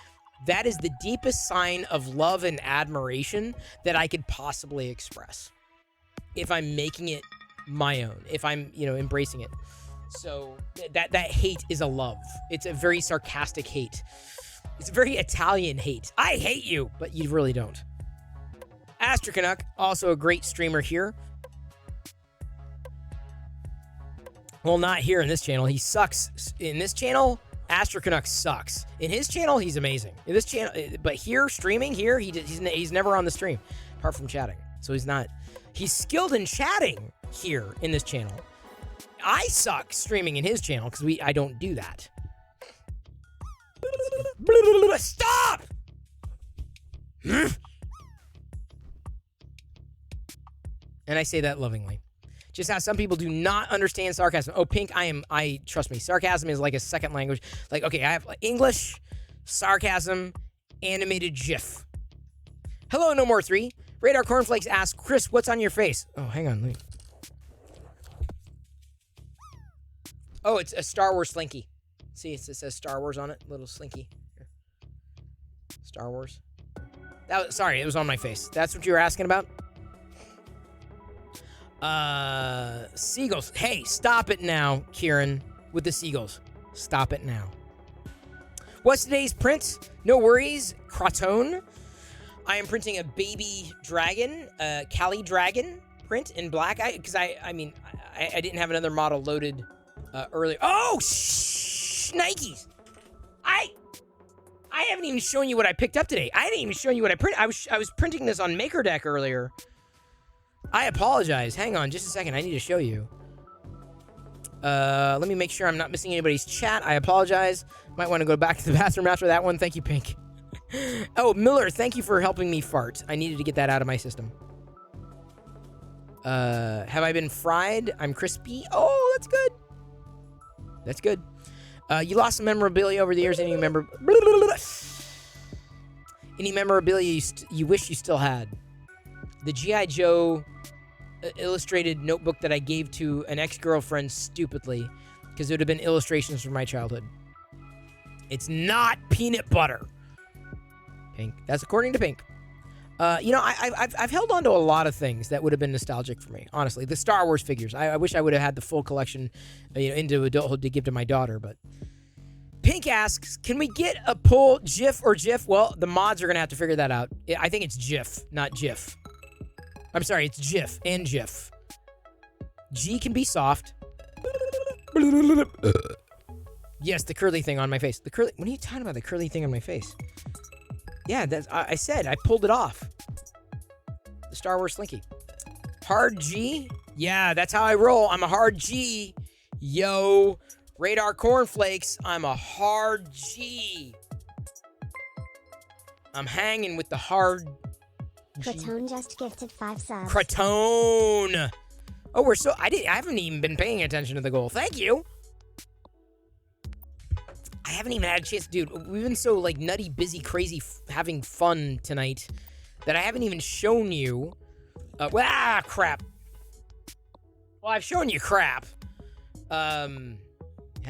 that is the deepest sign of love and admiration that I could possibly express. If I'm making it my own, if I'm, embracing it. So that hate is a love. It's a very sarcastic hate. It's a very Italian hate. I hate you, but you really don't. Astrocanuck, also a great streamer here. Well, not here in this channel. He sucks. In this channel, Astrocanuck sucks. In his channel, he's amazing. In this channel, but here, streaming here, he's never on the stream, apart from chatting. So he's not. He's skilled in chatting here in this channel. I suck streaming in his channel because I don't do that. Stop! And I say that lovingly. Just how some people do not understand sarcasm. Oh, Pink, trust me, sarcasm is like a second language. Like, okay, I have English, sarcasm, animated GIF. Hello, No More 3. Radar Cornflakes asks, Chris, what's on your face? Oh, hang on. Oh, it's a Star Wars slinky. See, it says Star Wars on it. Little slinky. Here. Star Wars. Sorry, it was on my face. That's what you were asking about? Seagulls. Hey, stop it now, Kieran, with the seagulls. Stop it now. What's today's print? No worries, Kraton. I am printing a baby dragon, Kali dragon print in black. I didn't have another model loaded earlier. Oh, Nikes! I haven't even shown you what I picked up today. I didn't even show you what I printed. I was printing this on MakerDeck earlier. I apologize. Hang on just a second. I need to show you. Let me make sure I'm not missing anybody's chat. I apologize. Might want to go back to the bathroom after that one. Thank you, Pink. Oh, Miller, thank you for helping me fart. I needed to get that out of my system. Have I been fried? I'm crispy. Oh, that's good. That's good. You lost some memorabilia over the years. Any memorabilia you wish you still had? The G.I. Joe illustrated notebook that I gave to an ex-girlfriend stupidly because it would have been illustrations from my childhood. It's not peanut butter. Pink. That's according to Pink. I've held on to a lot of things that would have been nostalgic for me. Honestly, the Star Wars figures. I wish I would have had the full collection, into adulthood to give to my daughter. But Pink asks, can we get a pull GIF or GIF? Well, the mods are gonna have to figure that out. I think it's GIF, not GIF. I'm sorry, it's GIF and GIF. G can be soft. Yes, the curly thing on my face. The curly. What are you talking about? The curly thing on my face? Yeah, I said I pulled it off. The Star Wars Slinky. Hard G? Yeah, that's how I roll. I'm a hard G. Yo, Radar Cornflakes. I'm a hard G. I'm hanging with the hard... Cratone just gifted 5 subs. Cratone! Oh, I haven't even been paying attention to the goal. Thank you! I haven't even had a chance, dude. We've been so, like, nutty, busy, crazy, having fun tonight that I haven't even shown you... crap. Well, I've shown you crap. Had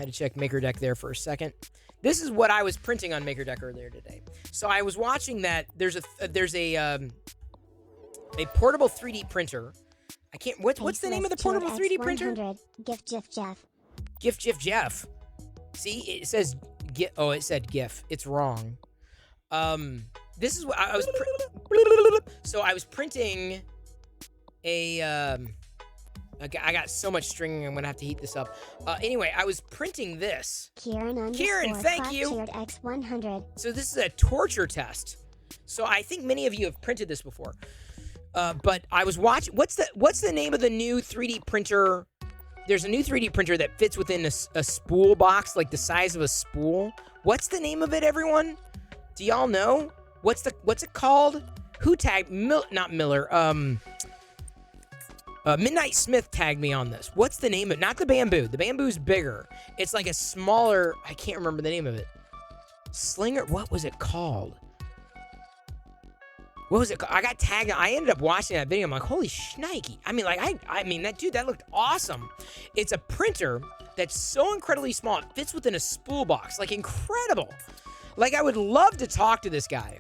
to check MakerDeck there for a second. This is what I was printing on MakerDeck earlier today. So I was watching that there's a portable 3D printer. I can't. What's the name of the portable 3D printer? GIF Jeff. GIF Jeff. See, it says GIF. Oh, it said GIF. It's wrong. This is what I was. So I was printing a. I got so much stringing, I'm gonna have to heat this up. Anyway, I was printing this. Kieran, thank you. X100. So this is a torture test. So I think many of you have printed this before. But I was watching. What's the name of the new 3D printer? There's a new 3D printer that fits within a spool box, like the size of a spool. What's the name of it, everyone? Do y'all know? What's it called? Who tagged not Miller? Midnight Smith tagged me on this. What's the name of it? Not the Bamboo. The Bamboo's bigger. It's like a smaller... I can't remember the name of it. Slinger... What was it called? What was it called? I got tagged. I ended up watching that video. I'm like, holy shnikey. I mean, like, I mean, that looked awesome. It's a printer that's so incredibly small. It fits within a spool box. Like, incredible. Like, I would love to talk to this guy.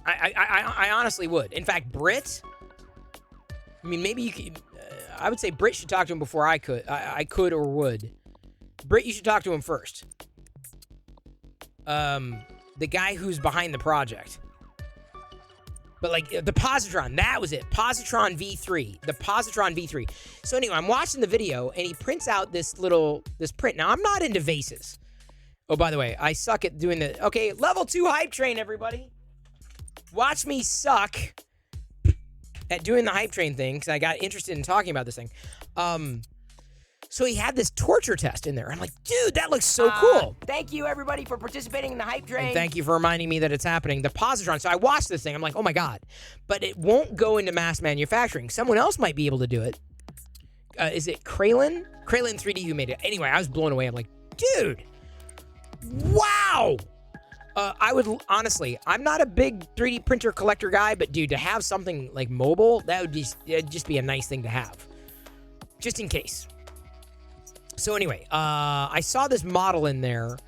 I honestly would. In fact, Britt... I mean, maybe you could... I would say Britt should talk to him before I could. I could or would. Britt, you should talk to him first. The guy who's behind the project. But, like, the Positron, that was it. Positron V3. The Positron V3. So, anyway, I'm watching the video, and he prints out this print. Now, I'm not into vases. Oh, by the way, I suck at doing the... Okay, level 2 hype train, everybody. Watch me suck at doing the hype train thing, because I got interested in talking about this thing. So he had this torture test in there. I'm like, dude, that looks so cool. Thank you, everybody, for participating in the hype train. And thank you for reminding me that it's happening. The Positron. So I watched this thing. I'm like, oh, my God. But it won't go into mass manufacturing. Someone else might be able to do it. Is it Kralin? Kralin 3D who made it. Anyway, I was blown away. I'm like, dude, wow. I would, honestly, I'm not a big 3D printer collector guy, but dude, to have something like mobile, that would just be a nice thing to have. Just in case. So anyway, I saw this model in there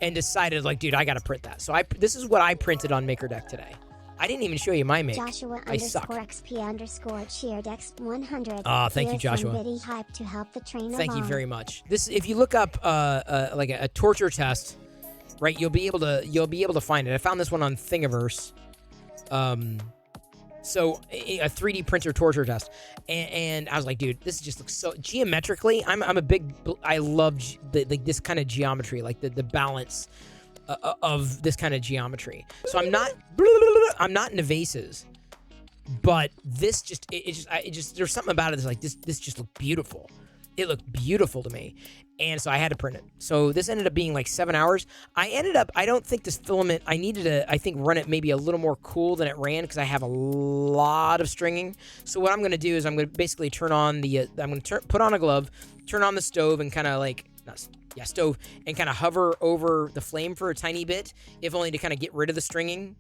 and decided, like, dude, I gotta print that. So this is what I printed on MakerDeck today. I didn't even show you my make. Joshua I suck. _XP_ cheered X100. Thank you, Joshua. Bitty hype to help the train Thank you along. very much. This, if you look up like a torture test, right, you'll be able to find it. I found this one on Thingiverse. So a 3D printer torture test, and I was like, dude, this just looks so geometrically. I love this kind of geometry, like the balance of this kind of geometry. So I'm not into vases, but this just there's something about it that's like this just looked beautiful. It looked beautiful to me. And so I had to print it. So this ended up being like 7 hours. I don't think this filament, I needed to, I think, run it maybe a little more cool than it ran because I have a lot of stringing. So what I'm going to do is I'm going to basically turn on put on a glove, turn on the stove and kind of like, stove, and kind of hover over the flame for a tiny bit, if only to kind of get rid of the stringing.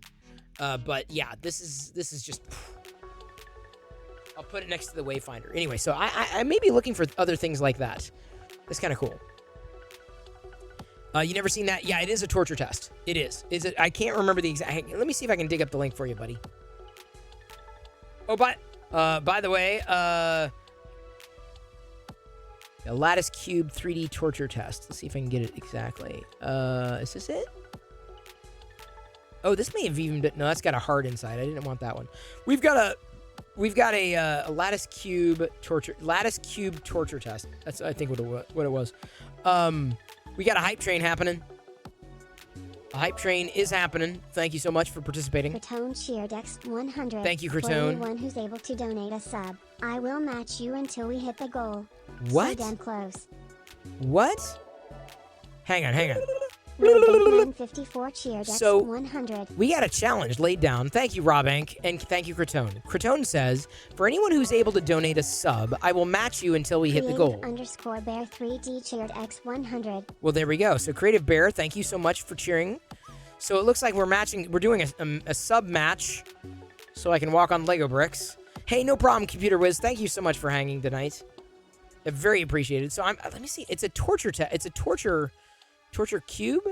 But yeah, this is just... I'll put it next to the Wayfinder. Anyway, so I may be looking for other things like that. That's kind of cool. You never seen that? Yeah, it is a torture test. It is. Is it? I can't remember the exact... Let me see if I can dig up the link for you, buddy. Oh, by the way, a Lattice Cube 3D torture test. Let's see if I can get it exactly. Is this it? Oh, this may have even been... No, that's got a heart inside. I didn't want that one. We've got a Lattice Cube torture test. That's, I think, what it was. We got a hype train happening. A hype train is happening. Thank you so much for participating. Cratone cheered X100. Thank you, For Cratone. anyone who's able to donate a sub, I will match you until we hit the goal. What? So damn close. What? Hang on. Robbank54 cheered So- X100. We got a challenge laid down. Thank you, Robank, and thank you, Cretone. Cretone says, for anyone who's able to donate a sub, I will match you until we hit the goal. Creative_bear 3D cheered X100. Well, there we go. So, Creative Bear, thank you so much for cheering. So it looks like we're doing a sub match, so I can walk on Lego bricks. Hey, no problem, Computer Whiz. Thank you so much for hanging tonight. Very appreciated. So let me see. It's a torture It's a torture cube.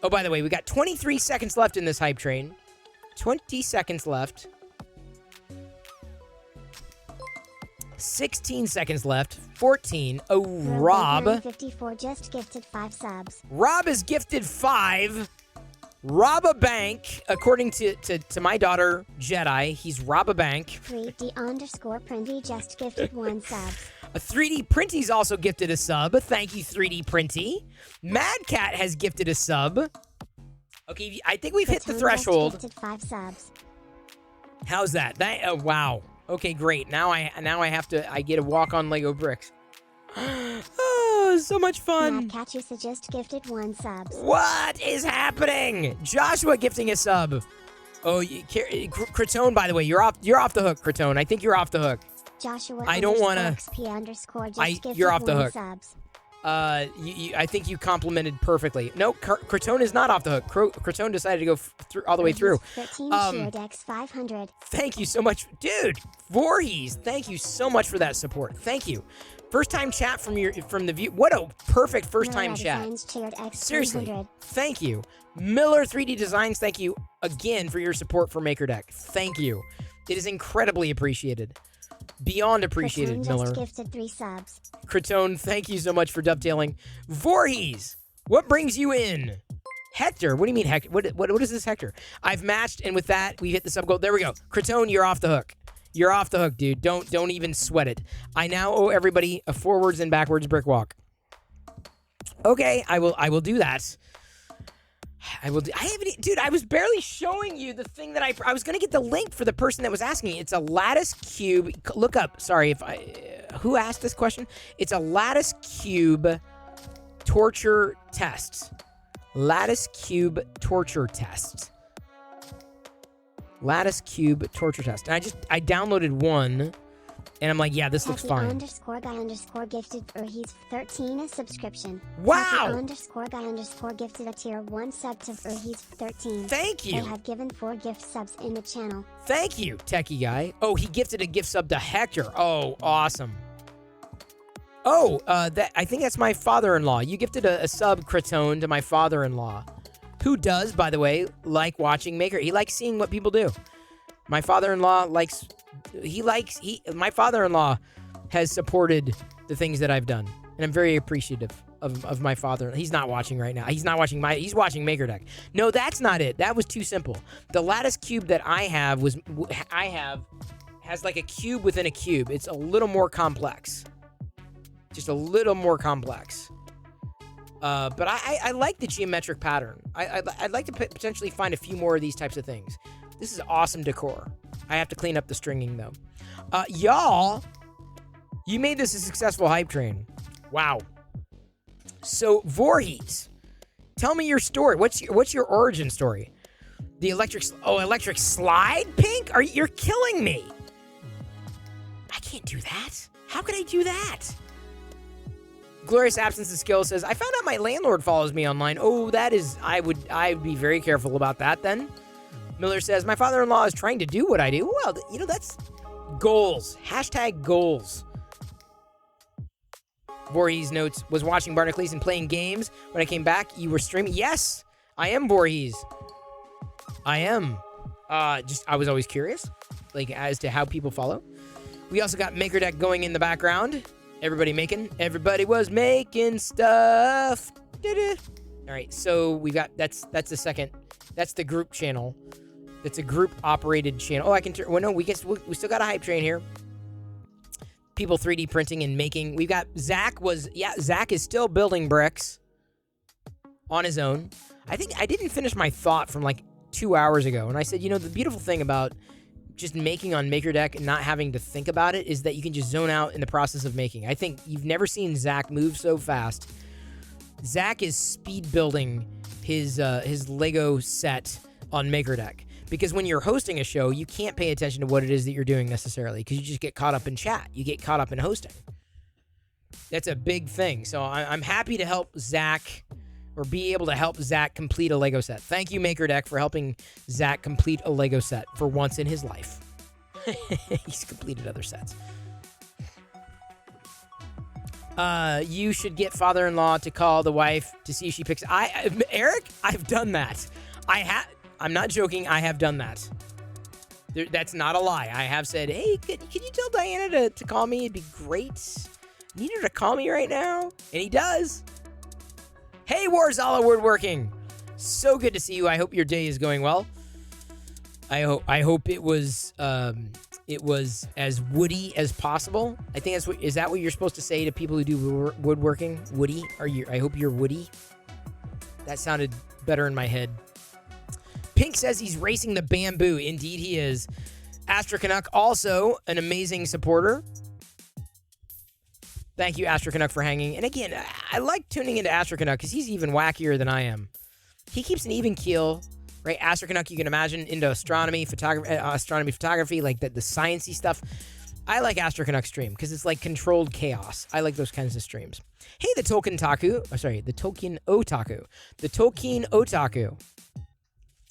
Oh, by the way, we got 23 seconds left in this hype train. 20 seconds left. 16 seconds left. 14. Oh, Rob. Robbank54 just gifted 5 subs. Rob is gifted 5. Rob a bank, according to my daughter, Jedi. He's Rob a bank. 3D_Printy just gifted 1 sub. A 3D Printy's also gifted a sub. Thank you, 3D Printy. Mad Cat has gifted a sub. Okay, I think we've hit the Cretone threshold. just gifted 5 subs. How's that? Wow. Okay, great. Now I get to walk on Lego bricks. Oh, so much fun. Mad Catchusa just gifted 1 sub. What is happening? Joshua gifting a sub. Oh, Cretone, by the way, you're off the hook, Cretone. I think you're off the hook. Joshua I don't wanna- XP_ just gifted you're off the 1 hook. subs. I think you complimented perfectly. No, Cretone is not off the hook. Cretone decided to go all the way through. 13 cheered X500. Thank you so much, dude. Voorhees, thank you so much for that support. Thank you. First time chat from the view. What a perfect first time Miller chat. Designs cheered X300. Seriously, thank you. Miller 3D Designs, thank you again for your support for MakerDeck. Thank you. It is incredibly appreciated. Beyond appreciated, Cretone Miller. just gifted 3 subs. Cretone, thank you so much for dovetailing. Voorhees, what brings you in? Hector, what do you mean, Hector? What is this, Hector? I've matched, and with that, we hit the sub goal. There we go. Cretone, you're off the hook. You're off the hook, dude. Don't even sweat it. I now owe everybody a forwards and backwards brick walk. Okay, I will do that. I haven't, dude. I was barely showing you the thing that I was gonna get the link for the person that was asking me. It's a lattice cube. Look up. Sorry if who asked this question? It's a lattice cube torture test. Lattice cube torture test. Lattice cube torture test. And I downloaded one, and I'm like, yeah, this looks fine. _guy_ gifted He's 13 a subscription. Wow! _guy_ gifted a tier 1 sub to He's 13. Thank They you. have given 4 gift subs in the channel. Thank you, techie guy. Oh, he gifted a gift sub to Hector. Oh, awesome. Oh, I think that's my father-in-law. You gifted a sub, Cretone, to my father-in-law. Who does, by the way, like watching Maker. He likes seeing what people do. My father-in-law my father-in-law has supported the things that I've done. And I'm very appreciative of my father. He's not watching right now. He's watching MakerDeck. No, that's not it. That was too simple. The lattice cube that I have has like a cube within a cube. It's a little more complex. Just a little more complex. But I like the geometric pattern. I'd like to potentially find a few more of these types of things. This is awesome decor. I have to clean up the stringing, though. Y'all, you made this a successful hype train. Wow. So, Voorhees, tell me your story. What's your origin story? The electric slide, Pink? You're killing me. I can't do that. How could I do that? Glorious Absence of Skill says, I found out my landlord follows me online. Oh, I would be very careful about that then. Miller says, my father-in-law is trying to do what I do. Well, that's goals. Hashtag goals. Voorhees notes, was watching Barnacles and playing games. When I came back, you were streaming. Yes, I am Voorhees. I am. I was always curious, like, as to how people follow. We also got MakerDeck going in the background. Everybody was making stuff. All right, so we got, that's the second, that's the group channel. That's a group operated channel. Oh, I can turn, well, no, we still got a hype train here. People 3D printing and making. We've got Zach is still building bricks on his own. I think I didn't finish my thought from like 2 hours ago. And I said, the beautiful thing about just making on MakerDeck and not having to think about it is that you can just zone out in the process of making. I think you've never seen Zach move so fast. Zach is speed building his Lego set on MakerDeck. Because when you're hosting a show, you can't pay attention to what it is that you're doing necessarily because you just get caught up in chat. You get caught up in hosting. That's a big thing. So I'm happy to help Zach or be able to help Zach complete a Lego set. Thank you, MakerDeck, for helping Zach complete a Lego set for once in his life. He's completed other sets. You should get father-in-law to call the wife to see if she picks. Eric, I've done that. I'm not joking. I have done that. That's not a lie. I have said, hey, could you tell Diana to call me? It'd be great. Need her to call me right now. And he does. Hey, Warzala Woodworking. So good to see you. I hope your day is going well. I hope it was as woody as possible. I think is that what you're supposed to say to people who do woodworking? Woody? I hope you're woody. That sounded better in my head. Pink says he's racing the bamboo. Indeed, he is. Astra Canuck, also an amazing supporter. Thank you, Astra Canuck, for hanging. And again, I like tuning into Astra Canuck because he's even wackier than I am. He keeps an even keel, right? Astra Canuck, you can imagine, into astronomy, photography, like the sciencey stuff. I like Astra Canuck stream because it's like controlled chaos. I like those kinds of streams. Hey, the Tolkien Otaku. The Tolkien Otaku.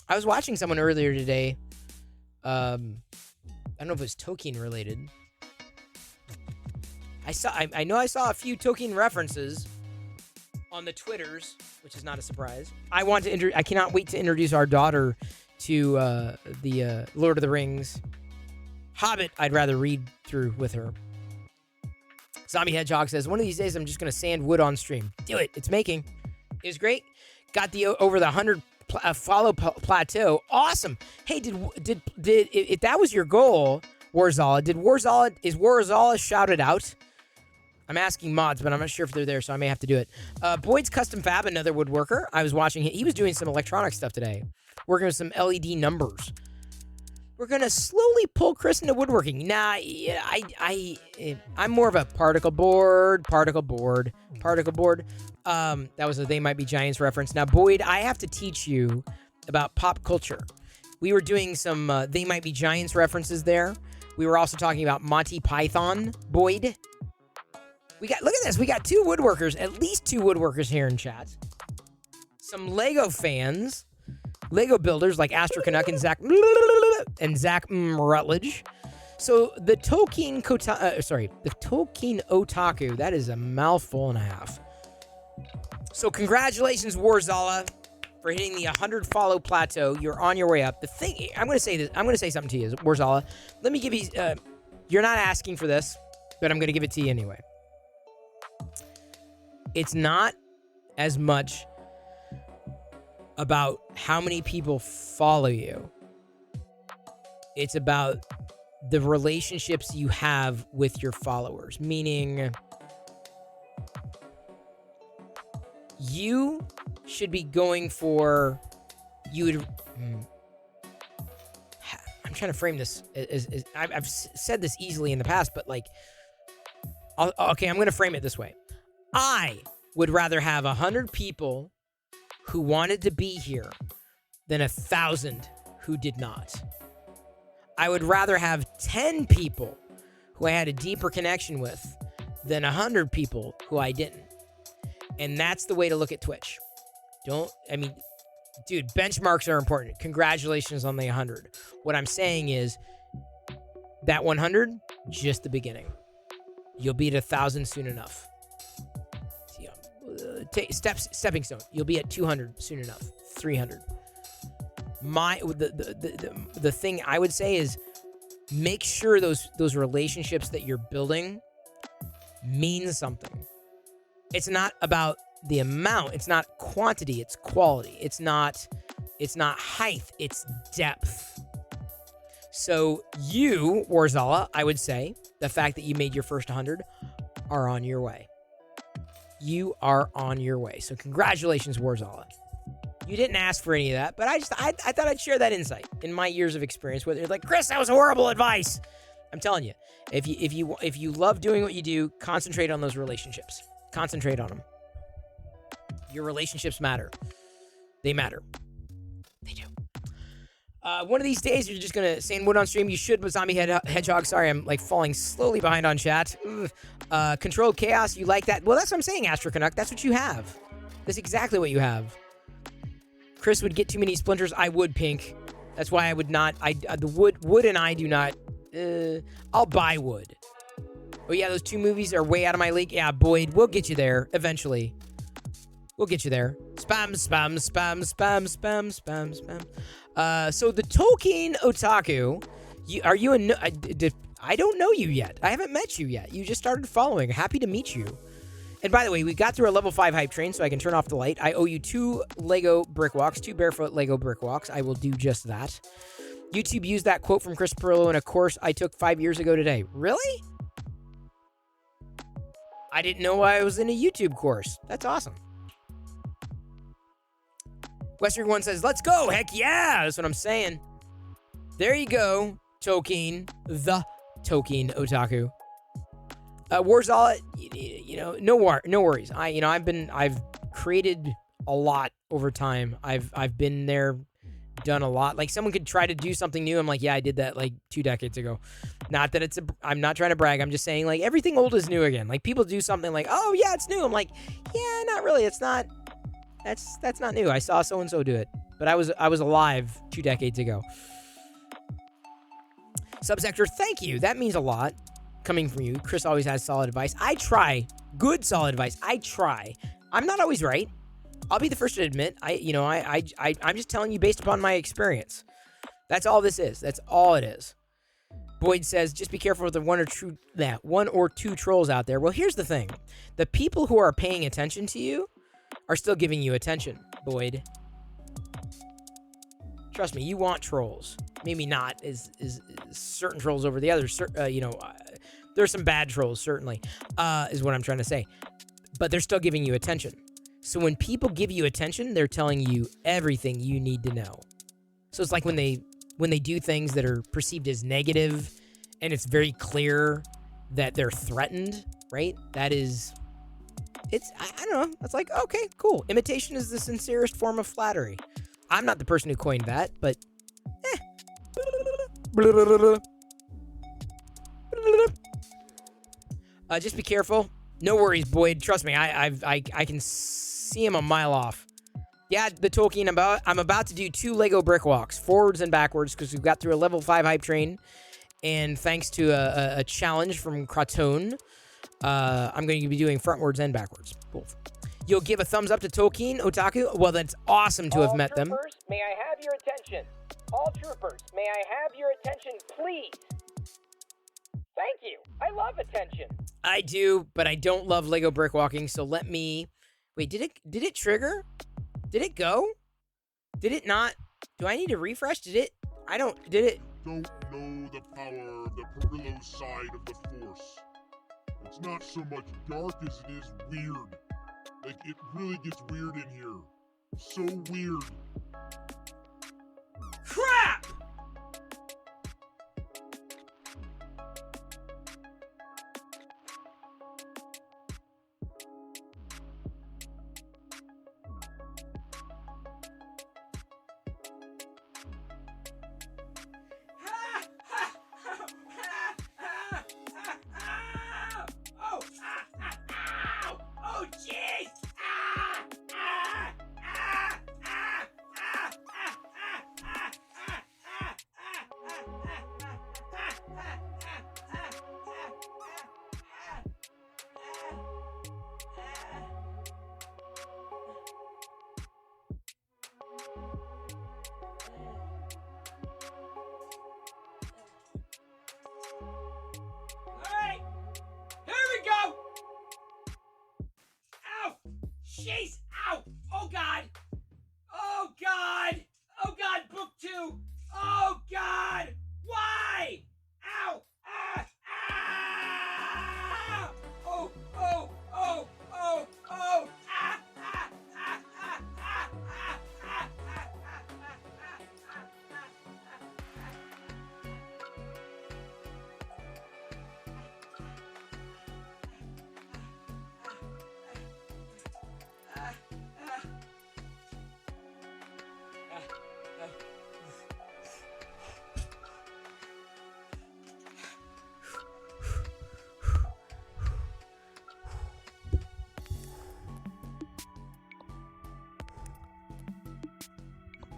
I was watching someone earlier today. I don't know if it was Tolkien related. I know I saw a few Tolkien references on the Twitters, which is not a surprise. I cannot wait to introduce our daughter to the Lord of the Rings Hobbit. I'd rather read through with her. Zombie Hedgehog says, one of these days I'm just going to sand wood on stream. Do it. It's making. It was great. Got over the 100 follow plateau. Awesome. Hey, did if that was your goal, Warzala, is Warzala shouted out? I'm asking mods, but I'm not sure if they're there, so I may have to do it. Boyd's Custom Fab, another woodworker. I was watching him. He was doing some electronic stuff today, working with some LED numbers. We're gonna slowly pull Chris into woodworking. Nah, I'm more of a particle board. That was a They Might Be Giants reference. Now, Boyd, I have to teach you about pop culture. We were doing some They Might Be Giants references there. We were also talking about Monty Python. Boyd, look at this. We got at least two woodworkers here in chat. Some Lego fans, Lego builders like Astra Canuck and Zach Rutledge. So the Tolkien Otaku, that is a mouthful and a half. So congratulations, Warzala, for hitting the 100 follow plateau. You're on your way up. The thing, I'm going to say something to you, Warzala. Let me give you, you're not asking for this, but I'm going to give it to you anyway. It's not as much about how many people follow you. It's about the relationships you have with your followers, meaning you should be going for, I'm trying to frame this as I've said this easily in the past, but like, I'm going to frame it this way. I would rather have 100 people who wanted to be here than 1,000 who did not. I would rather have 10 people who I had a deeper connection with than 100 people who I didn't. And that's the way to look at Twitch. Dude, benchmarks are important. Congratulations on the 100. What I'm saying is that 100, just the beginning. You'll be at 1,000 soon enough. Stepping stone. You'll be at 200 soon enough. 300. The thing I would say is make sure those relationships that you're building mean something. It's not about the amount. It's not quantity. It's quality. It's not height. It's depth. So you, Warzala, I would say the fact that you made your first 100 are on your way. You are on your way. So congratulations, Warzala. You didn't ask for any of that, but I thought I'd share that insight in my years of experience. Whether you're like, Chris, that was horrible advice. I'm telling you, if you love doing what you do, concentrate on those relationships. Concentrate on them. Your relationships matter. They matter. They do. One of these days, you're just going to say in Wood on stream, you should with Zombie Hedgehog. Sorry, I'm like falling slowly behind on chat. Controlled Chaos, you like that? Well, that's what I'm saying, Astro Canuck. That's what you have. That's exactly what you have. Chris would get too many splinters. I would, Pink. That's why I would not. The wood and I do not. I'll buy wood. Oh yeah, those two movies are way out of my league. Yeah, Boyd, we'll get you there eventually. We'll get you there. Spam, spam, spam, spam, spam, spam, spam. So the Tolkien Otaku, are you a? I don't know you yet. I haven't met you yet. You just started following. Happy to meet you. And by the way, we got through a level 5 hype train, so I can turn off the light. I owe you 2 Lego brick walks, 2 barefoot Lego brick walks. I will do just that. YouTube used that quote from Chris Pirillo in a course I took 5 years ago today. Really? I didn't know I was in a YouTube course. That's awesome. Western One says, let's go. Heck yeah. That's what I'm saying. There you go, Tolkien. The Tolkien Otaku. Warzala, no worries. I've created a lot over time. I've been there, done a lot. Like someone could try to do something new. I'm like, yeah, I did that like 2 decades ago. Not that I'm not trying to brag. I'm just saying like everything old is new again. Like people do something like, oh yeah, it's new. I'm like, yeah, not really. It's not. That's not new. I saw so and so do it, but I was alive 2 decades ago. Subsector, thank you. That means a lot. Coming from you. Chris always has solid advice. I try. Good solid advice. I try. I'm not always right. I'll be the first to admit. I'm just telling you based upon my experience. That's all this is. That's all it is. Boyd says, just be careful with the one or two trolls out there. Well, here's the thing. The people who are paying attention to you are still giving you attention, Boyd. Trust me, you want trolls. Maybe not as certain trolls over the others. There's some bad trolls, certainly, is what I'm trying to say. But they're still giving you attention. So when people give you attention, they're telling you everything you need to know. So it's like when they do things that are perceived as negative, and it's very clear that they're threatened, right? I don't know. It's like, okay, cool. Imitation is the sincerest form of flattery. I'm not the person who coined that, but just be careful. No worries, Boyd. Trust me, I can see him a mile off. Yeah, the Tolkien I'm about to do 2 Lego brick walks, forwards and backwards, because we got through a level 5 hype train, and thanks to a challenge from Kraton, I'm going to be doing frontwards and backwards. Both. You'll give a thumbs up to Tolkien Otaku? Well, that's awesome to have met them. All troopers, may I have your attention? All troopers, may I have your attention, please? Thank you. I love attention. I do, but I don't love Lego brick walking, so let me... Wait, did it trigger? Did it go? Did it not? Do I need to refresh? Did it? Did it? Don't know the power of the Pirillo side of the Force. It's not so much dark as it is weird. Like, it really gets weird in here. So weird. Crap!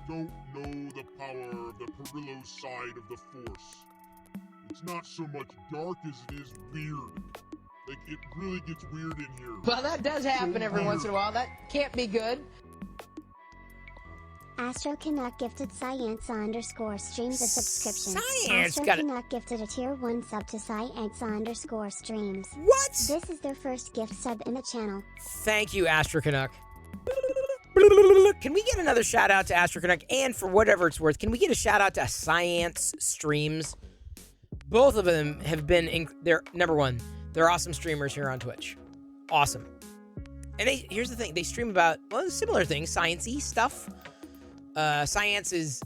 don't know the power of the Perillo side of the Force. It's not so much dark as it is weird. Like, it really gets weird in here. Well, that does happen every once in a while. That can't be good. Astro Canuck gifted Science_streams a subscription. Science Astro got it. Canuck gifted a tier 1 sub to Science_streams. What? This is their first gift sub in the channel. Thank you, Astro Canuck. Can we get another shout out to Astro Canuck? And for whatever it's worth, can we get a shout out to Science Streams? Both of them have been, they're, number one, they're awesome streamers here on Twitch. Awesome. And here's the thing, they stream about, well, similar things, science-y stuff. Science is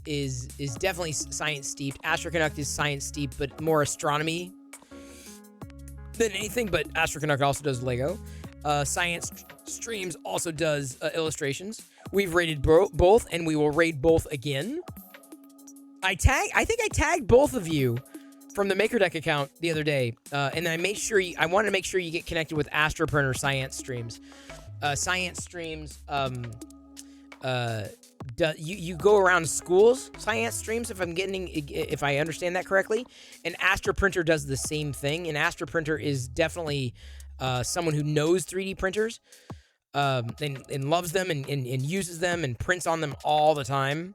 definitely science steeped. Astro Canuck is science steeped, but more astronomy than anything. But Astro Canuck also does Lego. Science Streams also does illustrations. We've rated both, and we will raid both again. I think I tagged both of you from the MakerDeck account the other day, and I made sure I wanted to make sure you get connected with Astro Printer Science Streams. Science Streams. You go around schools, Science Streams, if I understand that correctly, and Astro Printer does the same thing. And Astro Printer is definitely someone who knows 3D printers and loves them and uses them and prints on them all the time.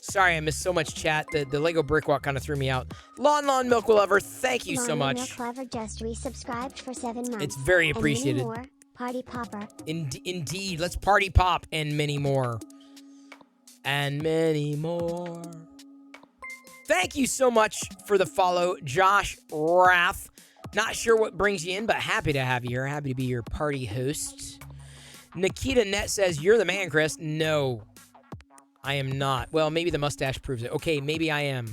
Sorry, I missed so much chat. The Lego Brick Walk kind of threw me out. Lawn Milk Lover, thank you so much. Milk Lover just resubscribed for 7 months. It's very And appreciated. many more. Party Popper. Indeed, let's party pop and many more. And many more. Thank you so much for the follow, Josh Rath. Not sure what brings you in, but happy to have you here. Happy to be your party host. Nikita Net says, you're the man, Chris. No, I am not. Well, maybe the mustache proves it. Okay, maybe I am.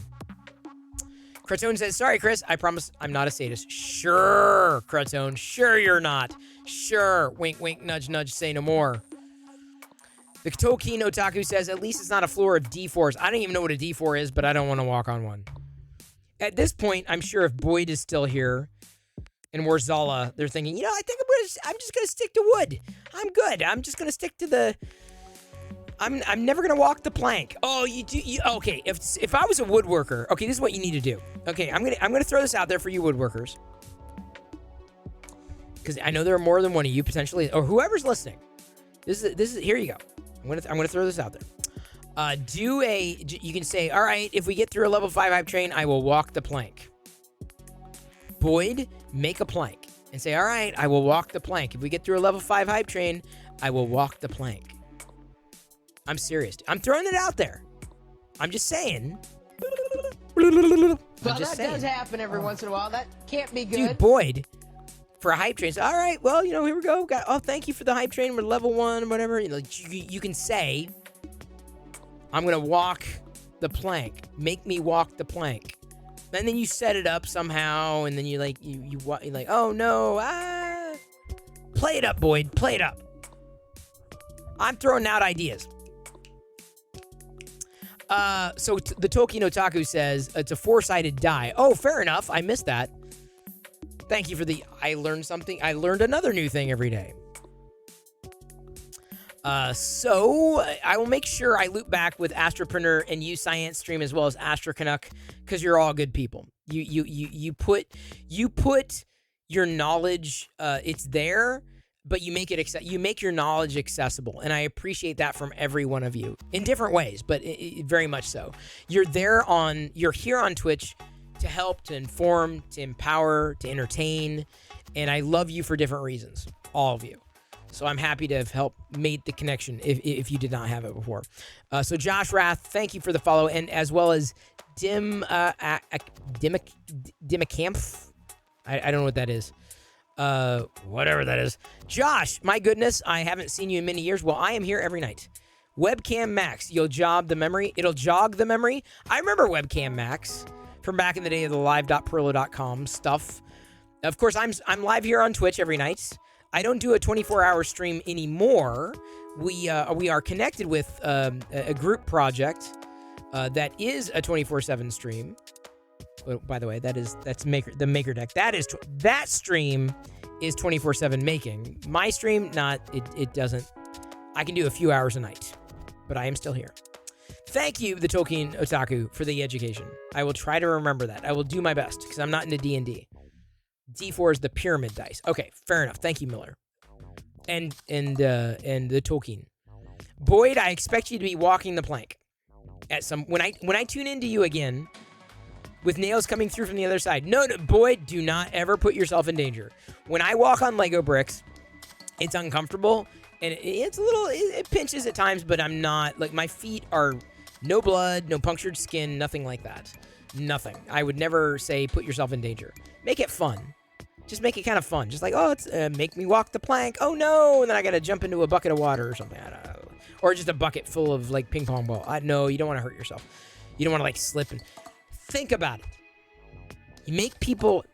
Cratone says, sorry, Chris. I promise I'm not a sadist. Sure, Cratone. Sure you're not. Sure. Wink, wink, nudge, nudge, say no more. The Toki no Taku says, at least it's not a floor of D4s. I don't even know what a D4 is, but I don't want to walk on one. At this point, I'm sure if Boyd is still here and Warzala, they're thinking, you know, I think I'm just going to stick to wood. I'm good. I'm just going to stick to the... I'm never going to walk the plank. Oh, okay, if I was a woodworker, okay, this is what you need to do. Okay, I'm going to throw this out there for you woodworkers. Because I know there are more than one of you potentially, or whoever's listening. This is here you go. I'm gonna throw this out there. You can say, all right, if we get through a level 5 hype train, I will walk the plank. Boyd, make a plank and say, all right, I will walk the plank. If we get through a level 5 hype train, I will walk the plank. I'm serious. I'm throwing it out there. I'm just saying. Well, that does happen every once in a while. That can't be good. Dude, Boyd, for a hype train, say, all right, well, here we go. Thank you for the hype train. We're level 1, whatever. You can say, I'm going to walk the plank. Make me walk the plank. And then you set it up somehow, and then you're like, oh no, Play it up, Boyd. Play it up. I'm throwing out ideas. So the Toki no Taku says it's a 4-sided die. Oh, fair enough. I missed that. Thank you for I learned something. I learned another new thing every day. So I will make sure I loop back with Astro Printer and you Science Stream as well as Astro Canuck, because you're all good people. You put your knowledge. It's there, but you make your knowledge accessible, and I appreciate that from every one of you in different ways, but very much so. You're here on Twitch to help, to inform, to empower, to entertain, and I love you for different reasons, all of you. So I'm happy to have helped made the connection if you did not have it before. So Josh Rath, thank you for the follow, and as well as Dimakampf. I don't know what that is. Whatever that is. Josh, my goodness, I haven't seen you in many years. Well, I am here every night. Webcam Max, it'll jog the memory. I remember Webcam Max from back in the day of the live.perillo.com stuff. Of course, I'm live here on Twitch every night. I don't do a 24-hour stream anymore. We are connected with a group project that is a 24/7 stream. Well, by the way, that's the MakerDeck. That stream is 24/7 making. My stream, not. It doesn't. I can do a few hours a night, but I am still here. Thank you, the Tolkien Otaku, for the education. I will try to remember that. I will do my best, because I'm not into D&D. D4 is the pyramid dice. Okay, fair enough. Thank you, Miller. And the Tolkien. Boyd, I expect you to be walking the plank. When I tune into you again, with nails coming through from the other side. No, Boyd, do not ever put yourself in danger. When I walk on Lego bricks, it's uncomfortable, and it's a little, it pinches at times, but I'm not, like, my feet are no blood, no punctured skin, nothing like that. Nothing. I would never say put yourself in danger. Make it fun. Just make it kind of fun. Just like, oh, it's make me walk the plank. Oh, no, and then I got to jump into a bucket of water or something. I don't know. Or just a bucket full of, like, ping pong ball. No, you don't want to hurt yourself. You don't want to, like, slip and... Think about it. You make people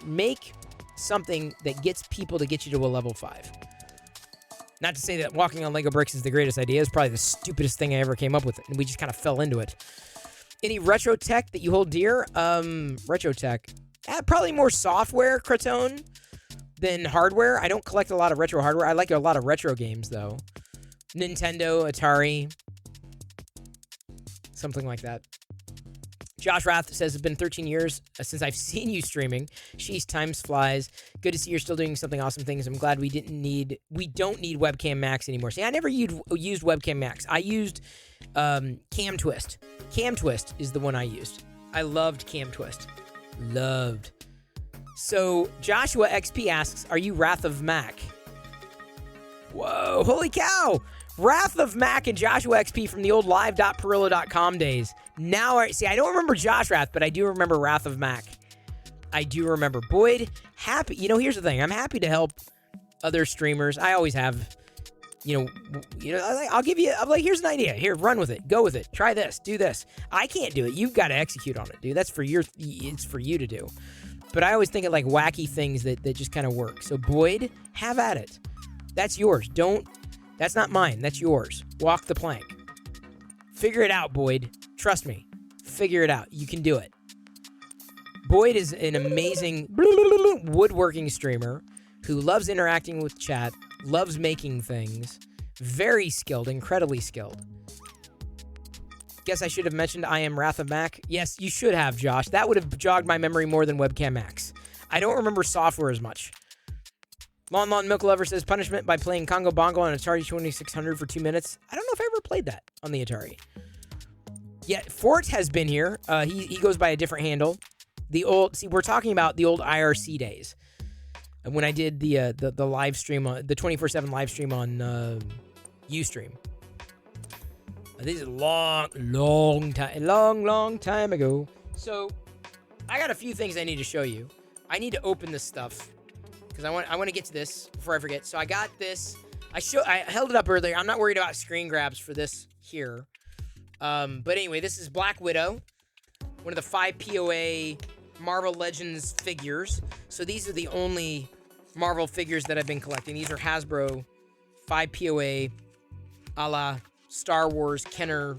make something that gets people to get you to a level 5. Not to say that walking on Lego bricks is the greatest idea. It's probably the stupidest thing I ever came up with, and we just kind of fell into it. Any retro tech that you hold dear? Retro tech. Probably more software, Kraton, than hardware. I don't collect a lot of retro hardware. I like a lot of retro games, though. Nintendo, Atari, something like that. Josh Rath says, it's been 13 years since I've seen you streaming. Sheesh, times flies. Good to see you're still doing something awesome things. I'm glad we don't need Webcam Max anymore. See, I never used Webcam Max. I used Cam Twist. Cam Twist is the one I used. I loved Cam Twist. Loved. So Joshua XP asks, are you Wrath of Mac? Whoa, holy cow. Wrath of Mac and Joshua XP from the old live.perillo.com days. Now, see, I don't remember Josh Wrath, but I do remember Wrath of Mac. I do remember. Boyd, happy. You know, here's the thing. I'm happy to help other streamers. I always have, I'll give you, I'm like, here's an idea. Here, run with it. Go with it. Try this. Do this. I can't do it. You've got to execute on it, dude. It's for you to do. But I always think of like wacky things that just kind of work. So Boyd, have at it. That's yours. That's not mine. That's yours. Walk the plank. Figure it out, Boyd. Trust me. Figure it out. You can do it. Boyd is an amazing woodworking streamer who loves interacting with chat, loves making things, very skilled, incredibly skilled. Guess I should have mentioned I am Wrath of Mac. Yes, you should have, Josh. That would have jogged my memory more than Webcam Max. I don't remember software as much. Lon Milk Lover says, punishment by playing Congo Bongo on Atari 2600 for 2 minutes. I don't know if I ever played that on the Atari. Yeah, Fort has been here. He goes by a different handle. We're talking about the old IRC days. And when I did the live stream, the 24/7 live stream on Ustream. This is a long time ago. So, I got a few things I need to show you. I need to open this stuff. Because I want to get to this before I forget. So I got this. I held it up earlier. I'm not worried about screen grabs for this here. But anyway, this is Black Widow. One of the 5 POA Marvel Legends figures. So these are the only Marvel figures that I've been collecting. These are Hasbro 5 POA a la Star Wars Kenner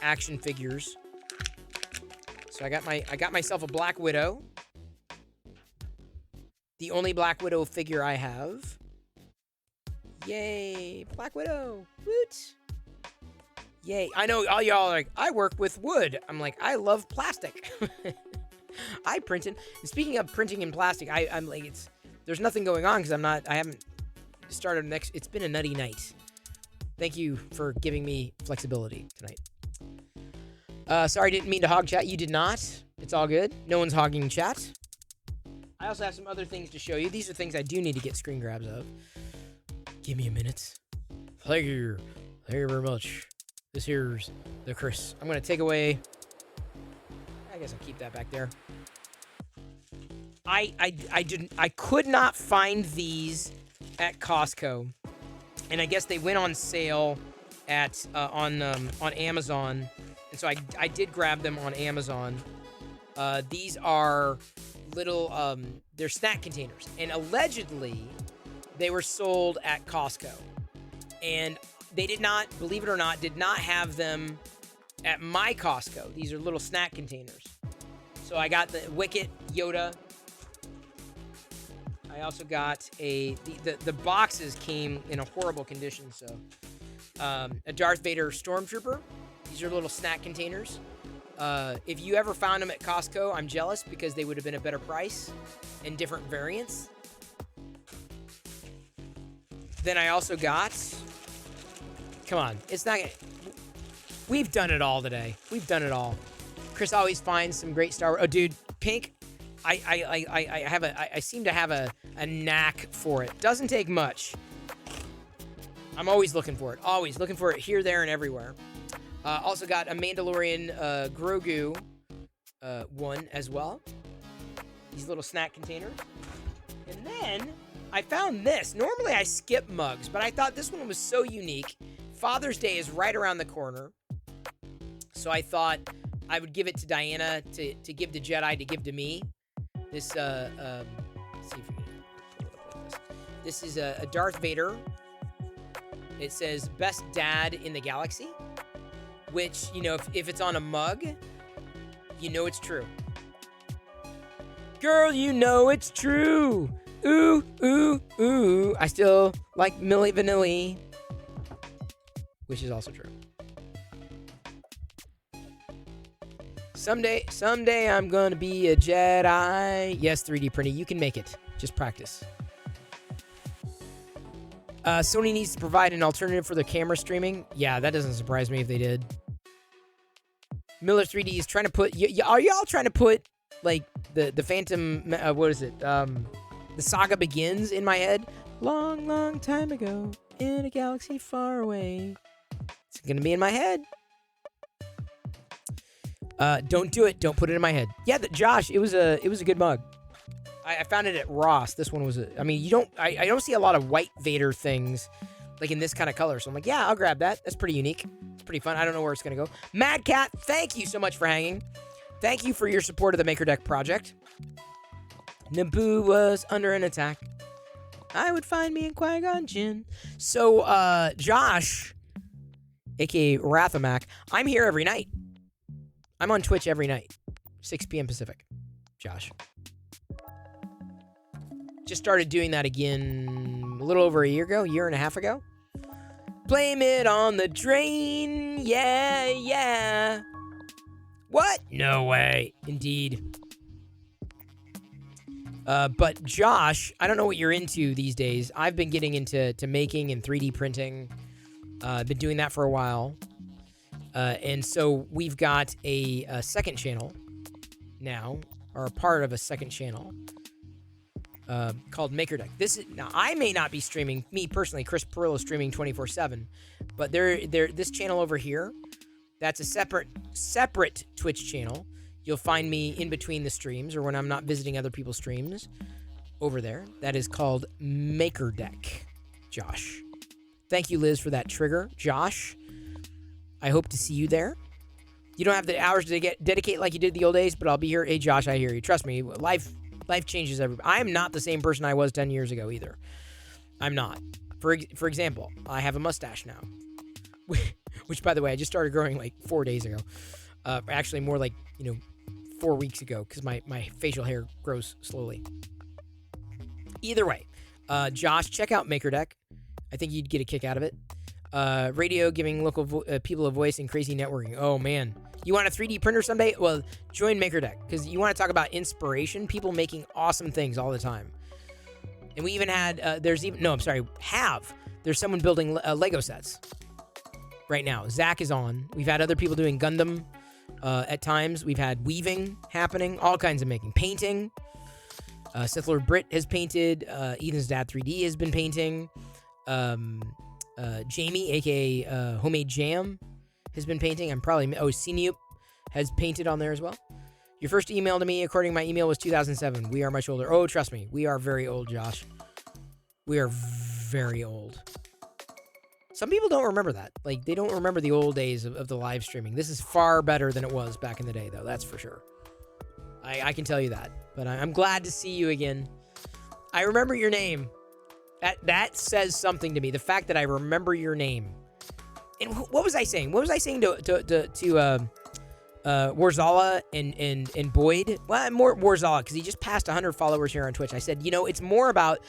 action figures. So I got myself a Black Widow. The only Black Widow figure I have. Yay, Black Widow. Woot. Yay. I know all y'all are like, I work with wood. I'm like, I love plastic. I print in. And speaking of printing in plastic, I'm like, there's nothing going on because I haven't started next. It's been a nutty night. Thank you for giving me flexibility tonight. Sorry, didn't mean to hog chat. You did not. It's all good. No one's hogging chat. I also have some other things to show you. These are things I do need to get screen grabs of. Give me a minute. Thank you. Thank you very much. This here's the Chris. I'm going to take away... I guess I'll keep that back there. I could not find these at Costco. And I guess they went on sale on Amazon. And so I did grab them on Amazon. These are... little they're snack containers, and allegedly they were sold at Costco, and they did not, believe it or not, did not have them at my Costco. These are little snack containers. So I got the Wicket Yoda. I also got the boxes came in a horrible condition. So a Darth Vader Stormtrooper, These are little snack containers. If you ever found them at Costco, I'm jealous because they would have been a better price and different variants. Then I also got... Come on, it's not... We've done it all today. We've done it all. Chris always finds some great Star Wars... Oh, dude, pink. I seem to have a knack for it. Doesn't take much. I'm always looking for it. Always looking for it here, there, and everywhere. Also got a Mandalorian Grogu one as well. These little snack containers. And then I found this. Normally I skip mugs, but I thought this one was so unique. Father's Day is right around the corner. So I thought I would give it to Diana to give to Jedi to give to me. This, let's see if we can pull it up like this. This is a Darth Vader. It says, best dad in the galaxy. Which, you know, if it's on a mug, you know it's true. Girl, you know it's true. Ooh, ooh, ooh. I still like Milli Vanilli. Which is also true. Someday I'm gonna be a Jedi. Yes, 3D printing. You can make it. Just practice. Sony needs to provide an alternative for their camera streaming. Yeah, that doesn't surprise me if they did. Miller 3D is trying to put... are y'all trying to put, like, the Phantom... what is it? The Saga Begins in my head? Long, long time ago, in a galaxy far away. It's gonna be in my head. Don't do it. Don't put it in my head. Yeah, Josh, it was a good mug. I found it at Ross. This one was I mean, I don't see a lot of white Vader things like in this kind of color. So I'm like, yeah, I'll grab that. That's pretty unique. It's pretty fun. I don't know where it's going to go. Mad Cat, thank you so much for hanging. Thank you for your support of the Maker Deck project. Naboo was under an attack. I would find me in Qui-Gon Jinn. So, Josh, aka Rathamak, I'm here every night. I'm on Twitch every night. 6 p.m. Pacific. Josh. Just started doing that again a little over a year and a half ago. Blame it on the drain. Yeah, yeah. What? No way. Indeed. But Josh, I don't know what you're into these days. I've been getting into making and 3D printing. I've been doing that for a while. And so we've got a second channel now, or a part of a second channel. Called Maker Deck. Now I may not be streaming, me personally, Chris Perillo streaming 24/7, but this channel over here, that's a separate Twitch channel. You'll find me in between the streams or when I'm not visiting other people's streams over there. That is called Maker Deck. Josh. Thank you, Liz, for that trigger. Josh, I hope to see you there. You don't have the hours to dedicate like you did the old days, but I'll be here. Hey, Josh, I hear you. Trust me, life changes everybody. I am not the same person I was 10 years ago either. I'm not. For example, I have a mustache now. Which, by the way, I just started growing like 4 days ago. Actually, more like, 4 weeks ago, because my facial hair grows slowly. Either way, Josh, check out Maker Deck. I think you'd get a kick out of it. Radio giving local people a voice and crazy networking. Oh, man. You want a 3D printer someday? Well, join Maker Deck, because you want to talk about inspiration. People making awesome things all the time. And we even had, there's someone building Lego sets right now. Zach is on. We've had other people doing Gundam at times. We've had weaving happening, all kinds of making. Painting. Sith Lord Brit has painted. Ethan's dad 3D has been painting. Jamie, aka Homemade Jam, has been painting. Sinup has painted on there as well. Your first email to me, according to my email, was 2007. We are much older. Oh, trust me, we are very old, Josh. We are very old. Some people don't remember that. Like, they don't remember the old days of the live streaming. This is far better than it was back in the day, though. That's for sure. I can tell you that. But I'm glad to see you again. I remember your name. That says something to me. The fact that I remember your name. And what was I saying? What was I saying to Warzala and Boyd? Well, more Warzala, because he just passed 100 followers here on Twitch. I said, it's more about...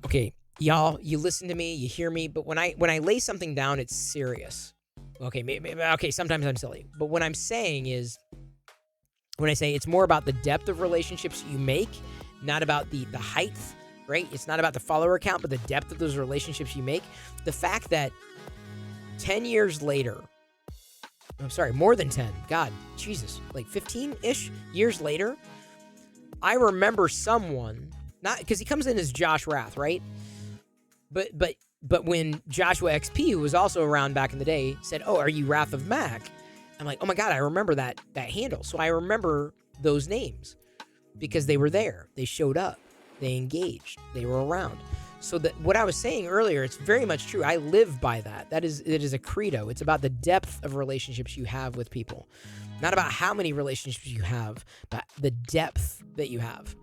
Okay, y'all, you listen to me, you hear me, but when I lay something down, it's serious. Okay, okay, sometimes I'm silly. But what I'm saying is, when I say it's more about the depth of relationships you make, not about the height, right? It's not about the follower count, but the depth of those relationships you make. The fact that 10 years later, I'm sorry, more than 10, God, Jesus, like 15-ish years later, I remember someone, not because he comes in as Josh Rath, right? But when Joshua XP, who was also around back in the day, said, "Oh, are you Wrath of Mac?" I'm like, "Oh my God, I remember that handle." So I remember those names because they were there. They showed up. They engaged. They were around. So that what I was saying earlier, it's very much true. I live by that. It is a credo. It's about the depth of relationships you have with people. Not about how many relationships you have, but the depth that you have.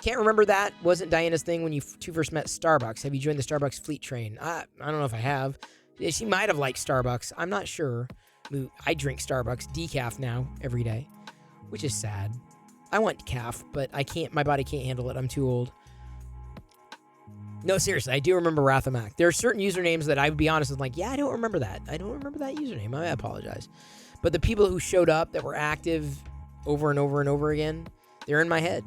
Can't remember that. Wasn't Diana's thing when you two first met Starbucks? Have you joined the Starbucks fleet train? I don't know if I have. She might have liked Starbucks. I'm not sure. I drink Starbucks decaf now every day, which is sad. I want calf, but I can't. My body can't handle it. I'm too old. No, seriously, I do remember Wrath of Mac. There are certain usernames that I would be honest with, like, yeah, I don't remember that. I don't remember that username. I apologize. But the people who showed up that were active over and over and over again, they're in my head.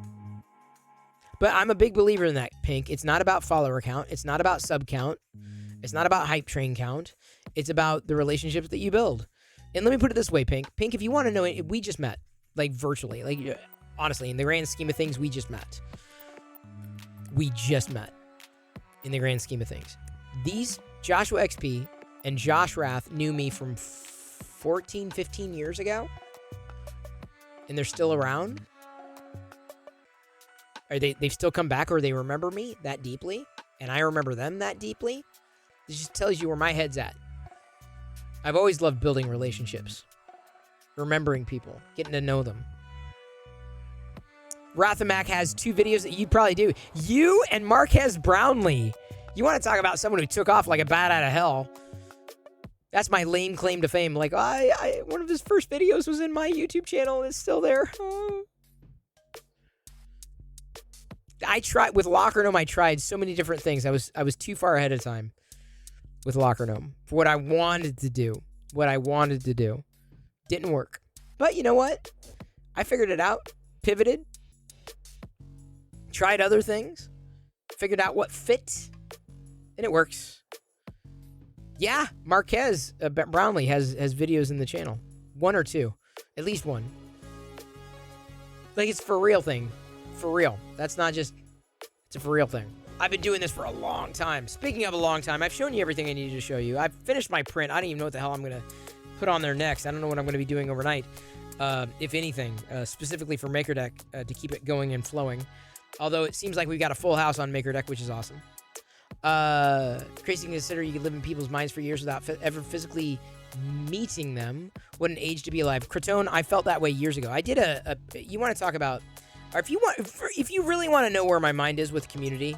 But I'm a big believer in that, Pink. It's not about follower count. It's not about sub count. It's not about hype train count. It's about the relationships that you build. And let me put it this way, Pink. Pink, if you want to know it, we just met, like virtually. Like, honestly, in the grand scheme of things, we just met. We just met. In the grand scheme of things. These Joshua XP and Josh Rath knew me from 14, 15 years ago. And they're still around. They've still come back, or they remember me that deeply. And I remember them that deeply. This just tells you where my head's at. I've always loved building relationships. Remembering people. Getting to know them. Wrath of Mac has 2 videos that you probably do. You and Marquez Brownlee. You want to talk about someone who took off like a bat out of hell. That's my lame claim to fame. Like, one of his first videos was in my YouTube channel and it's still there. I tried with Locker Gnome. I tried so many different things. I was too far ahead of time with Locker Gnome for what I wanted to do. Didn't work. But you know what? I figured it out. Pivoted. Tried other things. Figured out what fit. And it works. Yeah, Marquez Brownlee has videos in the channel. 1 or 2. At least 1. Like, it's for real thing. For real. That's not just... It's a for real thing. I've been doing this for a long time. Speaking of a long time, I've shown you everything I needed to show you. I've finished my print. I don't even know what the hell I'm going to put on there next. I don't know what I'm going to be doing overnight. If anything. Specifically for MakerDeck to keep it going and flowing. Although it seems like we've got a full house on MakerDeck, which is awesome. Crazy to consider you could live in people's minds for years without ever physically meeting them. What an age to be alive. Cretone, I felt that way years ago. I did you want to talk about, or if you really want to know where my mind is with community,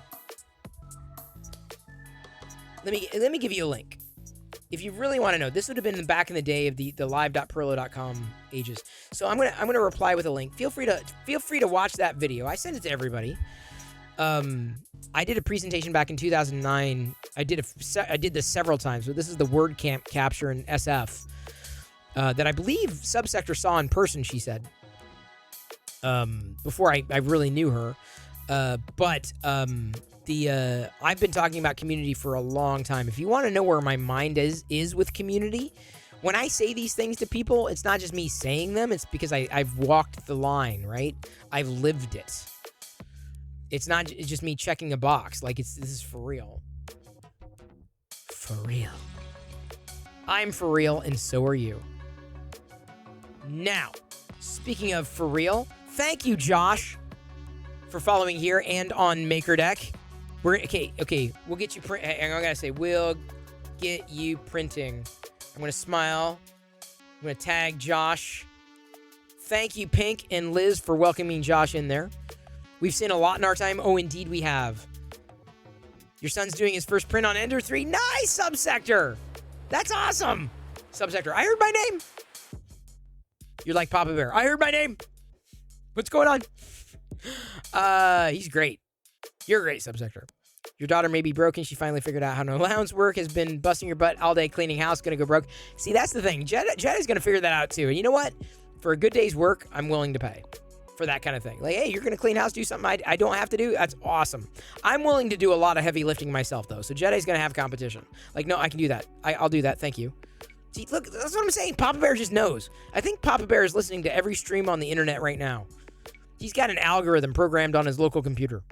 let me give you a link. If you really want to know, this would have been back in the day of the live.perlo.com ages. So I'm gonna reply with a link. Feel free to watch that video. I sent it to everybody. I did a presentation back in 2009. I did this several times, but this is the WordCamp capture in SF that I believe Subsector saw in person, she said. Before I really knew her. But I've been talking about community for a long time. If you want to know where my mind is with community, when I say these things to people, it's not just me saying them. It's because I've walked the line, right? I've lived it. It's just me checking a box. Like, this is for real. For real. I'm for real, and so are you. Now, speaking of for real, thank you, Josh, for following here and on MakerDeck. Okay. We'll get you print. I'm gonna say we'll get you printing. I'm gonna smile. I'm gonna tag Josh. Thank you, Pink and Liz, for welcoming Josh in there. We've seen a lot in our time. Oh, indeed we have. Your son's doing his first print on Ender 3. Nice, Subsector. That's awesome. Subsector, I heard my name. You're like Papa Bear. I heard my name. What's going on? He's great. You're great, Subsector. Your daughter may be broken. She finally figured out how no allowance work. Has been busting your butt all day cleaning house. Gonna go broke. See, that's the thing. Jetta's gonna figure that out too. And you know what? For a good day's work, I'm willing to pay for that kind of thing. Like, hey, you're gonna clean house, do something I don't have to do. That's awesome. I'm willing to do a lot of heavy lifting myself though. So Jedi's gonna have competition. Like, no, I can do that. I'll do that. Thank you. See, look, that's what I'm saying. Papa Bear just knows. I think Papa Bear is listening to every stream on the internet right now. He's got an algorithm programmed on his local computer.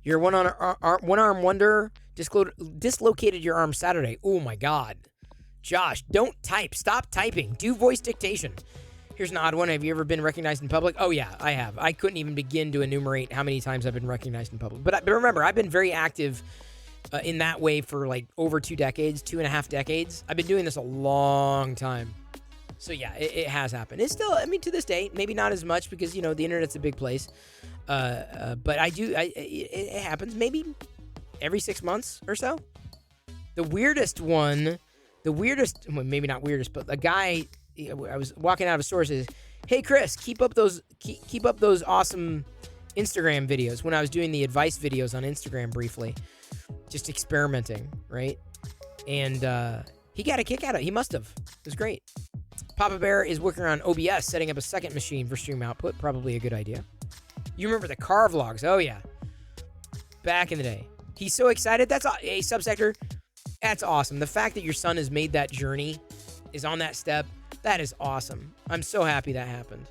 Your one-arm wonder dislocated your arm Saturday. Oh my God. Josh, don't type. Stop typing. Do voice dictation. Here's an odd one. Have you ever been recognized in public? Oh yeah, I have. I couldn't even begin to enumerate how many times I've been recognized in public. But remember, I've been very active in that way for like over 2 decades, 2.5 decades. I've been doing this a long time. So yeah, it has happened. It's still, I mean, to this day, maybe not as much because, you know, the internet's a big place. But it happens maybe every 6 months or so. The weirdest one, well, maybe not weirdest, but a guy, I was walking out of a store, says, "Hey Chris, keep up those awesome Instagram videos." When I was doing the advice videos on Instagram briefly, just experimenting, right? And he got a kick out of it. He must have. It was great. Papa Bear is working on OBS, setting up a second machine for stream output. Probably a good idea. You remember the car vlogs? Oh yeah, back in the day. He's so excited. That's a Subsector. That's awesome. The fact that your son has made that journey, is on that step, that is awesome. I'm so happy that happened.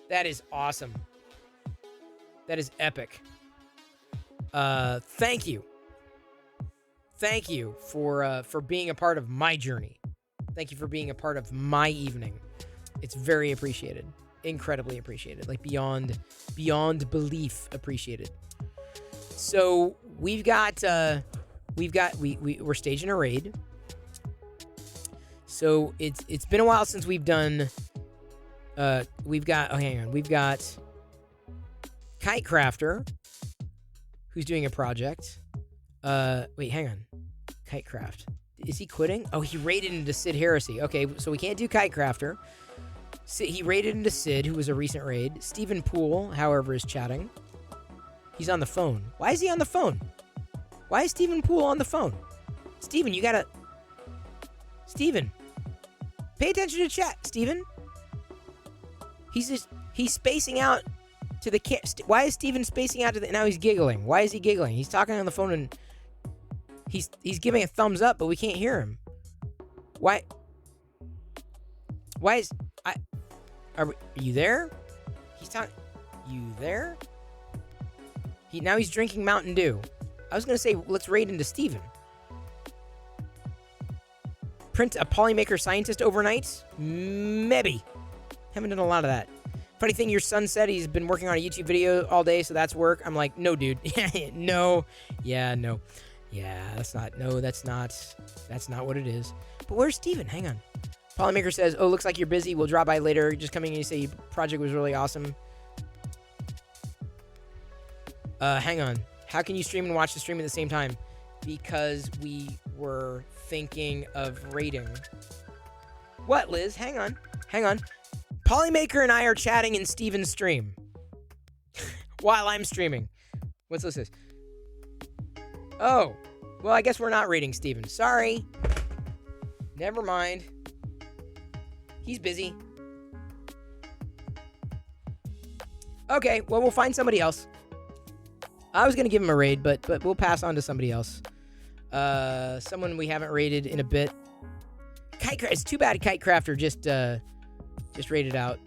That is awesome. That is epic. Thank you. Thank you for being a part of my journey. Thank you for being a part of my evening. It's very appreciated. Incredibly appreciated. Like beyond belief appreciated. So we're staging a raid. So it's been a while since we've done we've got Kite Crafter, who's doing a project. Wait, hang on. Kite Craft. Is he quitting? Oh, he raided into Sid Heresy. Okay, so we can't do Kite Crafter. He raided into Sid, who was a recent raid. Stephen Poole, however, is chatting. He's on the phone. Why is he on the phone? Why is Stephen Poole on the phone? Stephen, you gotta... Stephen. Pay attention to chat, Stephen. He's spacing out to the... Why is Stephen spacing out to the... Now he's giggling. Why is he giggling? He's talking on the phone and... He's giving a thumbs up, but we can't hear him. Why is... Are you there? He's talking... You there? Now he's drinking Mountain Dew. I was going to say, let's raid into Steven. Print a Polymaker Scientist overnight? Maybe. Haven't done a lot of that. Funny thing, your son said he's been working on a YouTube video all day, so that's work. I'm like, no, dude. No. Yeah, no. Yeah, that's not what it is. But where's Steven? Hang on. Polymaker says, oh, looks like you're busy. We'll drop by later. Just coming in and say your project was really awesome. Hang on. How can you stream and watch the stream at the same time? Because we were thinking of raiding. What, Liz? Hang on. Polymaker and I are chatting in Steven's stream. While I'm streaming. What's this? Oh. Well, I guess we're not raiding Steven. Sorry. Never mind. He's busy. Okay, well, we'll find somebody else. I was going to give him a raid, but we'll pass on to somebody else. Someone we haven't raided in a bit. It's too bad Kite Crafter just raided out.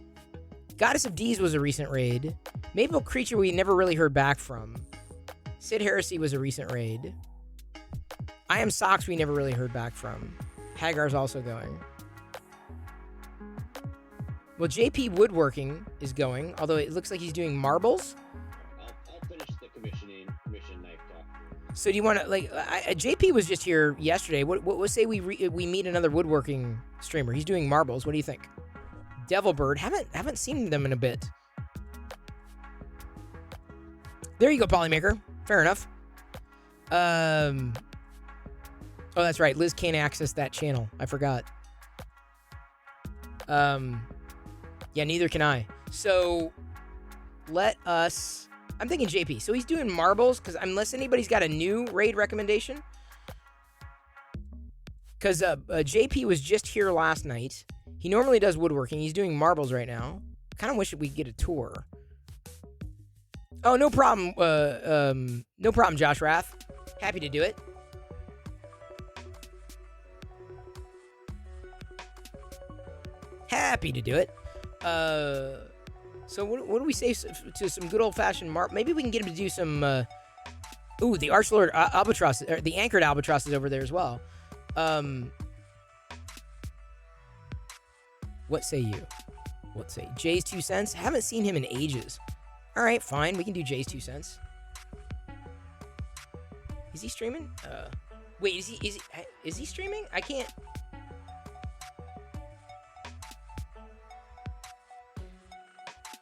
Goddess of D's was a recent raid. Mabel Creature we never really heard back from. Sid Heresy was a recent raid. I Am Socks we never really heard back from. Hagar's also going. Well, JP Woodworking is going, although it looks like he's doing marbles. I'll finish the commission knife talk. So do you want to, like, JP was just here yesterday. What say we meet another woodworking streamer? He's doing marbles. What do you think? Devilbird. Haven't seen them in a bit. There you go, Polymaker. Fair enough. Oh, that's right. Liz can't access that channel. I forgot. Yeah, neither can I. So let us. I'm thinking JP. So he's doing marbles because unless anybody's got a new raid recommendation. Because JP was just here last night. He normally does woodworking. He's doing marbles right now. Kind of wish we could get a tour. Oh, no problem. No problem, Josh Rath. Happy to do it. Happy to do it. So what do we say to some good old-fashioned Maybe we can get him to do some... ooh, the Archlord Albatross, or the Anchored Albatross is over there as well. What say you? What say? Jay's 2 cents? Haven't seen him in ages. All right, fine. We can do Jay's 2 cents. Is he streaming? Wait, is he streaming? I can't...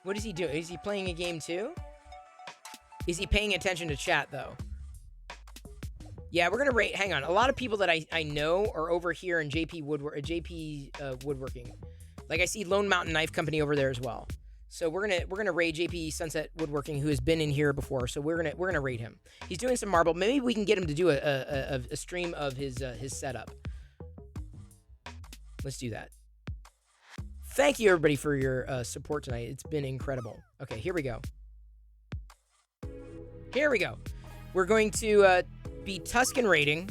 What is he doing? Is he playing a game too? Is he paying attention to chat though? Yeah, we're gonna rate. Hang on. A lot of people that I know are over here in JP Woodworking. Like I see Lone Mountain Knife Company over there as well. So we're gonna raid JP Sunset Woodworking, who has been in here before. So we're gonna raid him. He's doing some marble. Maybe we can get him to do a stream of his setup. Let's do that. Thank you, everybody, for your support tonight. It's been incredible. Okay, here we go. Here we go. We're going to be Tuscan rating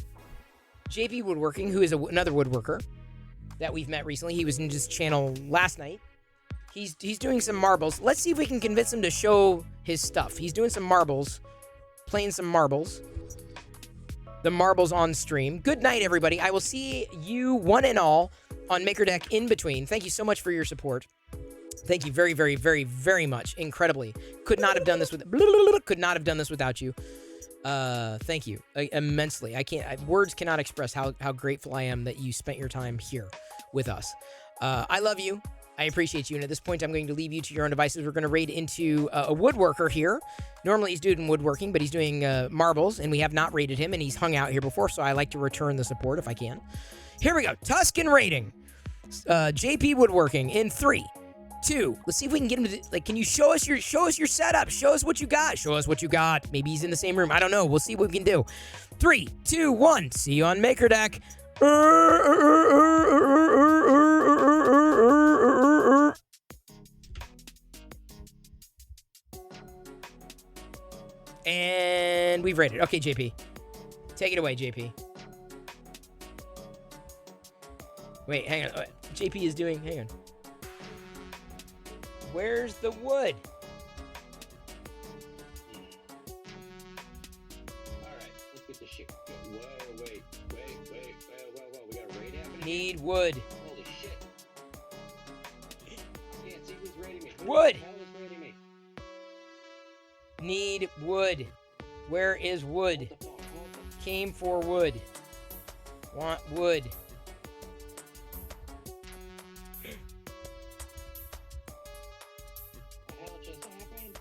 JP Woodworking, who is another woodworker that we've met recently. He was in this channel last night. He's doing some marbles. Let's see if we can convince him to show his stuff. He's doing some marbles, playing some marbles. The marbles on stream. Good night, everybody. I will see you one and all on MakerDeck in between. Thank you so much for your support. Thank you very, very, very, very much. Incredibly. Could not have done this without you. Thank you immensely. Words cannot express how grateful I am that you spent your time here with us. I love you. I appreciate you. And at this point, I'm going to leave you to your own devices. We're going to raid into a woodworker here. Normally, he's doing woodworking, but he's doing marbles, and we have not raided him, and he's hung out here before, so I like to return the support if I can. Here we go. Tuscan rating. JP Woodworking in 3, 2. Let's see if we can get him to, can you show us your setup? Show us what you got. Show us what you got. Maybe he's in the same room. I don't know. We'll see what we can do. 3, 2, 1. See you on MakerDeck. And we've rated. Okay, JP. Take it away, JP. Wait, hang on. JP is doing... Hang on. Where's the wood? Alright, let's get this shit. Whoa, wait. We got a raid happening? Need wood. Holy shit. Can't see who's raiding me. Wood! Who the hell is raiding me? Need wood. Where is wood? What the fuck? Came for wood. Want wood. What the hell just happened?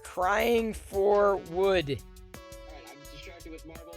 Crying for wood. Alright, I'm distracted with marbles.